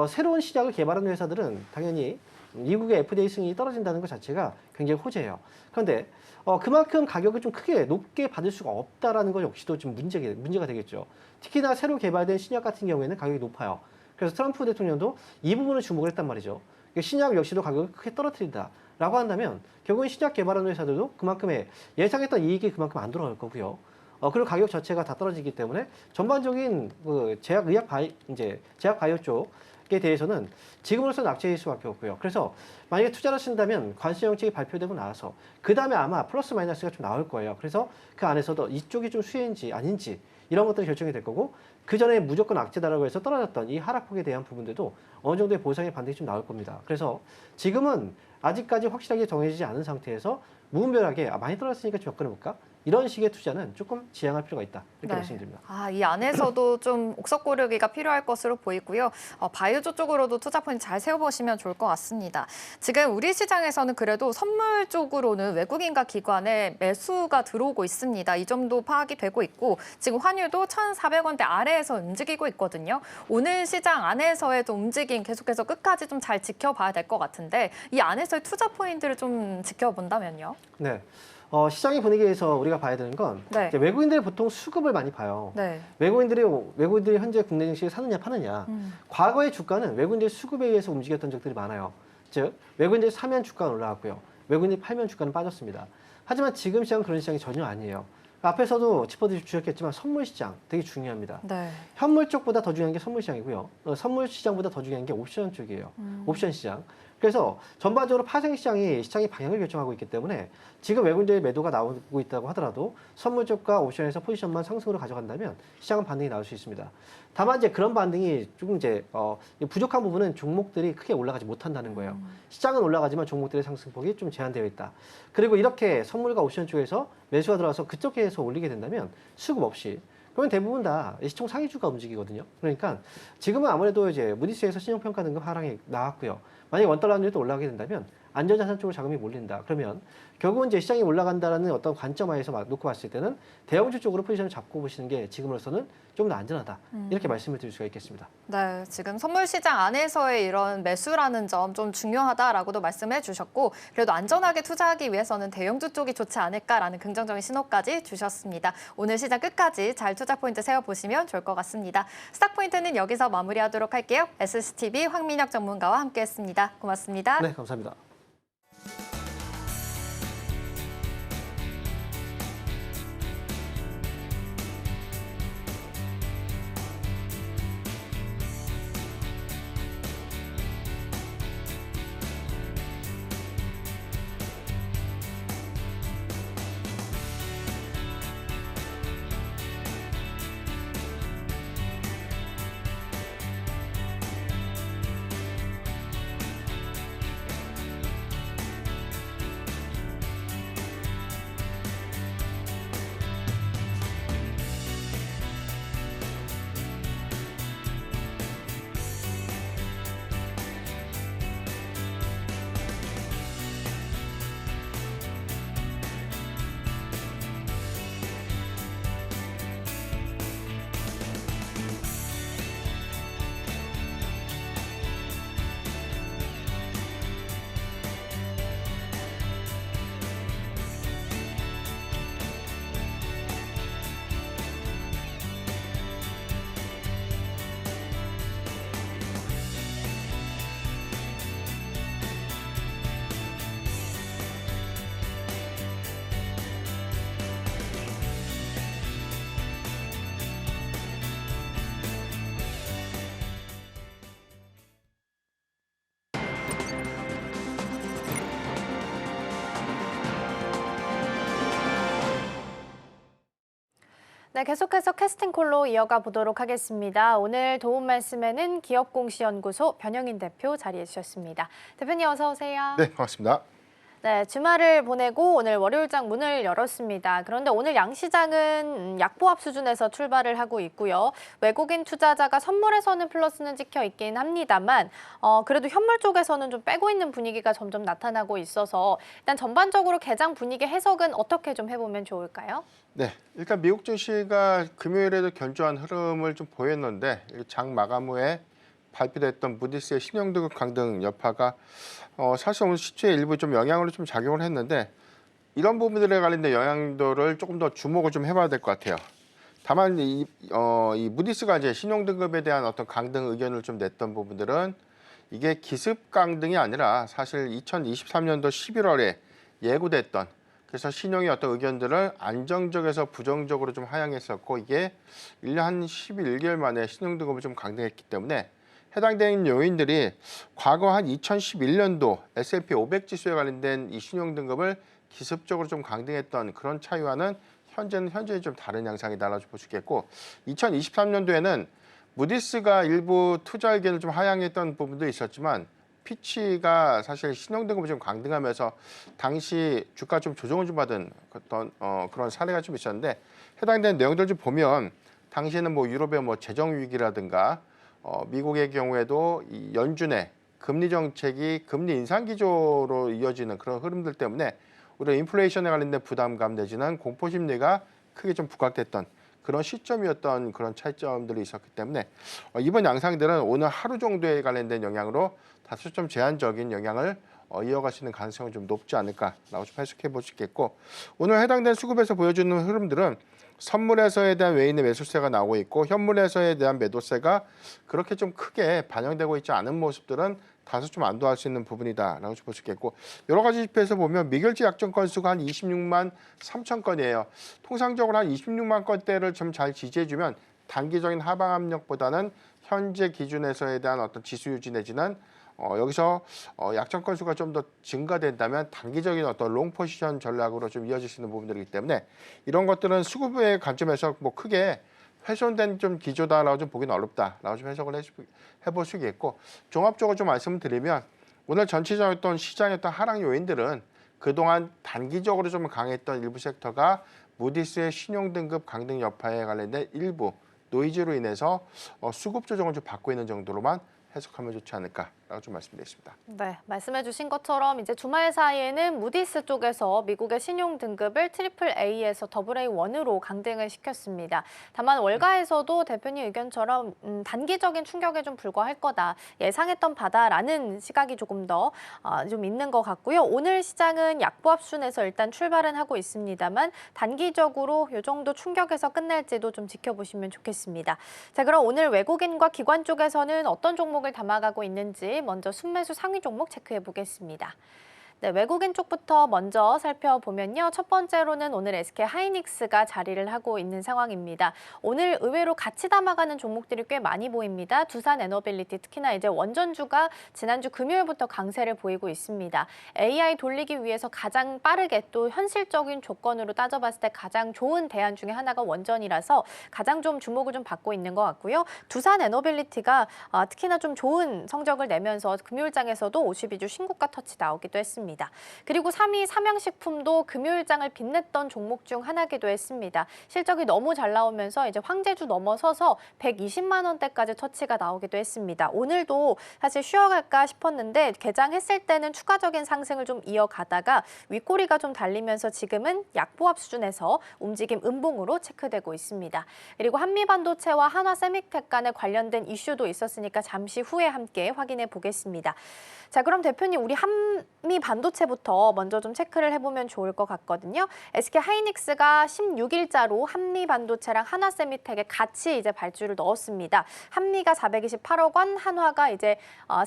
새로운 시작을 개발하는 회사들은 당연히 미국의 FDA 승인이 떨어진다는 것 자체가 굉장히 호재예요. 그런데 그만큼 가격을 좀 크게 높게 받을 수가 없다라는 것 역시도 좀 문제가 되겠죠. 특히나 새로 개발된 신약 같은 경우에는 가격이 높아요. 그래서 트럼프 대통령도 이 부분을 주목을 했단 말이죠. 신약 역시도 가격을 크게 떨어뜨린다라고 한다면 결국은 신약 개발하는 회사들도 그만큼의 예상했던 이익이 그만큼 안 돌아갈 거고요. 그리고 가격 자체가 다 떨어지기 때문에 전반적인 그 제약 바이오 쪽에 대해서는 지금으로서는 악재일 수밖에 없고요. 그래서 만약에 투자를 하신다면 관세 정책이 발표되고 나서 그 다음에 아마 플러스 마이너스가 좀 나올 거예요. 그래서 그 안에서도 이쪽이 좀 수혜인지 아닌지 이런 것들이 결정이 될 거고 그 전에 무조건 악재다라고 해서 떨어졌던 이 하락폭에 대한 부분들도 어느 정도의 보상의 반등이 좀 나올 겁니다. 그래서 지금은 아직까지 확실하게 정해지지 않은 상태에서 무분별하게 많이 떨어졌으니까 좀 접근해볼까? 이런 식의 투자는 조금 지양할 필요가 있다. 이렇게 네. 말씀드립니다. 이 안에서도 좀 옥석 고르기가 필요할 것으로 보이고요. 바이오주 쪽으로도 투자 포인트 잘 세워보시면 좋을 것 같습니다. 지금 우리 시장에서는 그래도 선물 쪽으로는 외국인과 기관의 매수가 들어오고 있습니다. 이 점도 파악이 되고 있고 지금 환율도 1,400원대 아래에서 움직이고 있거든요. 오늘 시장 안에서의 좀 움직임 계속해서 끝까지 좀 잘 지켜봐야 될 것 같은데 이 안에서의 투자 포인트를 좀 지켜본다면요? 네. 시장의 분위기에서 우리가 봐야 되는 건 네. 이제 외국인들이 보통 수급을 많이 봐요. 네. 외국인들이 현재 국내 증시를 사느냐 파느냐. 과거의 주가는 외국인들의 수급에 의해서 움직였던 적들이 많아요. 즉 외국인들이 사면 주가는 올라갔고요. 외국인들이 팔면 주가는 빠졌습니다. 하지만 지금 시장은 그런 시장이 전혀 아니에요. 앞에서도 짚어주셨겠지만 선물 시장 되게 중요합니다. 네. 현물 쪽보다 더 중요한 게 선물 시장이고요. 선물 시장보다 더 중요한 게 옵션 쪽이에요. 옵션 시장. 그래서 전반적으로 파생 시장이 방향을 결정하고 있기 때문에 지금 외국인들의 매도가 나오고 있다고 하더라도 선물 쪽과 옵션에서 포지션만 상승으로 가져간다면 시장은 반등이 나올 수 있습니다. 다만 이제 그런 반등이 조금 부족한 부분은 종목들이 크게 올라가지 못한다는 거예요. 시장은 올라가지만 종목들의 상승폭이 좀 제한되어 있다. 그리고 이렇게 선물과 옵션 쪽에서 매수가 들어와서 그쪽에서 올리게 된다면 수급 없이 그러면 대부분 다 시총 상위주가 움직이거든요. 그러니까 지금은 아무래도 이제 무디스에서 신용평가 등급 하락이 나왔고요. 만약에 원달러 환율이 또 올라가게 된다면 안전자산 쪽으로 자금이 몰린다. 그러면 결국은 이제 시장이 올라간다라는 어떤 관점하에서 놓고 봤을 때는 대형주 쪽으로 포지션을 잡고 보시는 게 지금으로서는 좀 더 안전하다. 이렇게 말씀을 드릴 수가 있겠습니다. 네, 지금 선물 시장 안에서의 이런 매수라는 점 좀 중요하다라고도 말씀해 주셨고 그래도 안전하게 투자하기 위해서는 대형주 쪽이 좋지 않을까라는 긍정적인 신호까지 주셨습니다. 오늘 시장 끝까지 잘 투자 포인트 세워보시면 좋을 것 같습니다. 스탁 포인트는 여기서 마무리하도록 할게요. SCTV 황민혁 전문가와 함께했습니다. 고맙습니다. 네, 감사합니다. 네, 계속해서 캐스팅콜로 이어가 보도록 하겠습니다. 오늘 도움 말씀에는 기업공시연구소 변영인 대표 자리해 주셨습니다. 대표님 어서 오세요. 네, 반갑습니다. 네, 주말을 보내고 오늘 월요일장 문을 열었습니다. 그런데 오늘 양시장은 약보합 수준에서 출발을 하고 있고요. 외국인 투자자가 선물에서는 플러스는 찍혀 있긴 합니다만 그래도 현물 쪽에서는 좀 빼고 있는 분위기가 점점 나타나고 있어서 일단 전반적으로 개장 분위기 해석은 어떻게 좀 해보면 좋을까요? 네, 일단 미국 증시가 금요일에도 견조한 흐름을 좀 보였는데 장 마감 후에 발표됐던 무디스의 신용등급 강등 여파가 사실 오늘 시초에 일부 좀 영향으로 좀 작용을 했는데 이런 부분들에 관련된 영향도를 조금 더 주목을 좀 해봐야 될 것 같아요. 다만 이 무디스가 이제 신용등급에 대한 어떤 강등 의견을 좀 냈던 부분들은 이게 기습 강등이 아니라 사실 2023년도 11월에 예고됐던 그래서 신용의 어떤 의견들을 안정적에서 부정적으로 좀 하향했었고 이게 1년 한 11개월 만에 신용등급을 좀 강등했기 때문에 해당되는 요인들이 과거 한 2011년도 S&P 500 지수에 관련된 이 신용등급을 기습적으로 좀 강등했던 그런 차이와는 현재는 좀 다른 양상이다라고 볼 수 있겠고 2023년도에는 무디스가 일부 투자 의견을 좀 하향했던 부분도 있었지만 피치가 사실 신용등급을 좀 강등하면서 당시 주가 좀 조정을 좀 받은 그런 사례가 좀 있었는데 해당되는 내용들 좀 보면 당시에는 뭐 유럽의 뭐 재정 위기라든가 미국의 경우에도 이 연준의 금리 정책이 금리 인상 기조로 이어지는 그런 흐름들 때문에 우리가 인플레이션에 관련된 부담감 내지는 공포 심리가 크게 좀 부각됐던 그런 시점이었던 그런 차이점들이 있었기 때문에 이번 양상들은 오늘 하루 정도에 관련된 영향으로 다소 좀 제한적인 영향을 이어갈 수 있는 가능성이 좀 높지 않을까라고 좀 해석해 볼 수 있겠고 오늘 해당된 수급에서 보여주는 흐름들은 선물에서에 대한 외인의 매수세가 나오고 있고 현물에서에 대한 매도세가 그렇게 좀 크게 반영되고 있지 않은 모습들은 다소 좀 안도할 수 있는 부분이다라고 볼 수 있겠고 여러 가지 지표에서 보면 미결제 약정 건수가 한 26만 3천 건이에요. 통상적으로 한 26만 건대를 좀 잘 지지해주면 단기적인 하방 압력보다는 현재 기준에서에 대한 어떤 지수 유지 내지는 여기서 약정 건수가 좀 더 증가된다면 단기적인 어떤 롱 포지션 전략으로 좀 이어질 수 있는 부분들이기 때문에 이런 것들은 수급의 관점에서 뭐 크게 훼손된 좀 기조다라고 좀 보기는 어렵다라고 좀 해석을 해볼 수 있겠고 종합적으로 좀 말씀을 드리면 오늘 전체적인 어떤 시장의 어떤 하락 요인들은 그동안 단기적으로 좀 강했던 일부 섹터가 무디스의 신용등급 강등 여파에 관련된 일부 노이즈로 인해서 수급 조정을 좀 받고 있는 정도로만 해석하면 좋지 않을까라고 좀 말씀드리겠습니다. 네, 말씀해주신 것처럼 이제 주말 사이에는 무디스 쪽에서 미국의 신용 등급을 AA에서 AA1으로 강등을 시켰습니다. 다만 월가에서도 대표님 의견처럼 단기적인 충격에 좀 불과할 거다, 예상했던 바다라는 시각이 조금 더 좀 있는 것 같고요. 오늘 시장은 약보합순에서 일단 출발은 하고 있습니다만 단기적으로 이 정도 충격에서 끝날지도 좀 지켜보시면 좋겠습니다. 자, 그럼 오늘 외국인과 기관 쪽에서는 어떤 종목을 담아가고 있는지 먼저 순매수 상위 종목 체크해 보겠습니다. 네, 외국인 쪽부터 먼저 살펴보면요. 첫 번째로는 오늘 SK 하이닉스가 자리를 하고 있는 상황입니다. 오늘 의외로 같이 담아가는 종목들이 꽤 많이 보입니다. 두산 에너빌리티, 특히나 이제 원전주가 지난주 금요일부터 강세를 보이고 있습니다. AI 돌리기 위해서 가장 빠르게 또 현실적인 조건으로 따져봤을 때 가장 좋은 대안 중에 하나가 원전이라서 가장 좀 주목을 좀 받고 있는 것 같고요. 두산 에너빌리티가 특히나 좀 좋은 성적을 내면서 금요일장에서도 52주 신고가 터치 나오기도 했습니다. 그리고 3위 삼양식품도 금요일장을 빛냈던 종목 중 하나기도 했습니다. 실적이 너무 잘 나오면서 이제 황제주 넘어서서 120만 원대까지 터치가 나오기도 했습니다. 오늘도 사실 쉬어갈까 싶었는데 개장했을 때는 추가적인 상승을 좀 이어가다가 윗꼬리가 좀 달리면서 지금은 약보합 수준에서 움직임 음봉으로 체크되고 있습니다. 그리고 한미반도체와 한화세미텍 간에 관련된 이슈도 있었으니까 잠시 후에 함께 확인해 보겠습니다. 자, 그럼 대표님, 우리 한미 반도체부터 먼저 좀 체크를 해보면 좋을 것 같거든요. SK 하이닉스가 16일자로 한미 반도체랑 하나세미텍에 같이 이제 발주를 넣었습니다. 한미가 428억 원, 한화가 이제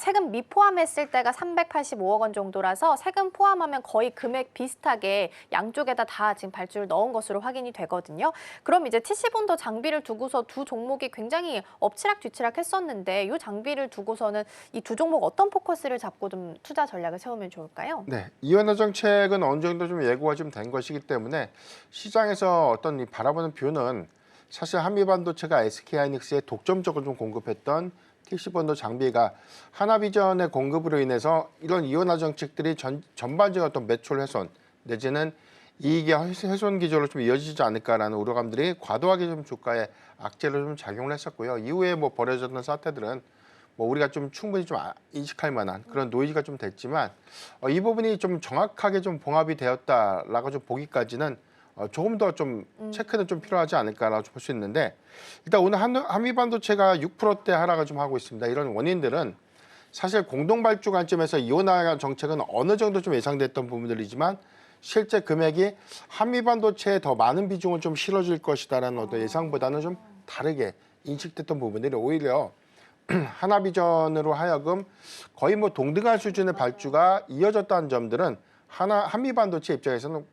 세금 미포함했을 때가 385억 원 정도라서 세금 포함하면 거의 금액 비슷하게 양쪽에다 다 지금 발주를 넣은 것으로 확인이 되거든요. 그럼 이제 TC본더 장비를 두고서 두 종목이 굉장히 엎치락뒤치락 했었는데 이 장비를 두고서는 이 두 종목 어떤 포커스를 잡고 좀 투자 전략을 세우면 좋을까요? 네, 이원화 정책은 어느 정도 좀 예고가 좀 된 것이기 때문에 시장에서 어떤 이 바라보는 뷰는 사실 한미반도체가 SK하이닉스에 독점적으로 좀 공급했던 TC본더 장비가 하나비전의 공급으로 인해서 이런 이원화 정책들이 전반적인 어떤 매출 훼손 내지는 이익의 훼손 기조로 좀 이어지지 않을까라는 우려감들이 과도하게 좀 주가에 악재로 좀 작용을 했었고요. 이후에 뭐 벌어졌던 사태들은 뭐 우리가 좀 충분히 좀 인식할 만한 그런 노이즈가 좀 됐지만 이 부분이 좀 정확하게 좀 봉합이 되었다라고 좀 보기까지는 조금 더 좀 체크는 좀 필요하지 않을까라고 볼 수 있는데 일단 오늘 한미반도체가 6%대 하락을 좀 하고 있습니다. 이런 원인들은 사실 공동 발주 관점에서 이원화 정책은 어느 정도 좀 예상됐던 부분들이지만 실제 금액이 한미반도체에 더 많은 비중을 좀 실어줄 것이다라는 어떤 예상보다는 좀 다르게 인식됐던 부분들이 오히려 하나비전으로 하여금 거의 뭐 동등한 수준의 발주가 이어졌다는 점들은 한미반도체 입장에서는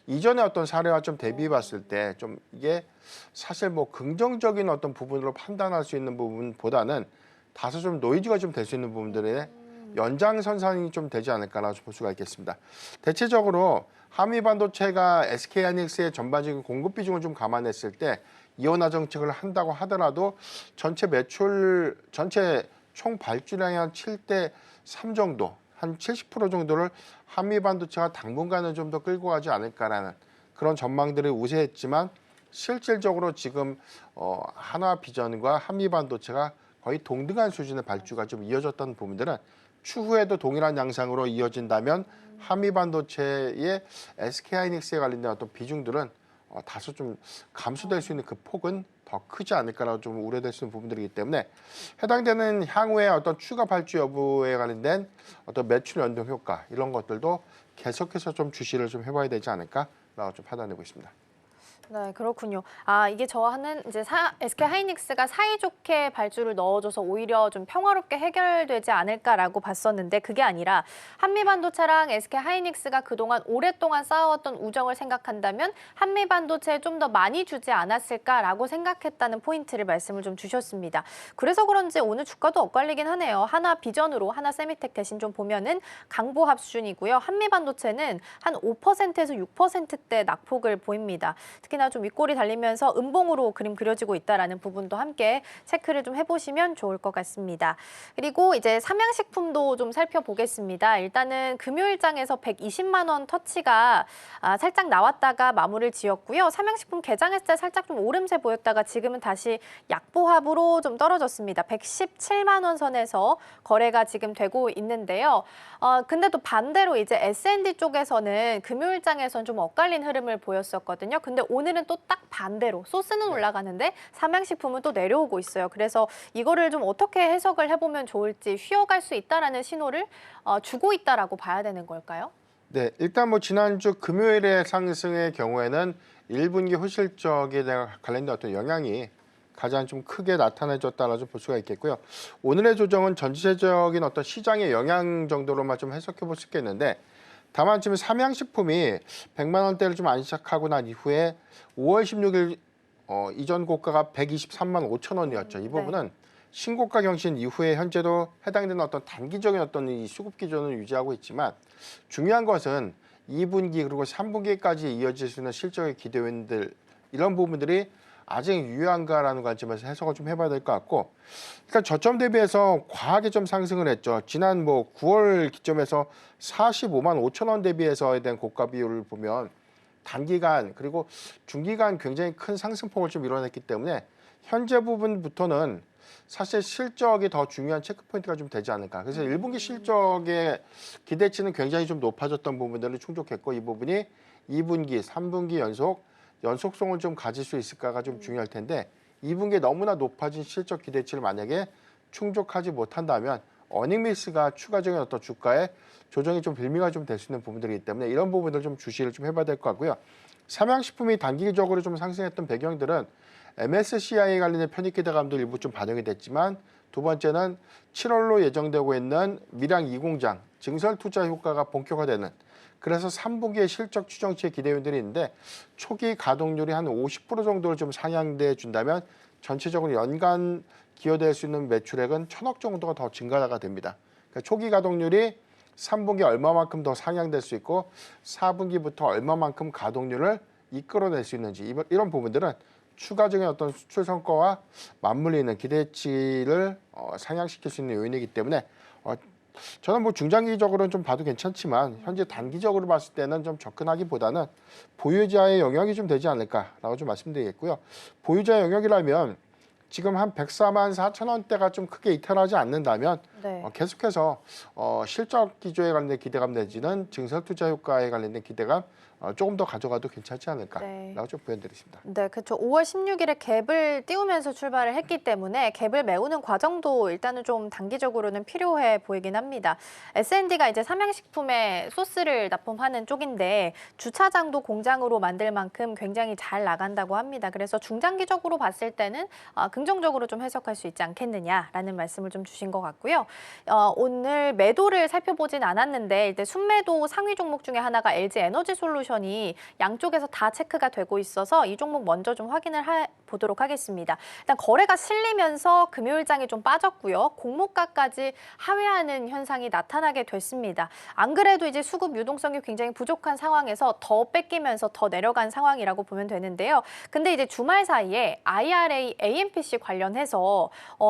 이전의 어떤 사례와 좀 대비해 봤을 때 좀 이게 사실 뭐 긍정적인 어떤 부분으로 판단할 수 있는 부분보다는 다소 좀 노이즈가 좀 될 수 있는 부분들의 연장선상이 좀 되지 않을까라고 볼 수가 있겠습니다. 대체적으로 한미반도체가 SK하이닉스의 전반적인 공급 비중을 좀 감안했을 때 이원화 정책을 한다고 하더라도 전체 매출, 전체 총 발주량이 한 7대 3 정도, 한 70% 정도를 한미 반도체가 당분간은 좀 더 끌고 가지 않을까라는 그런 전망들이 우세했지만 실질적으로 지금 한화 비전과 한미 반도체가 거의 동등한 수준의 발주가 좀 이어졌던 부분들은 추후에도 동일한 양상으로 이어진다면 한미 반도체의 SK하이닉스에 관련된 어떤 비중들은 다소 좀 감소될 수 있는 그 폭은 더 크지 않을까라고 좀 우려될 수 있는 부분들이기 때문에 해당되는 향후의 어떤 추가 발주 여부에 관련된 어떤 매출 연동 효과 이런 것들도 계속해서 좀 주시를 좀 해봐야 되지 않을까라고 좀 판단하고 있습니다. 네, 그렇군요. 이게 저는 이제 SK하이닉스가 사이좋게 발주를 넣어줘서 오히려 좀 평화롭게 해결되지 않을까라고 봤었는데 그게 아니라 한미반도체랑 SK하이닉스가 그동안 오랫동안 쌓아왔던 우정을 생각한다면 한미반도체에 좀 더 많이 주지 않았을까라고 생각했다는 포인트를 말씀을 좀 주셨습니다. 그래서 그런지 오늘 주가도 엇갈리긴 하네요. 하나 비전으로 하나 세미텍 대신 좀 보면은 강보합 수준이고요. 한미반도체는 한 5%에서 6%대 낙폭을 보입니다. 특히나 좀 윗골이 달리면서 음봉으로 그림 그려지고 있다라는 부분도 함께 체크를 좀 해보시면 좋을 것 같습니다. 그리고 이제 삼양식품도 좀 살펴보겠습니다. 일단은 금요일장에서 120만 원 터치가 살짝 나왔다가 마무리를 지었고요. 삼양식품 개장했을 때 살짝 좀 오름세 보였다가 지금은 다시 약보합으로 좀 떨어졌습니다. 117만 원 선에서 거래가 지금 되고 있는데요. 근데 또 반대로 이제 S&D 쪽에서는 금요일장에서는 좀 엇갈린 흐름을 보였었거든요. 근데 오늘은 또 딱 반대로 소스는 올라가는데 삼양식품은 또 내려오고 있어요. 그래서 이거를 좀 어떻게 해석을 해보면 좋을지 쉬어갈 수 있다라는 신호를 주고 있다라고 봐야 되는 걸까요? 네, 일단 뭐 지난주 금요일의 상승의 경우에는 1분기 호실적에 관련된 어떤 영향이 가장 좀 크게 나타나졌다라고 볼 수가 있겠고요. 오늘의 조정은 전체적인 어떤 시장의 영향 정도로만 좀 해석해 볼 수 있겠는데 다만 지금 삼양식품이 100만 원대를 좀 안착하고 난 이후에 5월 16일 이전 고가가 123만 5천 원이었죠. 이 부분은 신고가 경신 이후에 현재도 해당되는 어떤 단기적인 어떤 이 수급 기준을 유지하고 있지만 중요한 것은 2분기 그리고 3분기까지 이어질 수 있는 실적의 기대 요인들 이런 부분들이 아직 유효한가라는 관점에서 해석을 좀 해봐야 될 것 같고 일단 저점 대비해서 과하게 좀 상승을 했죠. 지난 뭐 9월 기점에서 45만 5천 원 대비해서에 대한 고가 비율을 보면 단기간 그리고 중기간 굉장히 큰 상승폭을 좀 이뤄냈기 때문에 현재 부분부터는 사실 실적이 더 중요한 체크포인트가 좀 되지 않을까. 그래서 1분기 실적의 기대치는 굉장히 좀 높아졌던 부분들을 충족했고 이 부분이 2분기, 3분기 연속성을 좀 가질 수 있을까가 좀 중요할 텐데 2분기에 너무나 높아진 실적 기대치를 만약에 충족하지 못한다면 어닝미스가 추가적인 어떤 주가에 조정이 좀 빌미가 좀 될 수 있는 부분들이기 때문에 이런 부분들 좀 주시를 좀 해봐야 될 것 같고요. 삼양식품이 단기적으로 좀 상승했던 배경들은 MSCI 관련된 편입 기대감도 일부 좀 반영이 됐지만 두 번째는 7월로 예정되고 있는 밀양 2공장 증설 투자 효과가 본격화되는 그래서 3분기의 실적 추정치의 기대 요인들이 있는데 초기 가동률이 한 50% 정도를 좀 상향돼 준다면 전체적으로 연간 기여될 수 있는 매출액은 1,000억 정도가 더 증가가 됩니다. 그러니까 초기 가동률이 3분기 얼마만큼 더 상향될 수 있고 4분기부터 얼마만큼 가동률을 이끌어낼 수 있는지 이런 부분들은 추가적인 어떤 수출 성과와 맞물리는 기대치를 상향시킬 수 있는 요인이기 때문에 저는 뭐 중장기적으로는 좀 봐도 괜찮지만 현재 단기적으로 봤을 때는 좀 접근하기보다는 보유자의 영역이 좀 되지 않을까라고 좀 말씀드리겠고요. 보유자 영역이라면 지금 한 104만 4천 원대가 좀 크게 이탈하지 않는다면 계속해서 실적 기조에 관련된 기대감 내지는 증설 투자 효과에 관련된 기대감 조금 더 가져가도 괜찮지 않을까라고 좀 보여드리겠습니다. 네, 그렇죠. 5월 16일에 갭을 띄우면서 출발을 했기 때문에 갭을 메우는 과정도 일단은 좀 단기적으로는 필요해 보이긴 합니다. S&D가 이제 삼양식품에 소스를 납품하는 쪽인데 주차장도 공장으로 만들 만큼 굉장히 잘 나간다고 합니다. 그래서 중장기적으로 봤을 때는 긍정적으로 좀 해석할 수 있지 않겠느냐라는 말씀을 좀 주신 것 같고요. 오늘 매도를 살펴보진 않았는데 일단 순매도 상위 종목 중에 하나가 LG 에너지 솔루션이 양쪽에서 다 체크가 되고 있어서 이 종목 먼저 좀 확인을 보도록 하겠습니다. 일단 거래가 실리면서 금요일장이 좀 빠졌고요. 공모가까지 하회하는 현상이 나타나게 됐습니다. 안 그래도 이제 수급 유동성이 굉장히 부족한 상황에서 더 뺏기면서 더 내려간 상황이라고 보면 되는데요. 근데 이제 주말 사이에 IRA, AMPC 관련해서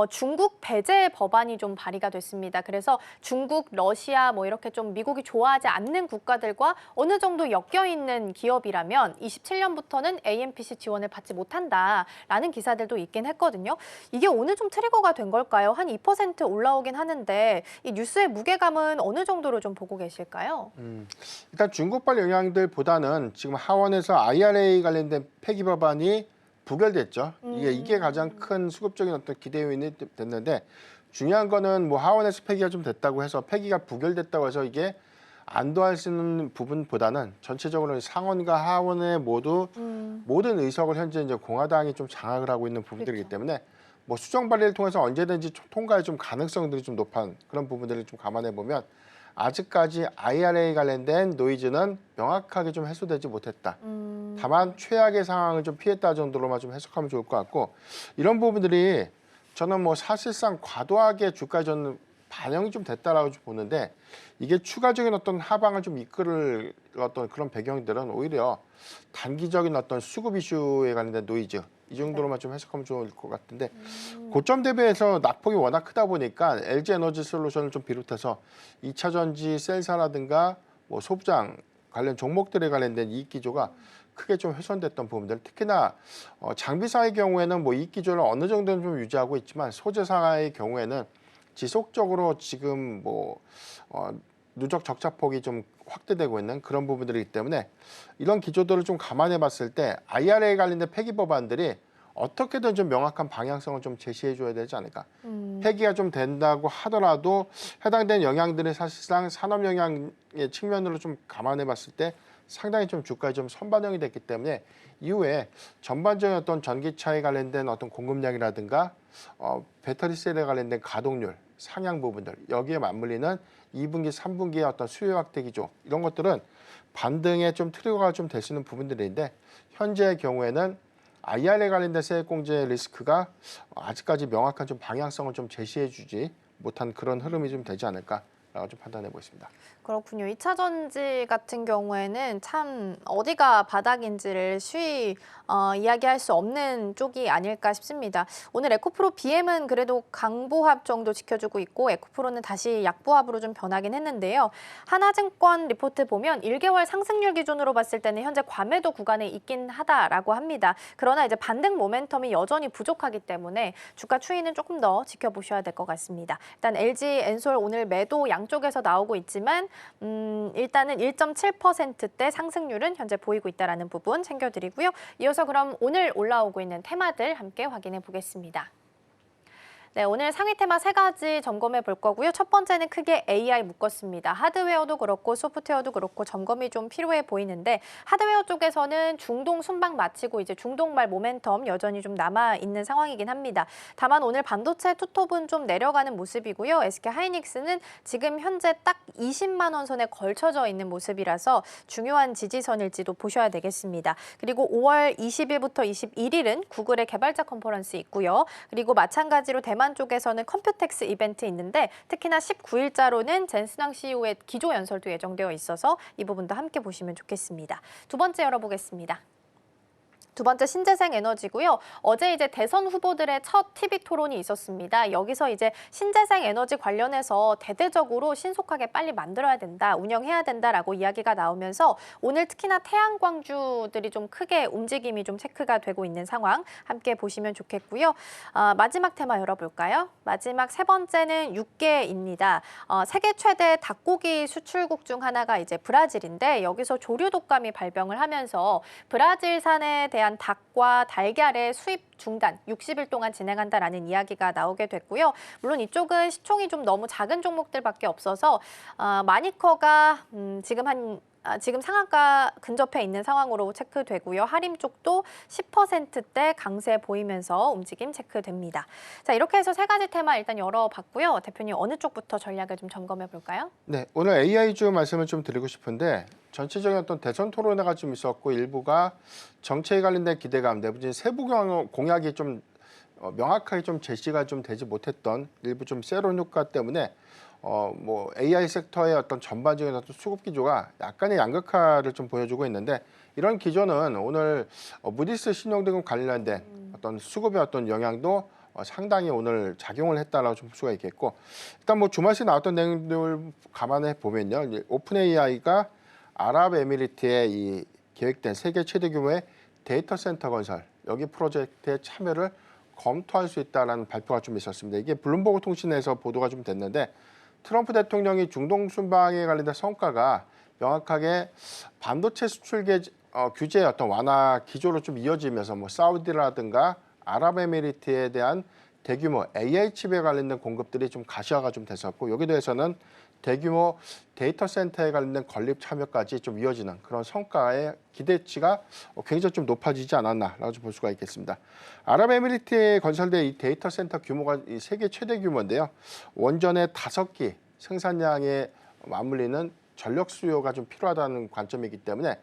중국 배제 법안이 좀 발의가 됐습니다. 그래서 중국, 러시아 뭐 이렇게 좀 미국이 좋아하지 않는 국가들과 어느 정도 엮여 있는 기업이라면 27년부터는 AMPC 지원을 받지 못한다라는 기사들도 있긴 했거든요. 이게 오늘 좀 트리거가 된 걸까요? 한 2% 올라오긴 하는데 이 뉴스의 무게감은 어느 정도로 좀 보고 계실까요? 일단 중국발 영향들보다는 지금 하원에서 IRA 관련된 폐기 법안이 부결됐죠. 이게 가장 큰 수급적인 어떤 기대 요인이 됐는데 중요한 거는 뭐 하원에서 폐기가 좀 됐다고 해서 폐기가 부결됐다고 해서 이게 안도할 수 있는 부분보다는 전체적으로 상원과 하원의 모든 의석을 현재 이제 공화당이 좀 장악을 하고 있는 부분들이기 때문에 뭐 수정 발의를 통해서 언제든지 통과의 좀 가능성들이 좀 높은 그런 부분들을 좀 감안해 보면 아직까지 IRA 관련된 노이즈는 명확하게 좀 해소되지 못했다. 다만 최악의 상황을 좀 피했다 정도로만 좀 해석하면 좋을 것 같고 이런 부분들이 저는 뭐 사실상 과도하게 주가에 저는 반영이 좀 됐다라고 좀 보는데 이게 추가적인 어떤 하방을 좀 이끌을 어떤 그런 배경들은 오히려 단기적인 어떤 수급 이슈에 관련된 노이즈 이 정도로만 좀 해석하면 좋을 것 같은데 고점 대비해서 낙폭이 워낙 크다 보니까 LG 에너지 솔루션을 좀 비롯해서 2차 전지 셀사라든가 뭐 소부장 관련 종목들에 관련된 이익 기조가 크게 좀 훼손됐던 부분들 특히나 장비사의 경우에는 뭐 이익 기조를 어느 정도는 좀 유지하고 있지만 소재사의 경우에는 지속적으로 지금 뭐 누적 적자폭이 좀 확대되고 있는 그런 부분들이기 때문에 이런 기조들을 좀 감안해 봤을 때 IRA 관련된 폐기 법안들이 어떻게든 좀 명확한 방향성을 좀 제시해 줘야 되지 않을까. 폐기가 좀 된다고 하더라도 해당된 영향들이 사실상 산업 영향의 측면으로 좀 감안해 봤을 때 상당히 좀 주가에 좀 선반영이 됐기 때문에 이후에 전반적인 어떤 전기차에 관련된 어떤 공급량이라든가 배터리 셀에 관련된 가동률, 상향 부분들 여기에 맞물리는 2분기, 3분기의 어떤 수요 확대 기조 이런 것들은 반등에 좀 트리거가 좀 될 수 있는 부분들인데 현재의 경우에는 IRA 관련된 세액 공제 리스크가 아직까지 명확한 좀 방향성을 좀 제시해주지 못한 그런 흐름이 좀 되지 않을까라고 좀 판단해 보겠습니다. 그렇군요. 2차 전지 같은 경우에는 참 어디가 바닥인지를 쉬이 이야기할 수 없는 쪽이 아닐까 싶습니다. 오늘 에코프로 BM은 그래도 강보합 정도 지켜주고 있고 에코프로는 다시 약보합으로 좀 변하긴 했는데요. 하나증권 리포트 보면 1개월 상승률 기준으로 봤을 때는 현재 과매도 구간에 있긴 하다라고 합니다. 그러나 이제 반등 모멘텀이 여전히 부족하기 때문에 주가 추이는 조금 더 지켜보셔야 될 것 같습니다. 일단 LG 엔솔 오늘 매도 양쪽에서 나오고 있지만 일단은 1.7%대 상승률은 현재 보이고 있다는 부분 챙겨드리고요. 이어서 그럼 오늘 올라오고 있는 테마들 함께 확인해 보겠습니다. 네, 오늘 상위 테마 3가지 점검해 볼 거고요. 첫 번째는 크게 AI 묶었습니다. 하드웨어도 그렇고 소프트웨어도 그렇고 점검이 좀 필요해 보이는데 하드웨어 쪽에서는 중동 순방 마치고 이제 중동발 모멘텀 여전히 좀 남아 있는 상황이긴 합니다. 다만 오늘 반도체 투톱은 좀 내려가는 모습이고요. SK 하이닉스는 지금 현재 딱 20만 원 선에 걸쳐져 있는 모습이라서 중요한 지지선일지도 보셔야 되겠습니다. 그리고 5월 20일부터 21일은 구글의 개발자 컨퍼런스 있고요. 그리고 마찬가지로 대만 쪽에서는 컴퓨텍스 이벤트 있는데 특히나 19일자로는 젠슨왕 CEO의 기조 연설도 예정되어 있어서 이 부분도 함께 보시면 좋겠습니다. 두 번째 열어보겠습니다. 두 번째 신재생 에너지고요. 어제 이제 대선 후보들의 첫 TV 토론이 있었습니다. 여기서 이제 신재생 에너지 관련해서 대대적으로 신속하게 빨리 만들어야 된다, 운영해야 된다라고 이야기가 나오면서 오늘 특히나 태양광주들이 좀 크게 움직임이 좀 체크가 되고 있는 상황 함께 보시면 좋겠고요. 마지막 테마 열어볼까요? 마지막 세 번째는 육계입니다. 세계 최대 닭고기 수출국 중 하나가 이제 브라질인데 여기서 조류 독감이 발병을 하면서 브라질산에 대한 닭과 달걀의 수입 중단 60일 동안 진행한다라는 이야기가 나오게 됐고요. 물론 이쪽은 시총이 좀 너무 작은 종목들밖에 없어서 마니커가 지금 상한가 근접해 있는 상황으로 체크되고요. 하림 쪽도 10%대 강세 보이면서 움직임 체크됩니다. 자, 이렇게 해서 3가지 테마 일단 열어봤고요. 대표님 어느 쪽부터 전략을 좀 점검해 볼까요? 네, 오늘 AI주 말씀을 좀 드리고 싶은데 전체적인 어떤 대선 토론회가 좀 있었고 일부가 정책에 관련된 기대감, 내부적인 세부 공약 공약이 좀 명확하게 좀 제시가 좀 되지 못했던 일부 좀 세론 효과 때문에 뭐 AI 섹터의 어떤 전반적인 어떤 수급 기조가 약간의 양극화를 좀 보여주고 있는데 이런 기조는 오늘 무디스 신용등급 관련된 어떤 수급의 어떤 영향도 상당히 오늘 작용을 했다라고 좀 볼 수가 있겠고 일단 뭐 주말에 나왔던 내용들 감안해 보면요 오픈 AI가 아랍에미리트의 이 계획된 세계 최대 규모의 데이터 센터 건설 여기 프로젝트에 참여를 검토할 수 있다라는 발표가 좀 있었습니다. 이게 블룸버그 통신에서 보도가 좀 됐는데 트럼프 대통령이 중동 순방에 관련된 성과가 명확하게 반도체 수출 규제의 어떤 완화 기조로 좀 이어지면서 뭐 사우디라든가 아랍에미리트에 대한 대규모 AI 칩에 관련된 공급들이 좀 가시화가 좀 됐었고 여기에 대해서는 대규모 데이터 센터에 관련된 건립 참여까지 좀 이어지는 그런 성과의 기대치가 굉장히 좀 높아지지 않았나라고 볼 수가 있겠습니다. 아랍에미리트에 건설된 이 데이터 센터 규모가 이 세계 최대 규모인데요. 원전의 5기 생산량에 맞물리는 전력 수요가 좀 필요하다는 관점이기 때문에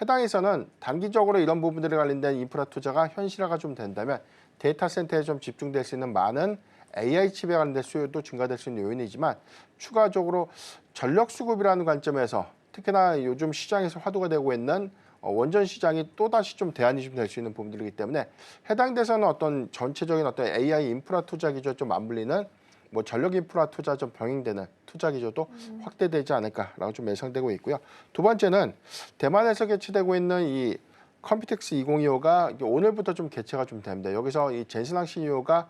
해당에서는 단기적으로 이런 부분들에 관련된 인프라 투자가 현실화가 좀 된다면 데이터 센터에 좀 집중될 수 있는 많은 AI 칩에 관련된 수요도 증가될 수 있는 요인이지만 추가적으로 전력 수급이라는 관점에서 특히나 요즘 시장에서 화두가 되고 있는 원전 시장이 또다시 좀 대안이 좀 될 수 있는 부분들이기 때문에 해당돼서는 어떤 전체적인 어떤 AI 인프라 투자 기조에 좀 맞물리는 뭐 전력 인프라 투자 좀 병행되는 투자 기조도 확대되지 않을까라고 좀 예상되고 있고요. 두 번째는 대만에서 개최되고 있는 이 컴퓨텍스 2025가 오늘부터 좀 개최가 좀 됩니다. 여기서 이 젠슨항 CEO가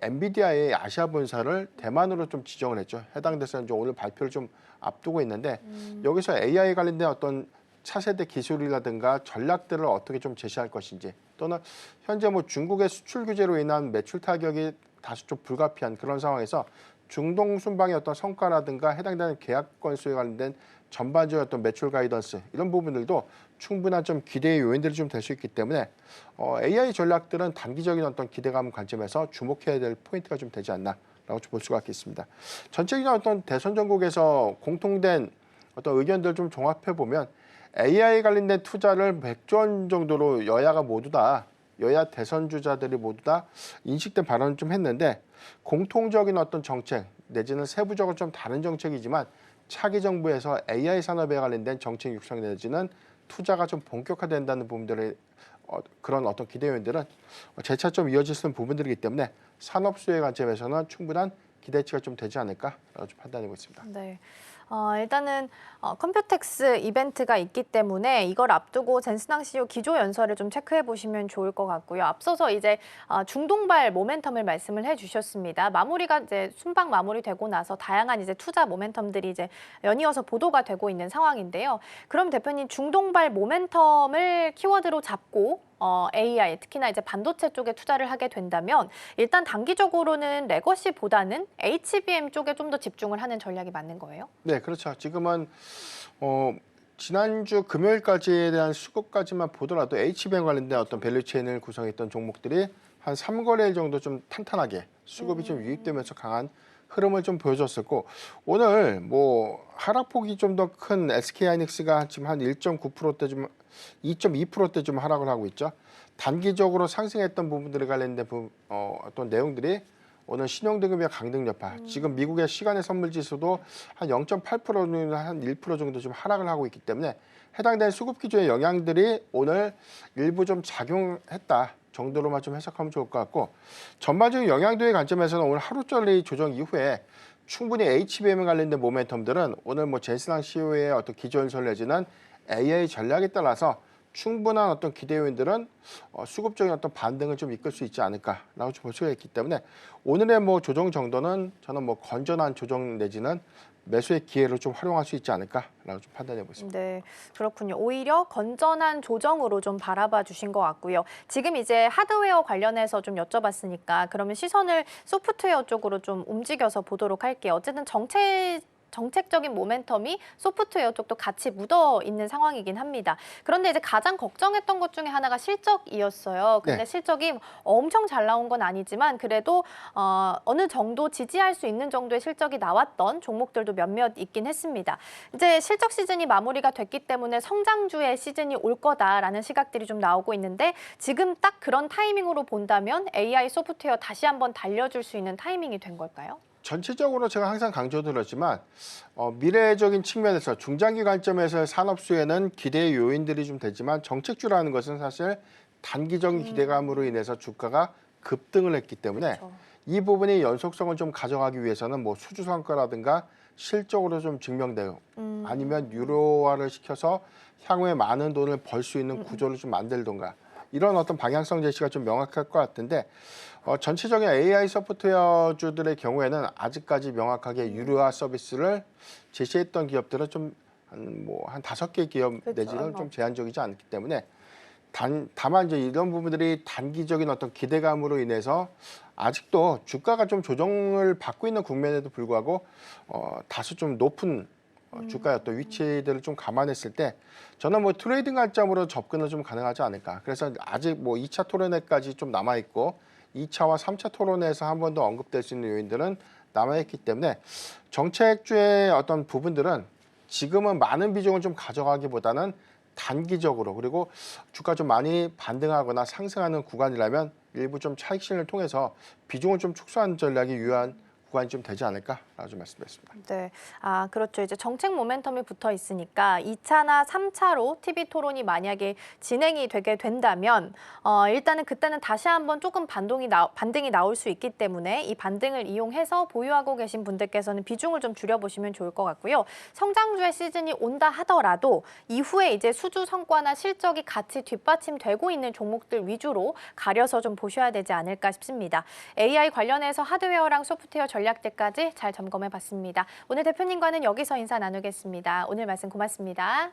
엔비디아의 아시아 본사를 대만으로 좀 지정을 했죠. 해당돼서 이제 오늘 발표를 좀 앞두고 있는데 여기서 AI 관련된 어떤 차세대 기술이라든가 전략들을 어떻게 좀 제시할 것인지 또는 현재 뭐 중국의 수출 규제로 인한 매출 타격이 다소 좀 불가피한 그런 상황에서 중동 순방의 어떤 성과라든가 해당되는 계약 건수에 관련된 전반적인 어떤 매출 가이던스 이런 부분들도 충분한 좀 기대의 요인들이 좀 될 수 있기 때문에 AI 전략들은 단기적인 어떤 기대감 관점에서 주목해야 될 포인트가 좀 되지 않나라고 좀 볼 수가 있겠습니다. 전체적인 어떤 대선 전국에서 공통된 어떤 의견들 좀 종합해 보면 AI 관련된 투자를 100조 원 정도로 여야가 모두 다 여야 대선 주자들이 모두 다 인식된 발언을 좀 했는데 공통적인 어떤 정책 내지는 세부적으로 좀 다른 정책이지만 차기 정부에서 AI 산업에 관련된 정책 육성 내지는 투자가 좀 본격화된다는 부분들의 그런 어떤 기대 요인들은 재차 좀 이어질 수 있는 부분들이기 때문에 산업 수요의 관점에서는 충분한 기대치가 좀 되지 않을까라고 좀 판단하고 있습니다. 네. 일단은 컴퓨텍스 이벤트가 있기 때문에 이걸 앞두고 젠슨항 CEO 기조 연설을 좀 체크해 보시면 좋을 것 같고요. 앞서서 이제 중동발 모멘텀을 말씀을 해주셨습니다. 마무리가 이제 순방 마무리되고 나서 다양한 이제 투자 모멘텀들이 이제 연이어서 보도가 되고 있는 상황인데요. 그럼 대표님 중동발 모멘텀을 키워드로 잡고 AI, 특히나 이제 반도체 쪽에 투자를 하게 된다면 일단 단기적으로는 레거시보다는 HBM 쪽에 좀 더 집중을 하는 전략이 맞는 거예요? 네, 그렇죠. 지금은 지난주 금요일까지에 대한 수급까지만 보더라도 HBM 관련된 어떤 밸류체인을 구성했던 종목들이 한 3거래일 정도 좀 탄탄하게 수급이 좀 유입되면서 강한 흐름을 좀 보여줬었고 오늘 뭐 하락폭이 좀 더 큰 SK하이닉스가 지금 한 1.9%대 좀 2.2%대 좀 하락을 하고 있죠. 단기적으로 상승했던 부분들에 관련된 어떤 내용들이 오늘 신용등급의 강등 여파. 지금 미국의 시간의 선물 지수도 한 0.8%는 한 1% 정도 좀 하락을 하고 있기 때문에 해당된 수급 기조의 영향들이 오늘 일부 좀 작용했다 정도로만 좀 해석하면 좋을 것 같고 전반적인 영향도의 관점에서는 오늘 하루짜리 조정 이후에 충분히 HBM에 관련된 모멘텀들은 오늘 뭐 젠슨항 CEO의 어떤 기조 연설 내지는 AI 전략에 따라서 충분한 어떤 기대 요인들은 수급적인 어떤 반등을 좀 이끌 수 있지 않을까라고 좀 볼 수가 있기 때문에 오늘의 뭐 조정 정도는 저는 뭐 건전한 조정 내지는 매수의 기회로 좀 활용할 수 있지 않을까라고 좀 판단해 보겠습니다. 네, 그렇군요. 오히려 건전한 조정으로 좀 바라봐 주신 것 같고요. 지금 이제 하드웨어 관련해서 좀 여쭤봤으니까 그러면 시선을 소프트웨어 쪽으로 좀 움직여서 보도록 할게요. 어쨌든 정책적인 모멘텀이 소프트웨어 쪽도 같이 묻어 있는 상황이긴 합니다. 그런데 이제 가장 걱정했던 것 중에 하나가 실적이었어요. 근데 네. 실적이 엄청 잘 나온 건 아니지만 그래도 어느 정도 지지할 수 있는 정도의 실적이 나왔던 종목들도 몇몇 있긴 했습니다. 이제 실적 시즌이 마무리가 됐기 때문에 성장주의 시즌이 올 거다라는 시각들이 좀 나오고 있는데 지금 딱 그런 타이밍으로 본다면 AI 소프트웨어 다시 한번 달려줄 수 있는 타이밍이 된 걸까요? 전체적으로 제가 항상 강조드렸지만 미래적인 측면에서 중장기 관점에서 산업 수혜는 기대의 요인들이 좀 되지만 정책주라는 것은 사실 단기적인 기대감으로 인해서 주가가 급등을 했기 때문에 그렇죠. 이 부분의 연속성을 좀 가져가기 위해서는 뭐 수주 성과라든가 실적으로 좀 증명되고 아니면 유료화를 시켜서 향후에 많은 돈을 벌 수 있는 구조를 좀 만들던가 이런 어떤 방향성 제시가 좀 명확할 것 같은데 전체적인 AI 소프트웨어주들의 경우에는 아직까지 명확하게 유료화 서비스를 제시했던 기업들은 좀 한 5개 기업 그렇죠. 내지는 좀 제한적이지 않기 때문에 다만 이제 이런 부분들이 단기적인 어떤 기대감으로 인해서 아직도 주가가 좀 조정을 받고 있는 국면에도 불구하고 다소 좀 높은 주가의 어떤 위치들을 좀 감안했을 때 저는 뭐 트레이딩 관점으로 접근은 좀 가능하지 않을까. 그래서 아직 뭐 2차 토론회까지 좀 남아 있고 2차와 3차 토론회에서 한 번 더 언급될 수 있는 요인들은 남아 있기 때문에 정책주의 어떤 부분들은 지금은 많은 비중을 좀 가져가기보다는 단기적으로 그리고 주가 좀 많이 반등하거나 상승하는 구간이라면 일부 좀 차익 실현을 통해서 비중을 좀 축소하는 전략이 유효한 구간이 좀 되지 않을까라고 좀 말씀드렸습니다. 네, 그렇죠. 이제 정책 모멘텀이 붙어 있으니까 2차나 3차로 TV 토론이 만약에 진행이 되게 된다면 일단은 그때는 다시 한번 조금 반등이 나올 수 있기 때문에 이 반등을 이용해서 보유하고 계신 분들께서는 비중을 좀 줄여보시면 좋을 것 같고요. 성장주의 시즌이 온다 하더라도 이후에 이제 수주 성과나 실적이 같이 뒷받침되고 있는 종목들 위주로 가려서 좀 보셔야 되지 않을까 싶습니다. AI 관련해서 하드웨어랑 소프트웨어 전략들까지 잘 점검해봤습니다. 오늘 대표님과는 여기서 인사 나누겠습니다. 오늘 말씀 고맙습니다.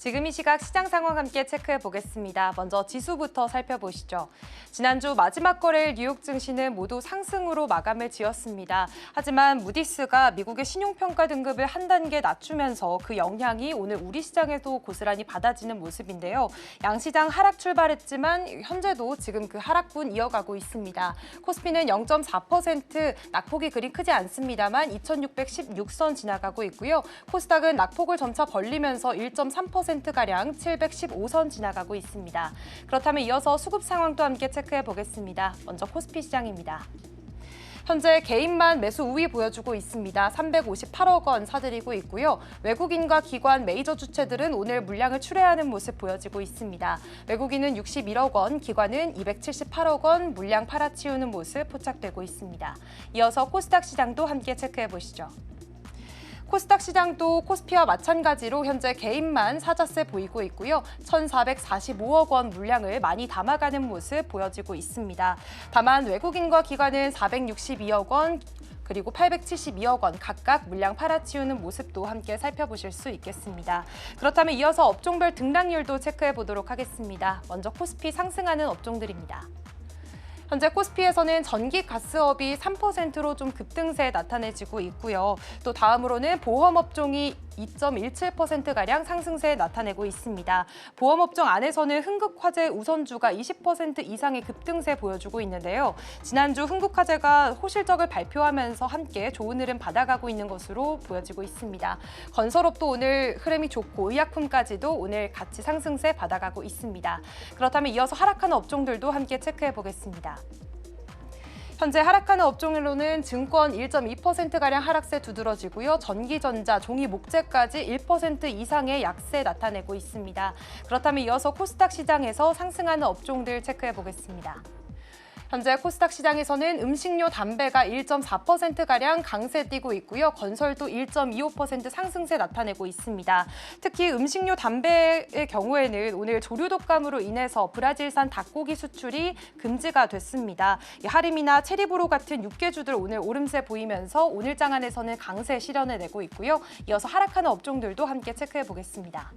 지금 이 시각 시장 상황 함께 체크해 보겠습니다. 먼저 지수부터 살펴보시죠. 지난주 마지막 거래일 뉴욕 증시는 모두 상승으로 마감을 지었습니다. 하지만 무디스가 미국의 신용평가 등급을 한 단계 낮추면서 그 영향이 오늘 우리 시장에도 고스란히 받아지는 모습인데요. 양시장 하락 출발했지만 현재도 지금 그 하락분 이어가고 있습니다. 코스피는 0.4% 낙폭이 그리 크지 않습니다만 2616선 지나가고 있고요. 코스닥은 낙폭을 점차 벌리면서 1.3%가량 715선 지나가고 있습니다. 그렇다면 이어서 수급 상황도 함께 체크해 보겠습니다. 먼저 코스피 시장입니다. 현재 개인만 매수 우위 보여주고 있습니다. 358억 원 사들이고 있고요. 외국인과 기관 메이저 주체들은 오늘 물량을 출회하는 모습 보여지고 있습니다. 외국인은 61억 원, 기관은 278억 원 물량 팔아치우는 모습 포착되고 있습니다. 이어서 코스닥 시장도 함께 체크해 보시죠. 코스닥 시장도 코스피와 마찬가지로 현재 개인만 사자세 보이고 있고요. 1,445억 원 물량을 많이 담아가는 모습 보여지고 있습니다. 다만 외국인과 기관은 462억 원, 그리고 872억 원 각각 물량 팔아치우는 모습도 함께 살펴보실 수 있겠습니다. 그렇다면 이어서 업종별 등락률도 체크해 보도록 하겠습니다. 먼저 코스피 상승하는 업종들입니다. 현재 코스피에서는 전기 가스업이 3%로 좀 급등세 나타내지고 있고요. 또 다음으로는 보험 업종이 2.17%가량 상승세 나타내고 있습니다. 보험업종 안에서는 흥국화재 우선주가 20% 이상의 급등세 보여주고 있는데요. 지난주 흥국화재가 호실적을 발표하면서 함께 좋은 흐름 받아가고 있는 것으로 보여지고 있습니다. 건설업도 오늘 흐름이 좋고 의약품까지도 오늘 같이 상승세 받아가고 있습니다. 그렇다면 이어서 하락하는 업종들도 함께 체크해 보겠습니다. 현재 하락하는 업종으로는 증권 1.2%가량 하락세 두드러지고요. 전기전자, 종이, 목재까지 1% 이상의 약세 나타내고 있습니다. 그렇다면 이어서 코스닥 시장에서 상승하는 업종들 체크해 보겠습니다. 현재 코스닥 시장에서는 음식료, 담배가 1.4%가량 강세 띄고 있고요. 건설도 1.25% 상승세 나타내고 있습니다. 특히 음식료, 담배의 경우에는 오늘 조류 독감으로 인해서 브라질산 닭고기 수출이 금지가 됐습니다. 하림이나 체리브로 같은 육개주들 오늘 오름세 보이면서 오늘 장안에서는 강세 실현해내고 있고요. 이어서 하락하는 업종들도 함께 체크해 보겠습니다.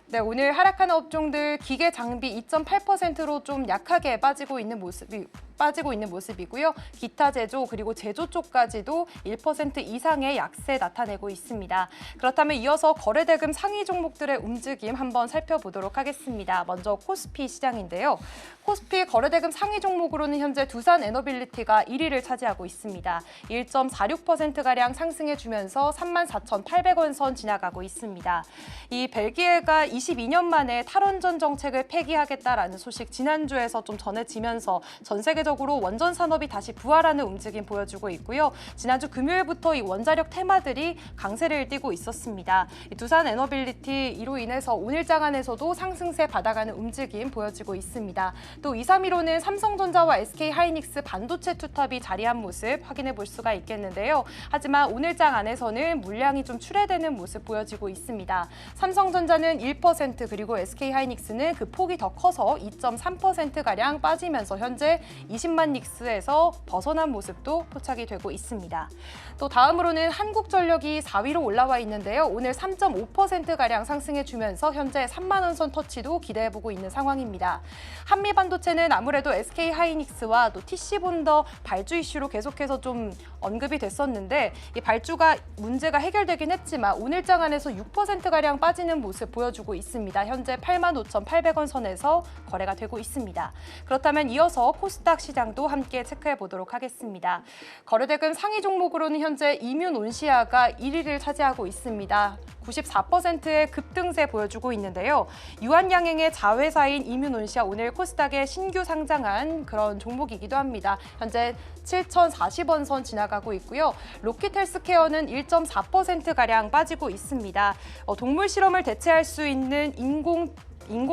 네, 오늘 하락하는 업종들 기계 장비 2.8%로 좀 약하게 빠지고 있는 모습이고요. 기타 제조 그리고 제조 쪽까지도 1% 이상의 약세 나타내고 있습니다. 그렇다면 이어서 거래대금 상위 종목들의 움직임 한번 살펴보도록 하겠습니다. 먼저 코스피 시장인데요. 코스피 거래대금 상위 종목으로는 현재 두산 에너빌리티가 1위를 차지하고 있습니다. 1.46%가량 상승해주면서 34,800원 선 지나가고 있습니다. 이 벨기에가 22년 만에 탈원전 정책을 폐기하겠다라는 소식 지난주에서 좀 전해지면서 전 세계적으로 원전 산업이 다시 부활하는 움직임 보여주고 있고요. 지난주 금요일부터 이 원자력 테마들이 강세를 띠고 있었습니다. 이 두산 에너빌리티 이로 인해서 오늘 장안에서도 상승세 받아가는 움직임 보여지고 있습니다. 또 2, 3위로는 삼성전자와 SK하이닉스 반도체 투탑이 자리한 모습 확인해 볼 수가 있겠는데요. 하지만 오늘 장 안에서는 물량이 좀 출회되는 모습 보여지고 있습니다. 삼성전자는 1% 그리고 SK하이닉스는 그 폭이 더 커서 2.3%가량 빠지면서 현재 20만 닉스에서 벗어난 모습도 포착이 되고 있습니다. 또 다음으로는 한국전력이 4위로 올라와 있는데요. 오늘 3.5%가량 상승해주면서 현재 3만 원 선 터치도 기대해보고 있는 상황입니다. 한미반도체는 아무래도 SK하이닉스와 또 TC본더 발주 이슈로 계속해서 좀 언급이 됐었는데 이 발주가 문제가 해결되긴 했지만 오늘 장안에서 6%가량 빠지는 모습 보여주고 있습니다. 현재 85,800원 선에서 거래가 되고 있습니다. 그렇다면 이어서 코스닥 시장도 함께 체크해 보도록 하겠습니다. 거래대금 상위 종목으로는 현재 이뮨온시아가 1위를 차지하고 있습니다. 94%의 급등세 보여주고 있는데요. 유한양행의 자회사인 이뮨온시아 오늘 코스닥에 신규 상장한 그런 종목이기도 합니다. 현재 7,040원 선 지나가고 있고요. 로키텔스케어는 1.4%가량 빠지고 있습니다. 동물 실험을 대체할 수 있는 인공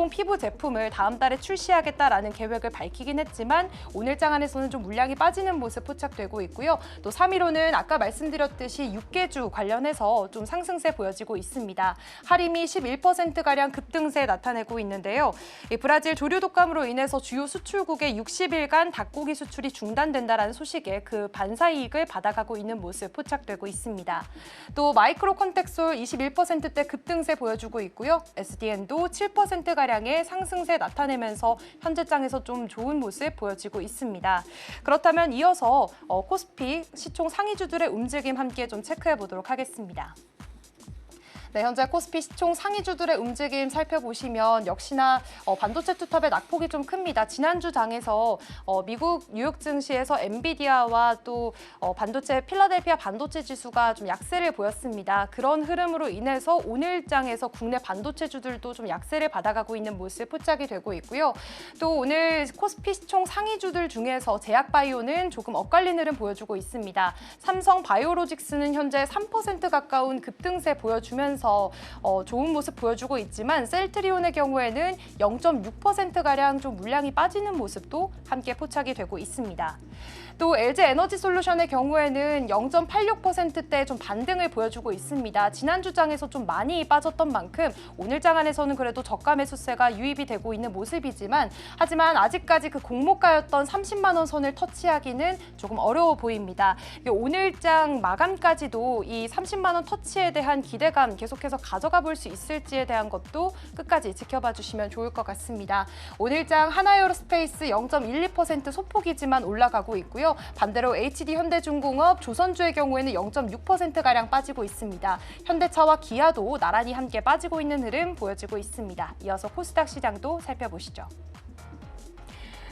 피부 제품을 다음 달에 출시하겠다라는 계획을 밝히긴 했지만 오늘 장안에서는 좀 물량이 빠지는 모습 포착되고 있고요. 또 3위로는 아까 말씀드렸듯이 육개주 관련해서 좀 상승세 보여지고 있습니다. 하림이 11%가량 급등세 나타내고 있는데요. 이 브라질 조류 독감으로 인해서 주요 수출국의 60일간 닭고기 수출이 중단된다라는 소식에 그 반사 이익을 받아가고 있는 모습 포착되고 있습니다. 또 마이크로 컨텍솔 21%대 급등세 보여주고 있고요. SDN도 7%가량의 상승세 나타내면서 현재장에서 좀 좋은 모습 보여지고 있습니다. 그렇다면 이어서 코스피 시총 상위주들의 움직임 함께 좀 체크해 보도록 하겠습니다. 네, 현재 코스피 시총 상위주들의 움직임 살펴보시면 역시나 반도체 투탑의 낙폭이 좀 큽니다. 지난주 장에서 미국 뉴욕 증시에서 엔비디아와 또 반도체 필라델피아 반도체 지수가 좀 약세를 보였습니다. 그런 흐름으로 인해서 오늘 장에서 국내 반도체주들도 좀 약세를 받아가고 있는 모습 포착이 되고 있고요. 또 오늘 코스피 시총 상위주들 중에서 제약바이오는 조금 엇갈린 흐름 보여주고 있습니다. 삼성바이오로직스는 현재 3% 가까운 급등세 보여주면서 좋은 모습 보여주고 있지만 셀트리온의 경우에는 0.6%가량 좀 물량이 빠지는 모습도 함께 포착이 되고 있습니다. 또 LG에너지솔루션의 경우에는 0.86%대 좀 반등을 보여주고 있습니다. 지난주 장에서 좀 많이 빠졌던 만큼 오늘 장안에서는 그래도 저가 매수세가 유입이 되고 있는 모습이지만 하지만 아직까지 그 공모가였던 30만 원 선을 터치하기는 조금 어려워 보입니다. 오늘 장 마감까지도 이 30만 원 터치에 대한 기대감 계속해서 가져가 볼 수 있을지에 대한 것도 끝까지 지켜봐 주시면 좋을 것 같습니다. 오늘장 하나에어로스페이스 0.12% 소폭이지만 올라가고 있고요. 반대로 HD 현대중공업, 조선주의 경우에는 0.6%가량 빠지고 있습니다. 현대차와 기아도 나란히 함께 빠지고 있는 흐름 보여지고 있습니다. 이어서 코스닥 시장도 살펴보시죠.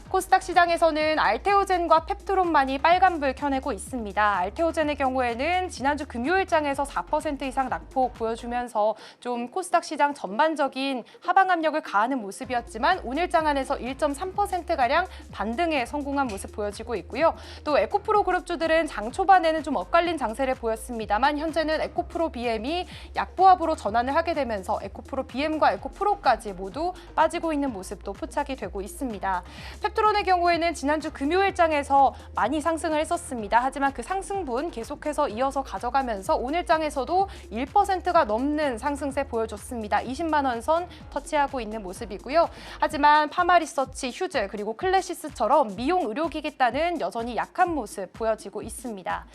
코스닥 시장에서는 알테오젠과 펩트론만이 빨간불 켜내고 있습니다. 알테오젠의 경우에는 지난주 금요일장에서 4% 이상 낙폭 보여주면서 좀 코스닥 시장 전반적인 하방 압력을 가하는 모습이었지만 오늘장 안에서 1.3%가량 반등에 성공한 모습 보여지고 있고요. 또 에코프로 그룹주들은 장 초반에는 좀 엇갈린 장세를 보였습니다만 현재는 에코프로 BM이 약보합으로 전환을 하게 되면서 에코프로 BM과 에코프로까지 모두 빠지고 있는 모습도 포착이 되고 있습니다. 펩트론의 경우에는 지난주 금요일장에서 많이 상승을 했었습니다. 하지만 그 상승분 계속해서 이어서 가져가면서 오늘장에서도 1%가 넘는 상승세 보여줬습니다. 20만 원 선 터치하고 있는 모습이고요. 하지만 파마리서치, 휴즈 그리고 클래시스처럼 미용 의료기기 따는 여전히 약한 모습 보여지고 있습니다.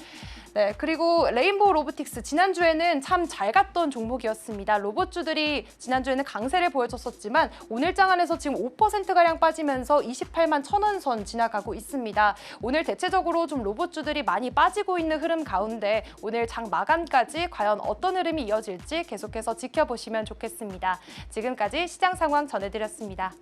네, 그리고 레인보우 로보틱스 지난주에는 참 잘 갔던 종목이었습니다. 로봇주들이 지난주에는 강세를 보여줬었지만 오늘장 안에서 지금 5%가량 빠지면서 28만 1,000원 선 지나가고 있습니다. 오늘 대체적으로 좀 로봇주들이 많이 빠지고 있는 흐름 가운데 오늘 장 마감까지 과연 어떤 흐름이 이어질지 계속해서 지켜보시면 좋겠습니다. 지금까지 시장 상황 전해드렸습니다.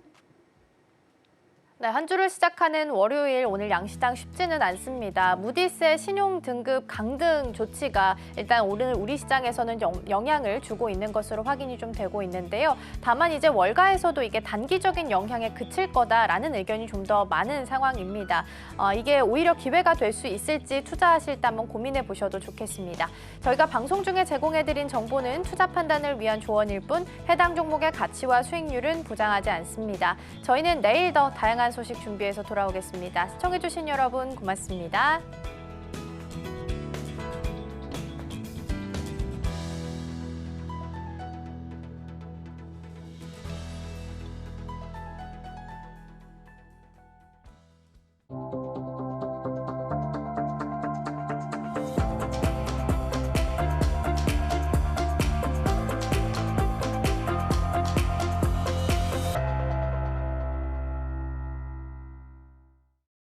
네, 한 주를 시작하는 월요일 오늘 양시장 쉽지는 않습니다. 무디스의 신용 등급 강등 조치가 일단 오늘 우리 시장에서는 영향을 주고 있는 것으로 확인이 좀 되고 있는데요. 다만 이제 월가에서도 이게 단기적인 영향에 그칠 거다라는 의견이 좀 더 많은 상황입니다. 이게 오히려 기회가 될 수 있을지 투자하실 때 한번 고민해 보셔도 좋겠습니다. 저희가 방송 중에 제공해드린 정보는 투자 판단을 위한 조언일 뿐 해당 종목의 가치와 수익률은 보장하지 않습니다. 저희는 내일 더 다양한 소식 준비해서 돌아오겠습니다. 시청해주신 여러분 고맙습니다.